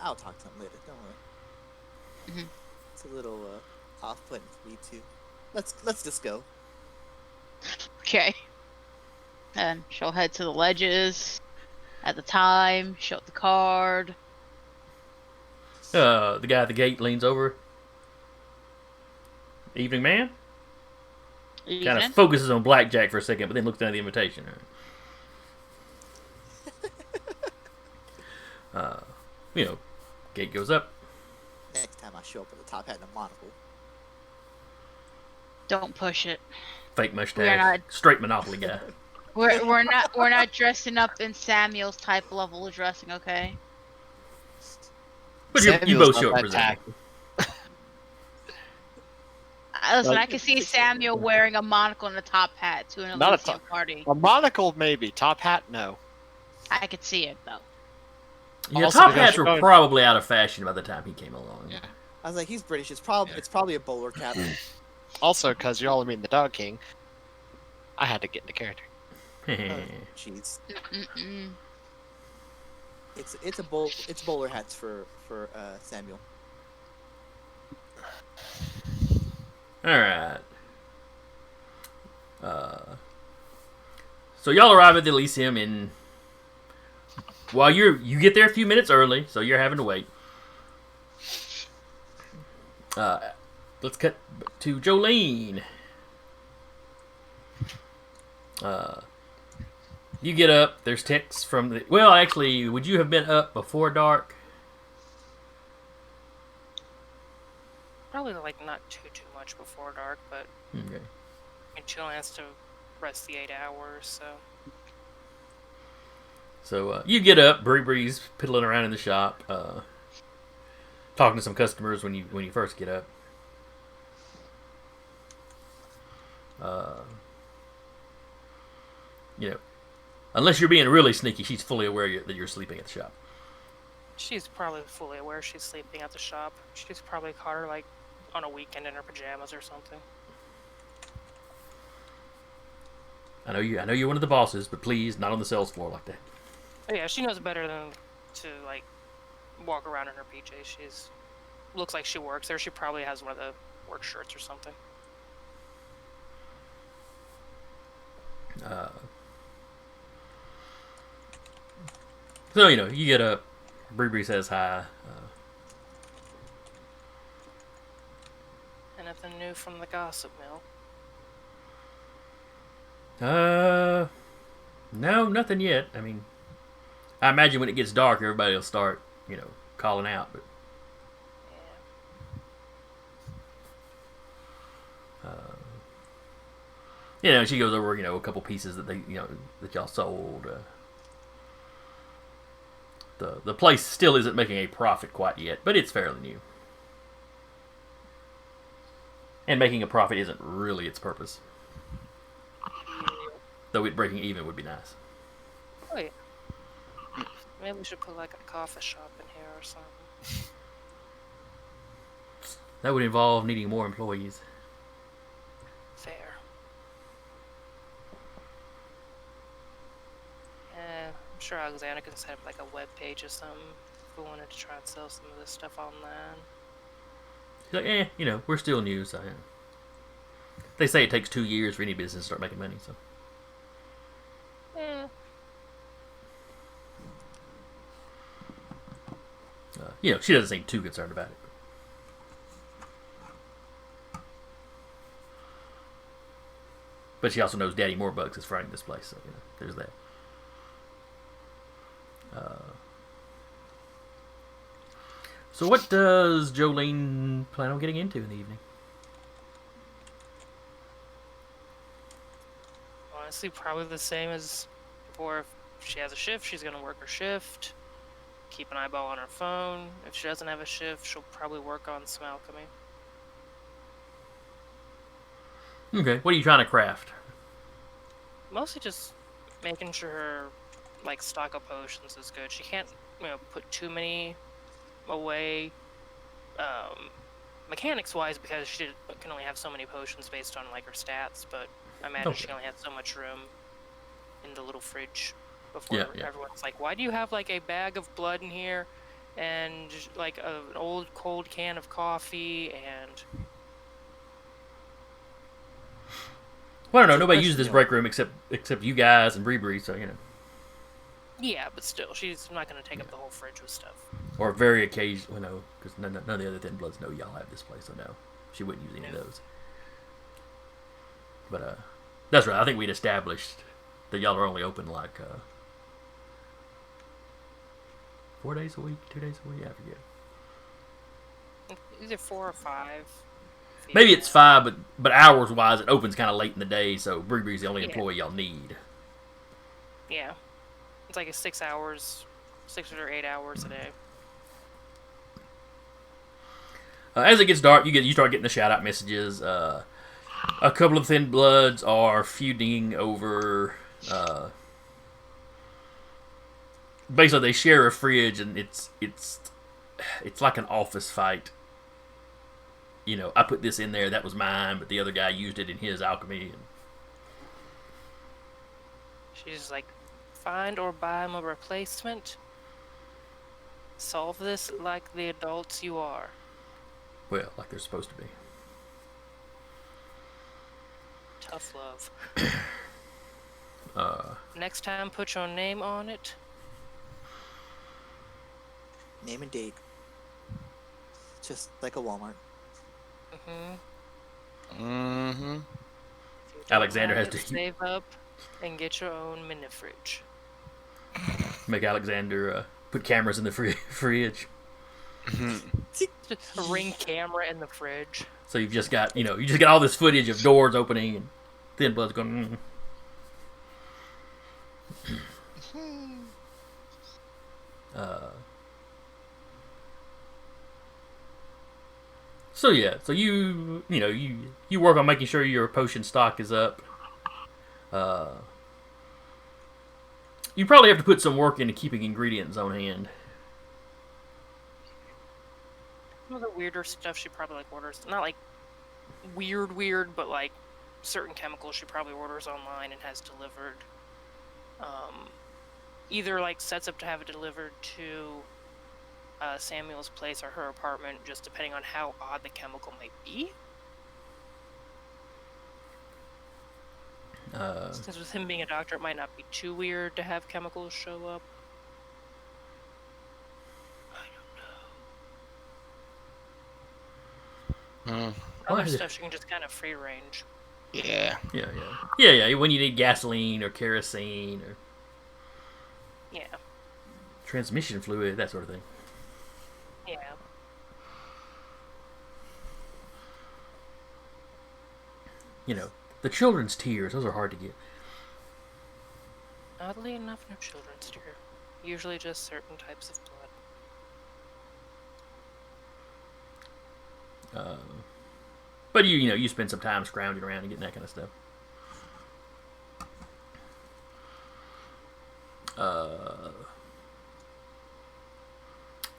I'll talk to him later. Don't worry. Mhm. It's a little off-putting for me too. Let's just go. Okay. And she'll head to the ledges at the time, show the card. The guy at the gate leans over. Evening, man. Kind Evening. of focuses on Blackjack for a second, but then looks down at the invitation. Gate goes up. Next time I show up with a top hat and a monocle. Don't push it. Fake We are mustache. not- Straight Monopoly guy. We're not dressing up in Samuel's type level of dressing, okay? But you Samuel's both not show up that presentable. tacky. Listen, Like- I can see Samuel wearing a monocle and a top hat to an Not a Elysium party. A monocle, maybe. Top hat, no. I could see it though. Your Also, top because hats you're were going- probably out of fashion by the time he came along. Yeah. I was like, he's British. It's probably a bowler cap. Also, because y'all are meeting the Dog King, I had to get into character. Jeez. Mm-mm. It's bowler hats for Samuel. All right. So y'all arrive at the Elysium in. While you get there a few minutes early, so you're having to wait. Let's cut to Jolene. You get up. There's texts from the. Well, actually, would you have been up before dark? Probably like not too much before dark, but Okay. I mean, Jill has to rest the 8 hours, so So you get up. Bree's piddling around in the shop, talking to some customers when you first get up. Unless you're being really sneaky, she's fully aware that you're sleeping at the shop. she's probably fully aware she's sleeping at the shop. She's probably caught her like on a weekend in her pajamas or something. I know you're one of the bosses, but please, not on the sales floor like that. But yeah, she knows better than to like walk around in her PJs. She's looks like she works there. She probably has one of the work shirts or something. So you get up. Bree says hi. Anything new from the gossip mill? No, nothing yet. I mean, I imagine when it gets dark, everybody will start, calling out. But she goes over, a couple pieces that that y'all sold. The place still isn't making a profit quite yet, but it's fairly new. And making a profit isn't really its purpose. Though it breaking even would be nice. Oh yeah. Maybe we should put like a coffee shop in here or something. That would involve needing more employees. Fair. I'm sure Alexander can set up like a web page or something if we wanted to try and sell some of this stuff online. She's like, we're still new, so they say it takes 2 years for any business to start making money, so. She doesn't seem too concerned about it. But she also knows Daddy Morebugs is fronting this place, so there's that. So what does Jolene plan on getting into in the evening? Honestly, probably the same as before. If she has a shift, she's gonna work her shift. Keep an eyeball on her phone. If she doesn't have a shift, she'll probably work on some alchemy. Okay, what are you trying to craft? Mostly just making sure her like stock of potions is good. She can't, put too many away. Mechanics wise, because she can only have so many potions based on like her stats. But I imagine she Okay. only has so much room in the little fridge before Yeah. everyone's like, "Why do you have like a bag of blood in here, and like an old cold can of coffee and?" Well, I don't know. So Nobody question, uses this you know- break room except you guys and Bree, so you know. Yeah, but still, she's not gonna take up the whole fridge with stuff. Or very occasional, no, because none of the other Thin Bloods know y'all have this place, so no, she wouldn't use any of those. But that's right. I think we'd established that y'all are only open like 4 days a week, 2 days a week. I forget. Either 4 or 5. Maybe it's 5, but hours wise, it opens kind of late in the day, so Bree's the only Yeah. employee y'all need. Yeah, it's like a 6 hours, 6 or 8 hours a day. As it gets dark, you start getting the shout out messages. A couple of Thin Bloods are feuding over. Basically, they share a fridge, and it's like an office fight. You know, I put this in there, that was mine, but the other guy used it in his alchemy. And She's like, find or buy him a replacement. Solve this like the adults you are. well, like they're supposed to be. Tough love. Uh, Next time, put your name on it. Name and date. Just like a Walmart. Mm-hmm. Mm-hmm. Alexander has to save up and get your own mini fridge. make Alexander put cameras in the fridge. A Ring camera in the fridge. So you've just got, all this footage of doors opening and Thin Blood's going. So yeah, so you work on making sure your potion stock is up. You probably have to put some work into keeping ingredients on hand. Some of the weirder stuff she probably like orders, not like weird, but like certain chemicals she probably orders online and has delivered. Either like sets up to have it delivered to Samuel's place or her apartment, just depending on how odd the chemical might be. Since with him being a doctor, it might not be too weird to have chemicals show up. Other Why? stuff she can just kind of free range. Yeah. Yeah. When you need gasoline or kerosene or Yeah. transmission fluid, that sort of thing. Yeah. The children's tears, those are hard to get. Oddly enough, no children's tear. Usually just certain types of blood. But you spend some time scrounging around and getting that kind of stuff.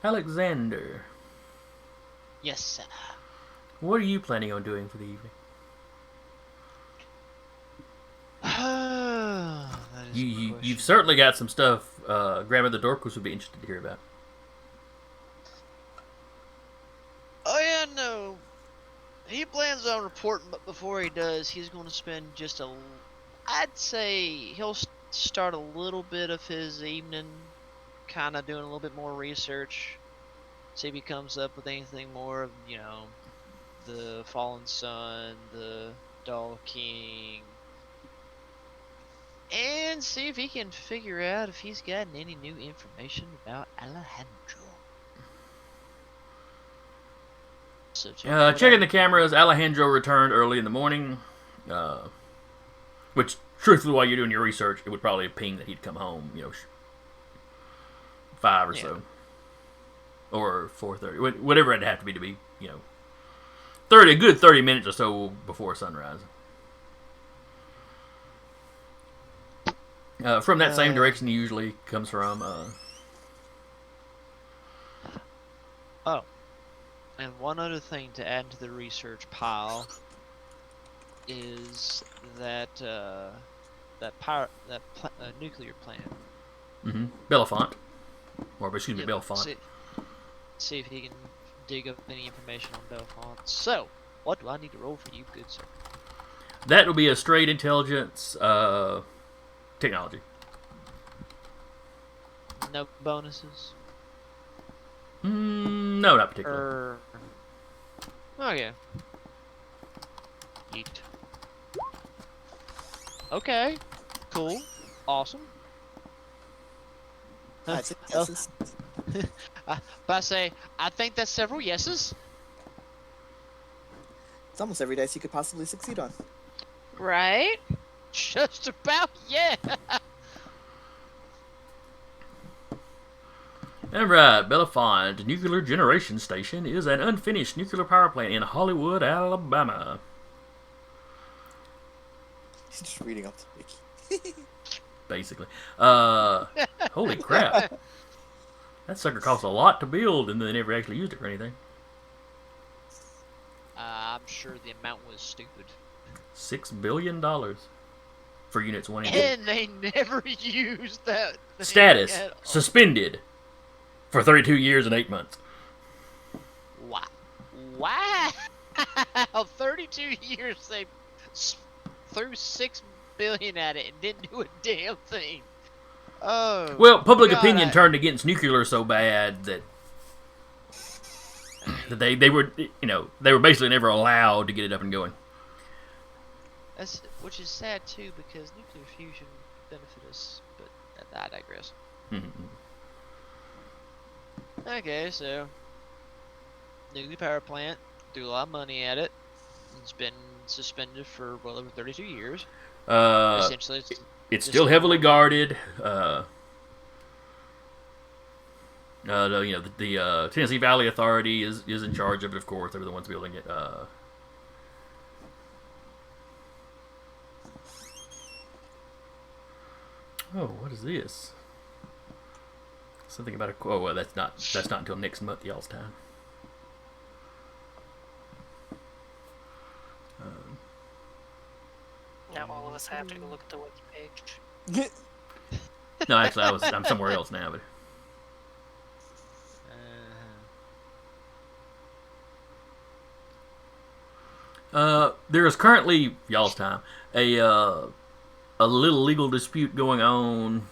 Alexander, Yes, sir. what are you planning on doing for the evening? That is a You've question. certainly got some stuff Grandmother Dorcas would be interested to hear about. Oh yeah, no. He plans on reporting, but before he does, he's going to spend just I'd say he'll start a little bit of his evening kind of doing a little bit more research. See if he comes up with anything more of, the Fallen Sun, the Doll King. And see if he can figure out if he's gotten any new information about Alejandro. So Checking the cameras, Alejandro returned early in the morning. Which, truthfully, while you're doing your research, it would probably ping that he'd come home, 5 or so. Or 4:30. Whatever it'd have to be, a good 30 minutes or so before sunrise. From that same direction he usually comes from. Oh, and one other thing to add to the research pile is that nuclear plant. Mm-hmm. Bellefonte. Or, excuse me, Bellefonte. See if he can dig up any information on Bellefonte. So, what do I need to roll for you, good sir? That will be a straight intelligence technology. No bonuses? No, not particularly. Okay. Yeet. Okay. Cool. Awesome. That's it. Yeses. But I say, I think that's several yeses. It's almost every dice you could possibly succeed on. Right? Just about, yeah. Alright, Bellefonte Nuclear Generation Station is an unfinished nuclear power plant in Hollywood, Alabama. He's just reading up the wiki. Basically. Holy crap. That sucker cost a lot to build, and they never actually used it for anything. I'm sure the amount was stupid. $6 billion for units 1 and 2. And they never used that thing Status at all. suspended for 32 years and 8 months. Wow. Wow. 32 years they threw $6 billion at it and didn't do a damn thing. Oh. Well, public God, opinion turned against nuclear so bad that they were, they were basically never allowed to get it up and going. Which is sad too, because nuclear fusion benefit us, but I digress. Okay, so nuclear power plant, threw a lot of money at it. It's been suspended for well over 32 years. Essentially, It's still heavily guarded. The Tennessee Valley Authority is in charge of it, of course. They're the ones building it. Oh, what is this? Something about a... Oh, well, that's not until next month, y'all's time. Now all of us have to go look at the wiki page. No, actually, I'm somewhere else now, but... There is currently, y'all's time, a little legal dispute going on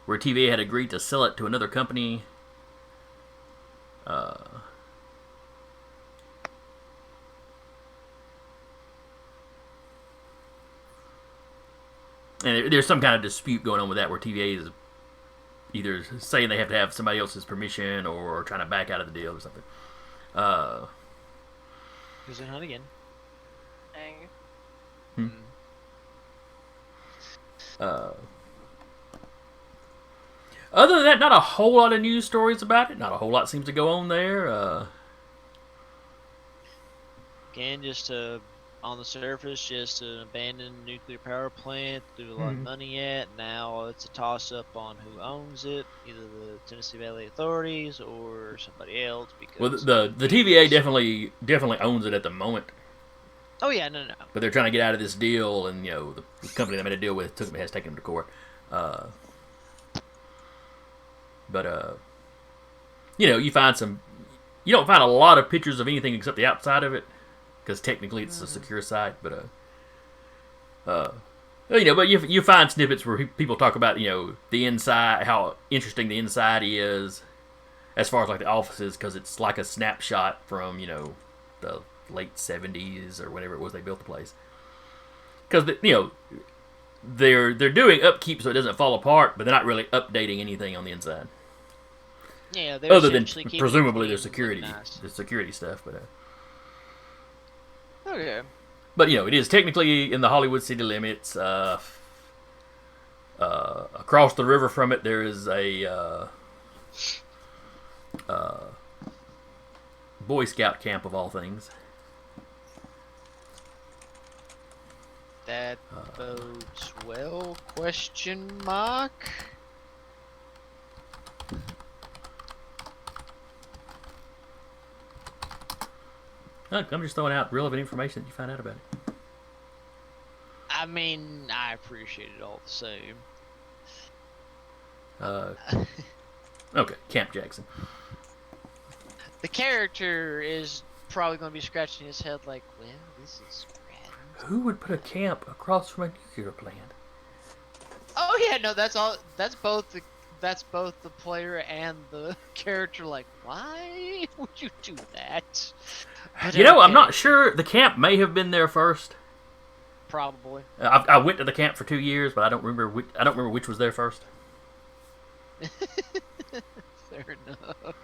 where TVA had agreed to sell it to another company. And there's some kind of dispute going on with that where TVA is either saying they have to have somebody else's permission or trying to back out of the deal or something. Who's in hunt again? Dang. Other than that, not a whole lot of news stories about it. Not a whole lot seems to go on there. Again, just on the surface, just an abandoned nuclear power plant, threw a lot of money at. Now it's a toss-up on who owns it, either the Tennessee Valley authorities or somebody else. Because well, the TVA definitely owns it at the moment. Oh yeah, no. But they're trying to get out of this deal, and the company they made a deal with has taken them to court. You find some. You don't find a lot of pictures of anything except the outside of it, because technically it's a secure site. But you find snippets where people talk about the inside, how interesting the inside is, as far as like the offices, because it's like a snapshot from the late 70s or whatever it was they built the place. Because they're doing upkeep so it doesn't fall apart, but they're not really updating anything on the inside. Yeah, they're Other than essentially keeping it presumably clean their and security, nice. the security stuff, Okay. but it is technically in the Hollywood city limits. Across the river from it, there is a Boy Scout camp of all things. That bodes well? Question mark. Look, I'm just throwing out relevant information that you find out about it. I mean, I appreciate it all the same. Okay, Camp Jackson. The character is probably going to be scratching his head like, well, this is rad. Who would put a camp across from a nuclear plant? Oh yeah, no, that's all. That's both the player and the character. Like, why would you do that? But I'm okay, not sure. The camp may have been there first. Probably. I went to the camp for 2 years, but I don't remember which was there first. Fair enough.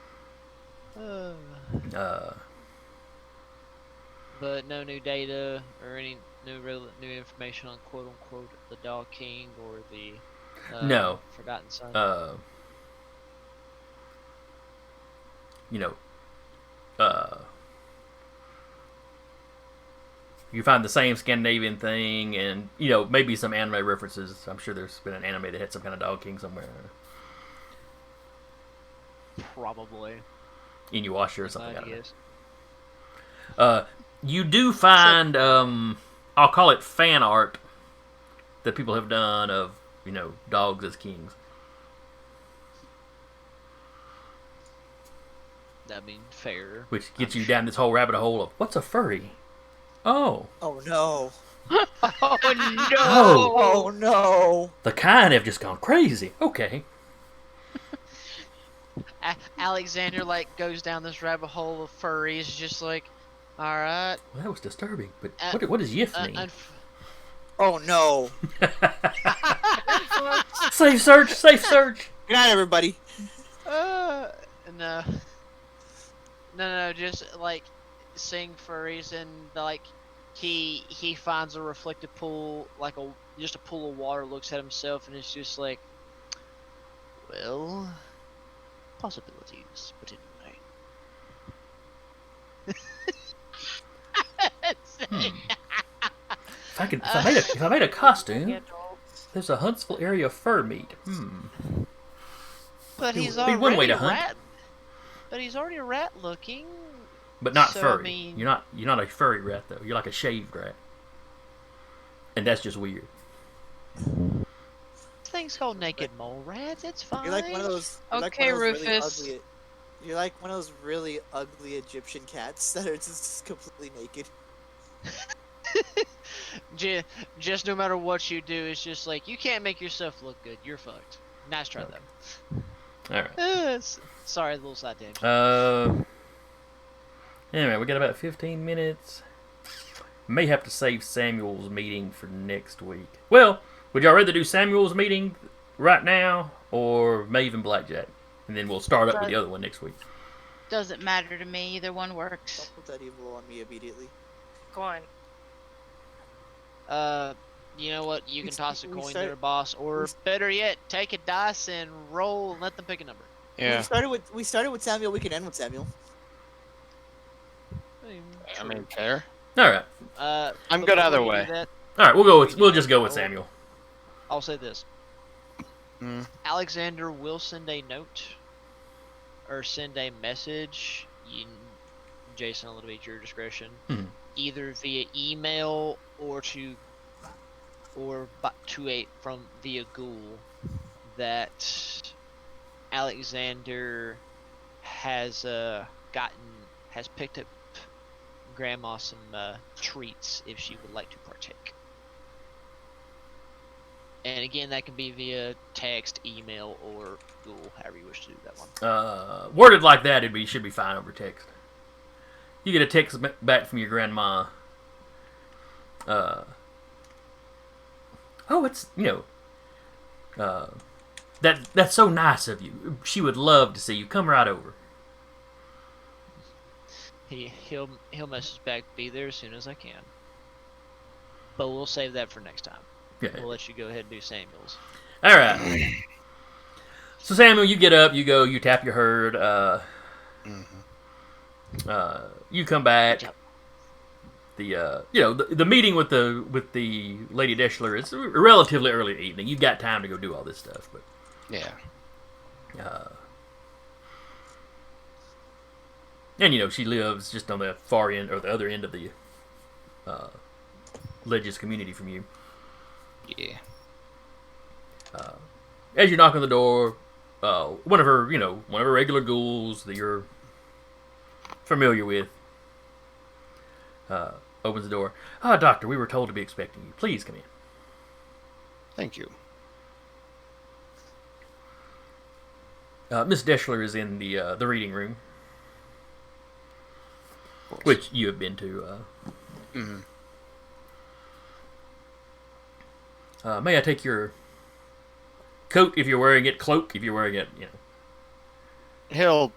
But no new data or any new information on quote unquote the Dog King or the No. Forgotten Son. You find the same Scandinavian thing, and maybe some anime references. I'm sure there's been an anime that had some kind of Dog King somewhere. Probably. Inuyasha or something. I I don't know. guess. You do find, I'll call it fan art that people have done of, dogs as kings. I mean, fair. Which gets you down this whole rabbit hole of, what's a furry? Oh. Oh no. Oh no! Oh no. The kind have just gone crazy. Okay. Alexander goes down this rabbit hole of furries, just like, all right. Well, that was disturbing, but what does yiff mean? Oh no. Safe search! Good night, everybody. No, just seeing furries and he finds a reflective pool, just a pool of water, looks at himself and it's just like, well, possibilities, but anyway. If I made a costume, Adults. there's a Huntsville area fur meat. But he's Be already one way to hunt. rat. But he's already rat looking. But not So, furry. I mean- You're not a furry rat though. You're like a shaved rat, and that's just weird. Thing's called naked mole rats. It's fine. You're like one of those. You're like Okay, one of those really Rufus. ugly. You're like one of those really ugly Egyptian cats that are just completely naked. Just no matter what you do, it's just like you can't make yourself look good. You're fucked. Nice try though. All right. Sorry, a little side tangent. Anyway, we got about 15 minutes. May have to save Samuel's meeting for next week. Well, would y'all rather do Samuel's meeting right now or Maeve and Blackjack? And then we'll start up with the other one next week. Doesn't matter to me. Either one works. Don't put that evil on me immediately. Go on. You know what? You We can toss a we coin start- there, boss. Or we- better yet, take a dice and roll and let them pick a number. Yeah. We started with Samuel. We can end with Samuel. I mean, fair. All right. I'm but good either before you way. do that, All right. We'll just go with Samuel. I'll say this. Mm. Alexander will send a note or send a message. Jason, it'll be at your discretion. Mhm. Either via email or via Ghoul that Alexander has picked up Grandma some treats if she would like to partake. And again, that can be via text, email, or Google, however you wish to do that one. Worded like that, should be fine over text. You get a text back from your grandma. It's That's so nice of you. She would love to see you. Come right over. He'll message back, be there as soon as I can. But we'll save that for next time. Yeah. We'll let you go ahead and do Samuel's. All right. So Samuel, you get up, you go, you tap your herd. You come back. Good job. The meeting with the Lady Deschler is relatively early in the evening. You've got time to go do all this stuff, but Yeah. and she lives just on the far end or the other end of the Legis community from you. Yeah. As you knock on the door, one of her regular ghouls that you're familiar with opens the door. Doctor, we were told to be expecting you. Please come in. Thank you. Miss Deschler is in the reading room, Of course. which you have been to. May I take your coat if you're wearing it, cloak if you're wearing it, He'll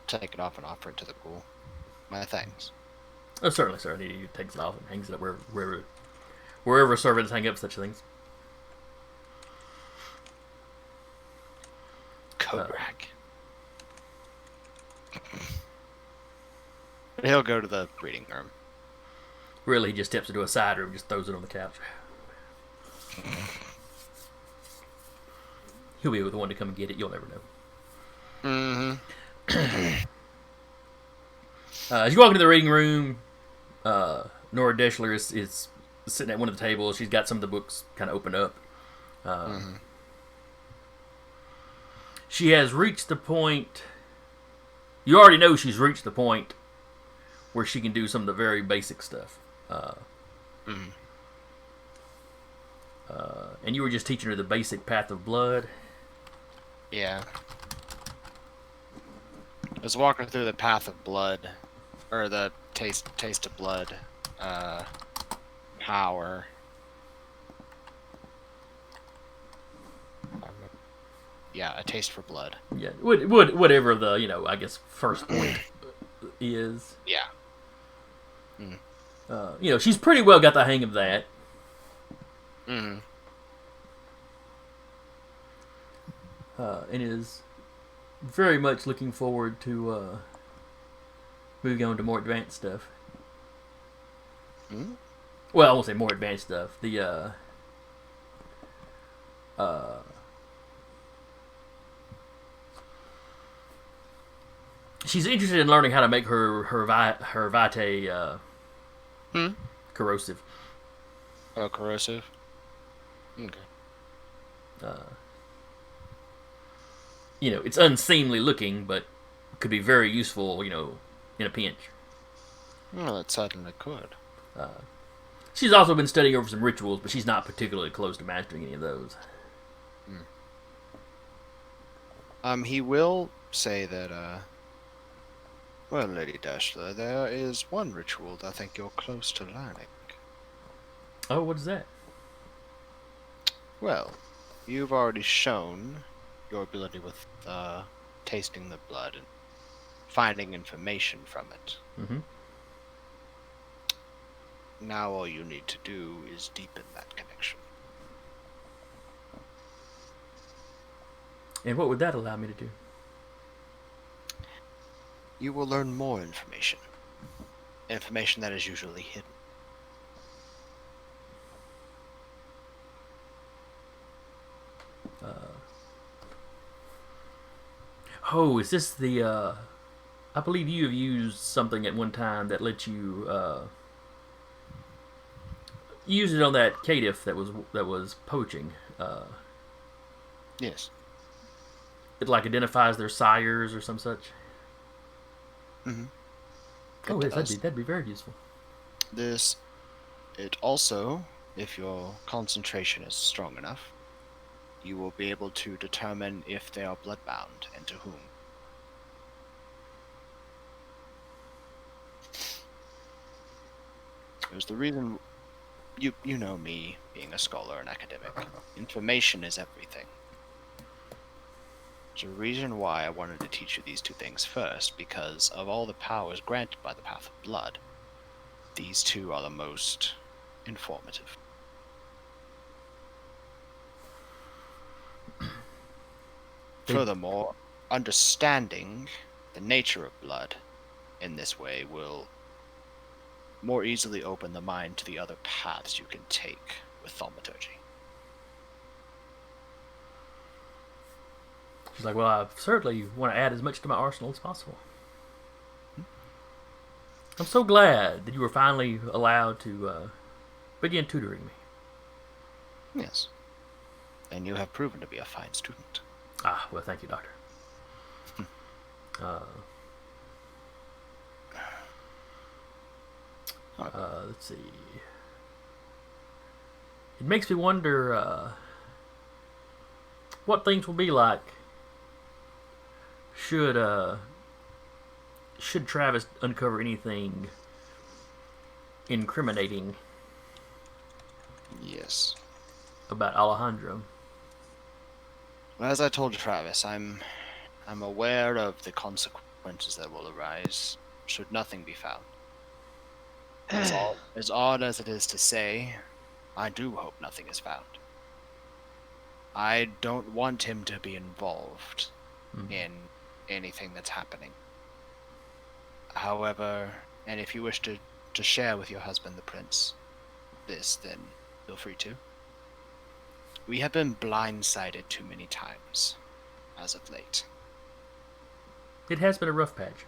take it off and offer it to the ghoul. My thanks. Oh, certainly, sir. He takes it off and hangs it up wherever servants hang up such things. Coat rack. He'll go to the reading room. Really, he just steps into a side room, just throws it on the couch. He'll be the one to come and get it. You'll never know. As you walk into the reading room, Nora Deschler is sitting at one of the tables. She's got some of the books kind of opened up. She has reached the point. You already know she's reached the point where she can do some of the very basic stuff. And you were just teaching her the basic path of blood. Yeah. Let's walk her through the path of blood, or the taste of blood, power. Yeah, a taste for blood. Yeah, whatever the I guess first point is. Yeah. She's pretty well got the hang of that. And is very much looking forward to moving on to more advanced stuff. Well, I won't say more advanced stuff. She's interested in learning how to make her vitae corrosive. Oh, corrosive. Okay. It's unseemly looking, but could be very useful, in a pinch. Well, it certainly could. She's also been studying over some rituals, but she's not particularly close to mastering any of those. He will say that, well, Lady Deschler, there is one ritual that I think you're close to learning. Oh, what is that? Well, you've already shown your ability with tasting the blood and finding information from it. Now all you need to do is deepen that connection. And what would that allow me to do? You will learn more information. Information that is usually hidden. Oh, is this the, I believe you have used something at one time that lets you, use it on that caitiff that was poaching. Yes. It like identifies their sires or some such. Oh, yes, that'd be very useful. It also, if your concentration is strong enough, you will be able to determine if they are bloodbound and to whom. There's the reason, you know me, being a scholar and academic. Information is everything. There's a reason why I wanted to teach you these two things first, because of all the powers granted by the Path of Blood, these two are the most informative. Furthermore, understanding the nature of blood in this way will more easily open the mind to the other paths you can take with thaumaturgy. She's like, well, I certainly want to add as much to my arsenal as possible. I'm so glad that you were finally allowed to begin tutoring me. Yes. And you have proven to be a fine student. Ah, well, thank you, Doctor. Let's see. It makes me wonder what things will be like should Travis uncover anything incriminating Yes. about Alejandro. Well, as I told Travis, I'm aware of the consequences that will arise should nothing be found. As odd as it is to say, I do hope nothing is found. I don't want him to be involved in anything that's happening. However, and if you wish to share with your husband, the prince, this, then feel free to. We have been blindsided too many times, as of late. It has been a rough patch.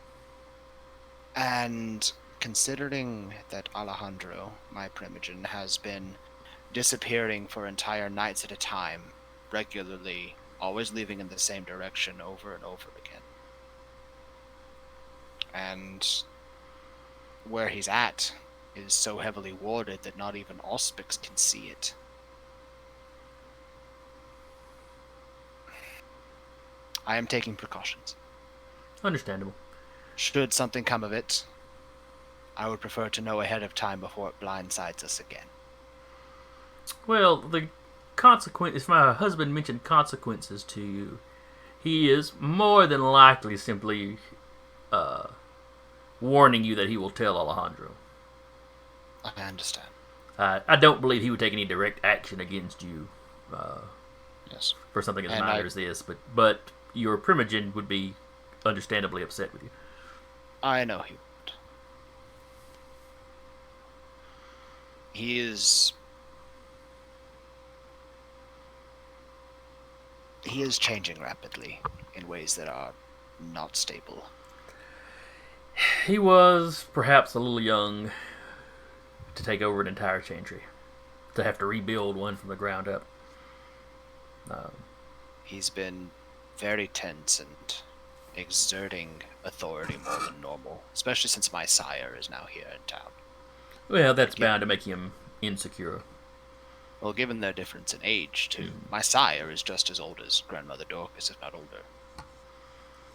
And considering that Alejandro, my primogen, has been disappearing for entire nights at a time, regularly, always leaving in the same direction over and over again. And where he's at is so heavily warded that not even Auspix can see it. I am taking precautions. Understandable. Should something come of it, I would prefer to know ahead of time before it blindsides us again. Well, the consequence, if my husband mentioned consequences to you, he is more than likely simply warning you that he will tell Alejandro. I understand. I don't believe he would take any direct action against you Yes. for something as And minor as this, but your primogen would be understandably upset with you. I know he would. He is changing rapidly in ways that are not stable. He was perhaps a little young to take over an entire chantry, to have to rebuild one from the ground up. He's been very tense and exerting authority more than normal, especially since my sire is now here in town. Well, that's bound to make him insecure. Well, given their difference in age, too. My sire is just as old as Grandmother Dorcas, if not older.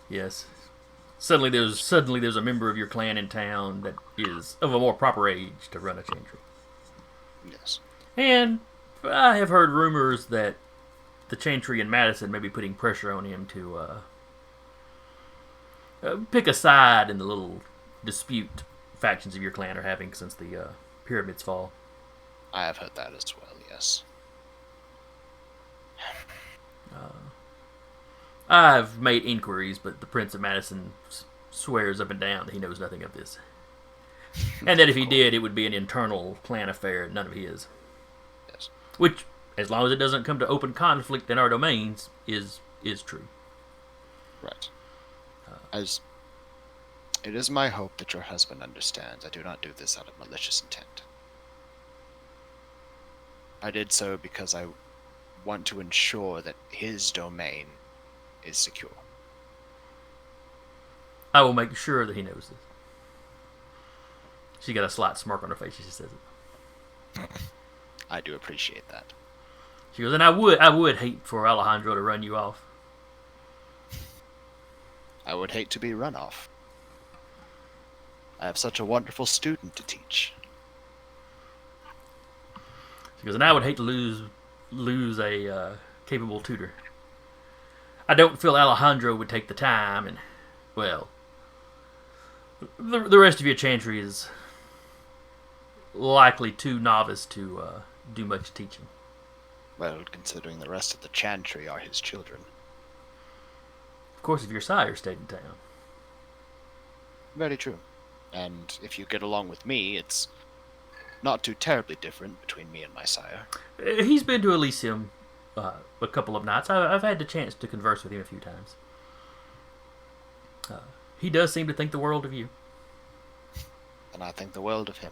Yes. Suddenly there's a member of your clan in town that is of a more proper age to run a chantry. Yes. And I have heard rumors that the chantry in Madison may be putting pressure on him to pick a side in the little dispute factions of your clan are having since the pyramids fall. I have heard that as well, yes. I've made inquiries, but the Prince of Madison swears up and down that he knows nothing of this. And that if he did, it would be an internal clan affair, none of his. Yes. Which, as long as it doesn't come to open conflict in our domains, is true. Right. As it is my hope that your husband understands, I do not do this out of malicious intent. I did so because I want to ensure that his domain is secure. I will make sure that he knows this. She got a slight smirk on her face as she says it. I do appreciate that. She goes, and I would hate for Alejandro to run you off. I would hate to be run off. I have such a wonderful student to teach. She goes, and I would hate to lose a capable tutor. I don't feel Alejandro would take the time, and, well, the rest of your chantry is likely too novice to do much teaching. Well, considering the rest of the chantry are his children. Of course, if your sire stayed in town. Very true. And if you get along with me, it's not too terribly different between me and my sire. He's been to Elysium a couple of nights. I've had the chance to converse with him a few times. He does seem to think the world of you. And I think the world of him.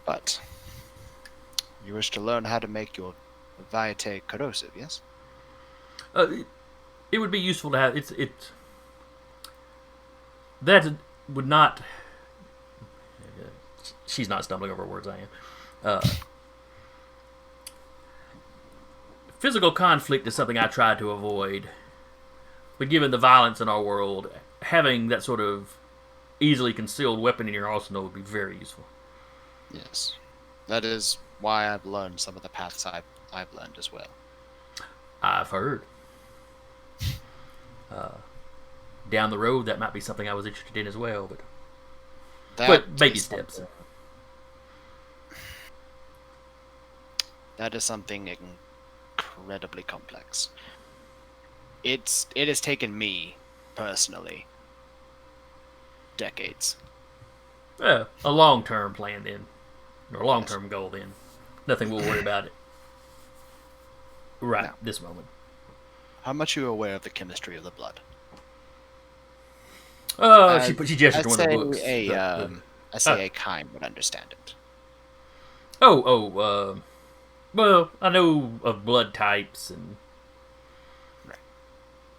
But you wish to learn how to make your Vitae corrosive, yes? It would be useful to have. It's that would not. She's not stumbling over words. I am. Physical conflict is something I try to avoid, but given the violence in our world, having that sort of easily concealed weapon in your arsenal would be very useful. Yes. That is why I've learned some of the paths I've learned as well. I've heard. Down the road, that might be something I was interested in as well, but baby steps. That is something incredibly complex. It has taken me, personally, decades. A long-term plan then, or a long-term goal then. Nothing we'll worry about it right this moment. How much are you aware of the chemistry of the blood? She gestured to one of the books. I say a kind would understand it. Well, I know of blood types and... Right.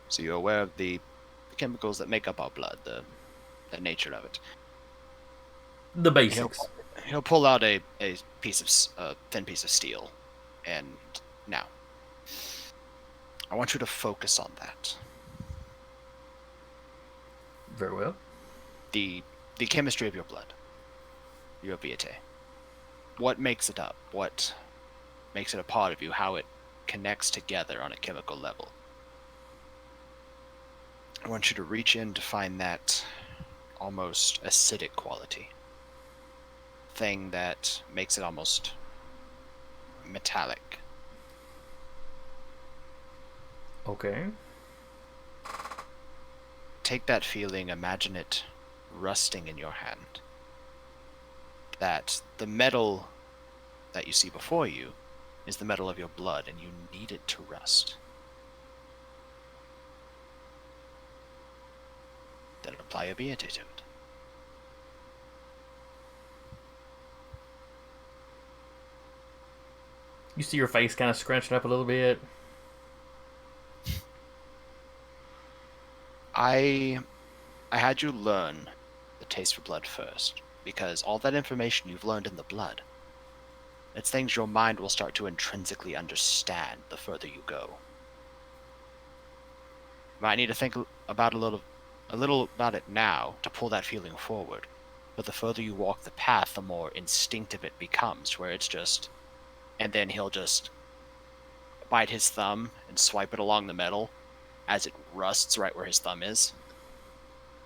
So you're aware of the chemicals that make up our blood, the nature of it. The basics. He'll pull out a piece of thin piece of steel, and now I want you to focus on that. Very well. The chemistry of your blood, your Vitae. What makes it up? What makes it a part of you? How it connects together on a chemical level. I want you to reach in to find that almost acidic quality. Thing that makes it almost metallic. Okay. Take that feeling, imagine it rusting in your hand. That the metal that you see before you is the metal of your blood, and you need it to rust. Then apply a Vitae to it. You see your face kind of scrunching up a little bit. I had you learn the taste for blood first, because all that information you've learned in the blood, it's things your mind will start to intrinsically understand the further you go. You might need to think about a little about it now to pull that feeling forward, but the further you walk the path, the more instinctive it becomes, where it's just... And then he'll just bite his thumb and swipe it along the metal as it rusts right where his thumb is.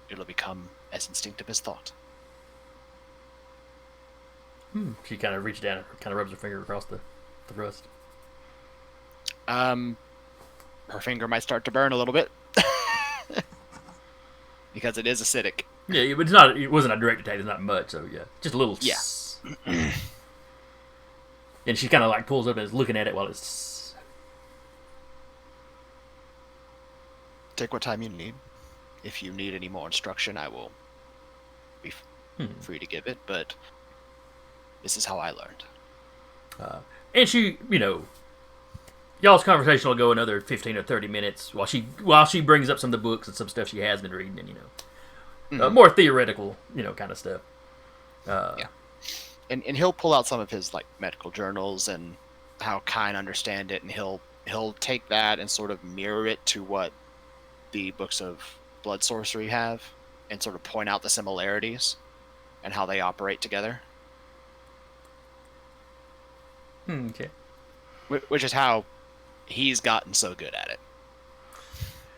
It'll become as instinctive as thought. She kind of reaches down and kind of rubs her finger across the rust. Her finger might start to burn a little bit. Because it is acidic. Yeah, but it wasn't a direct attack, it's not much, so yeah. Just a little... Yeah. And she kind of like pulls up and is looking at it while it's... Take what time you need. If you need any more instruction, I will be free to give it, but this is how I learned. And she, y'all's conversation will go another 15 or 30 minutes while she brings up some of the books and some stuff she has been reading and, more theoretical, kind of stuff. Yeah. And he'll pull out some of his medical journals and how Kine understand it, and he'll take that and sort of mirror it to what the books of blood sorcery have, and sort of point out the similarities and how they operate together. Okay. Which is how he's gotten so good at it.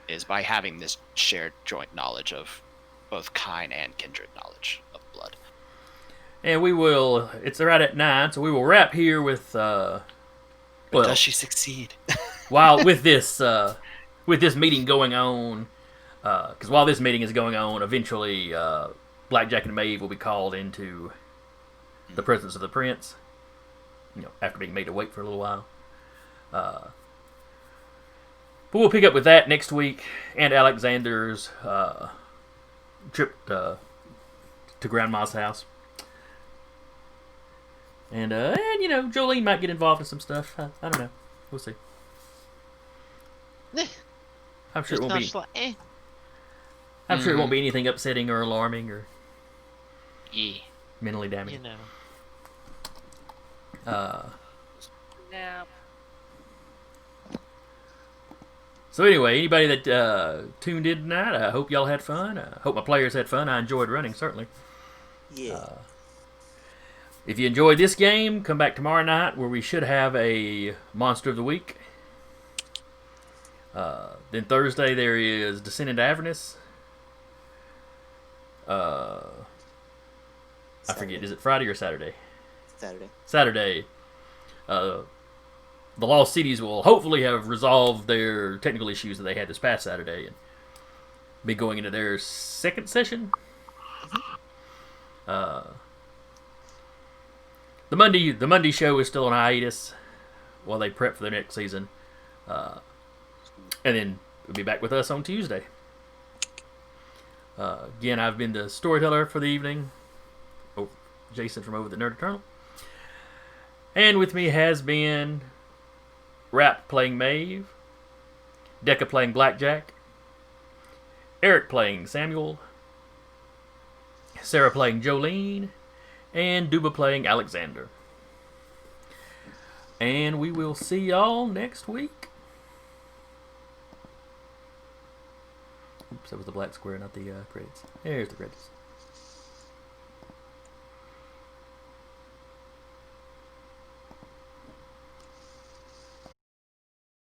Is by having this shared joint knowledge of both kind and kindred knowledge of blood. And we will. It's right at 9, so we will wrap here with. But Well, does she succeed? while with this meeting going on, because while this meeting is going on, eventually Blackjack and Maeve will be called into the presence of the prince. After being made to wait for a little while. But we'll pick up with that next week, and Alexander's trip to Grandma's house. And Jolene might get involved in some stuff. I don't know. We'll see. I'm sure it won't be. Just like, eh. I'm sure it won't be anything upsetting or alarming or Yeah. mentally You damaging. know. Now, So anyway, anybody that tuned in tonight, I hope y'all had fun. I hope my players had fun. I enjoyed running, certainly. Yeah. If you enjoyed this game, come back tomorrow night where we should have a Monster of the Week. Then Thursday there is Descent into Avernus. I forget, is it Friday or Saturday? Saturday. Saturday. The Lost Cities will hopefully have resolved their technical issues that they had this past Saturday and be going into their second session. The Monday show is still on hiatus while they prep for their next season, and then we'll be back with us on Tuesday. Again, I've been the storyteller for the evening, Jason from Over the Nerd Eternal, and with me has been Rap playing Maeve, Decca playing Blackjack, Eric playing Samuel, Sarah playing Jolene, and Duba playing Alexander. And we will see y'all next week. Oops, that was the black square, not the credits. There's the credits.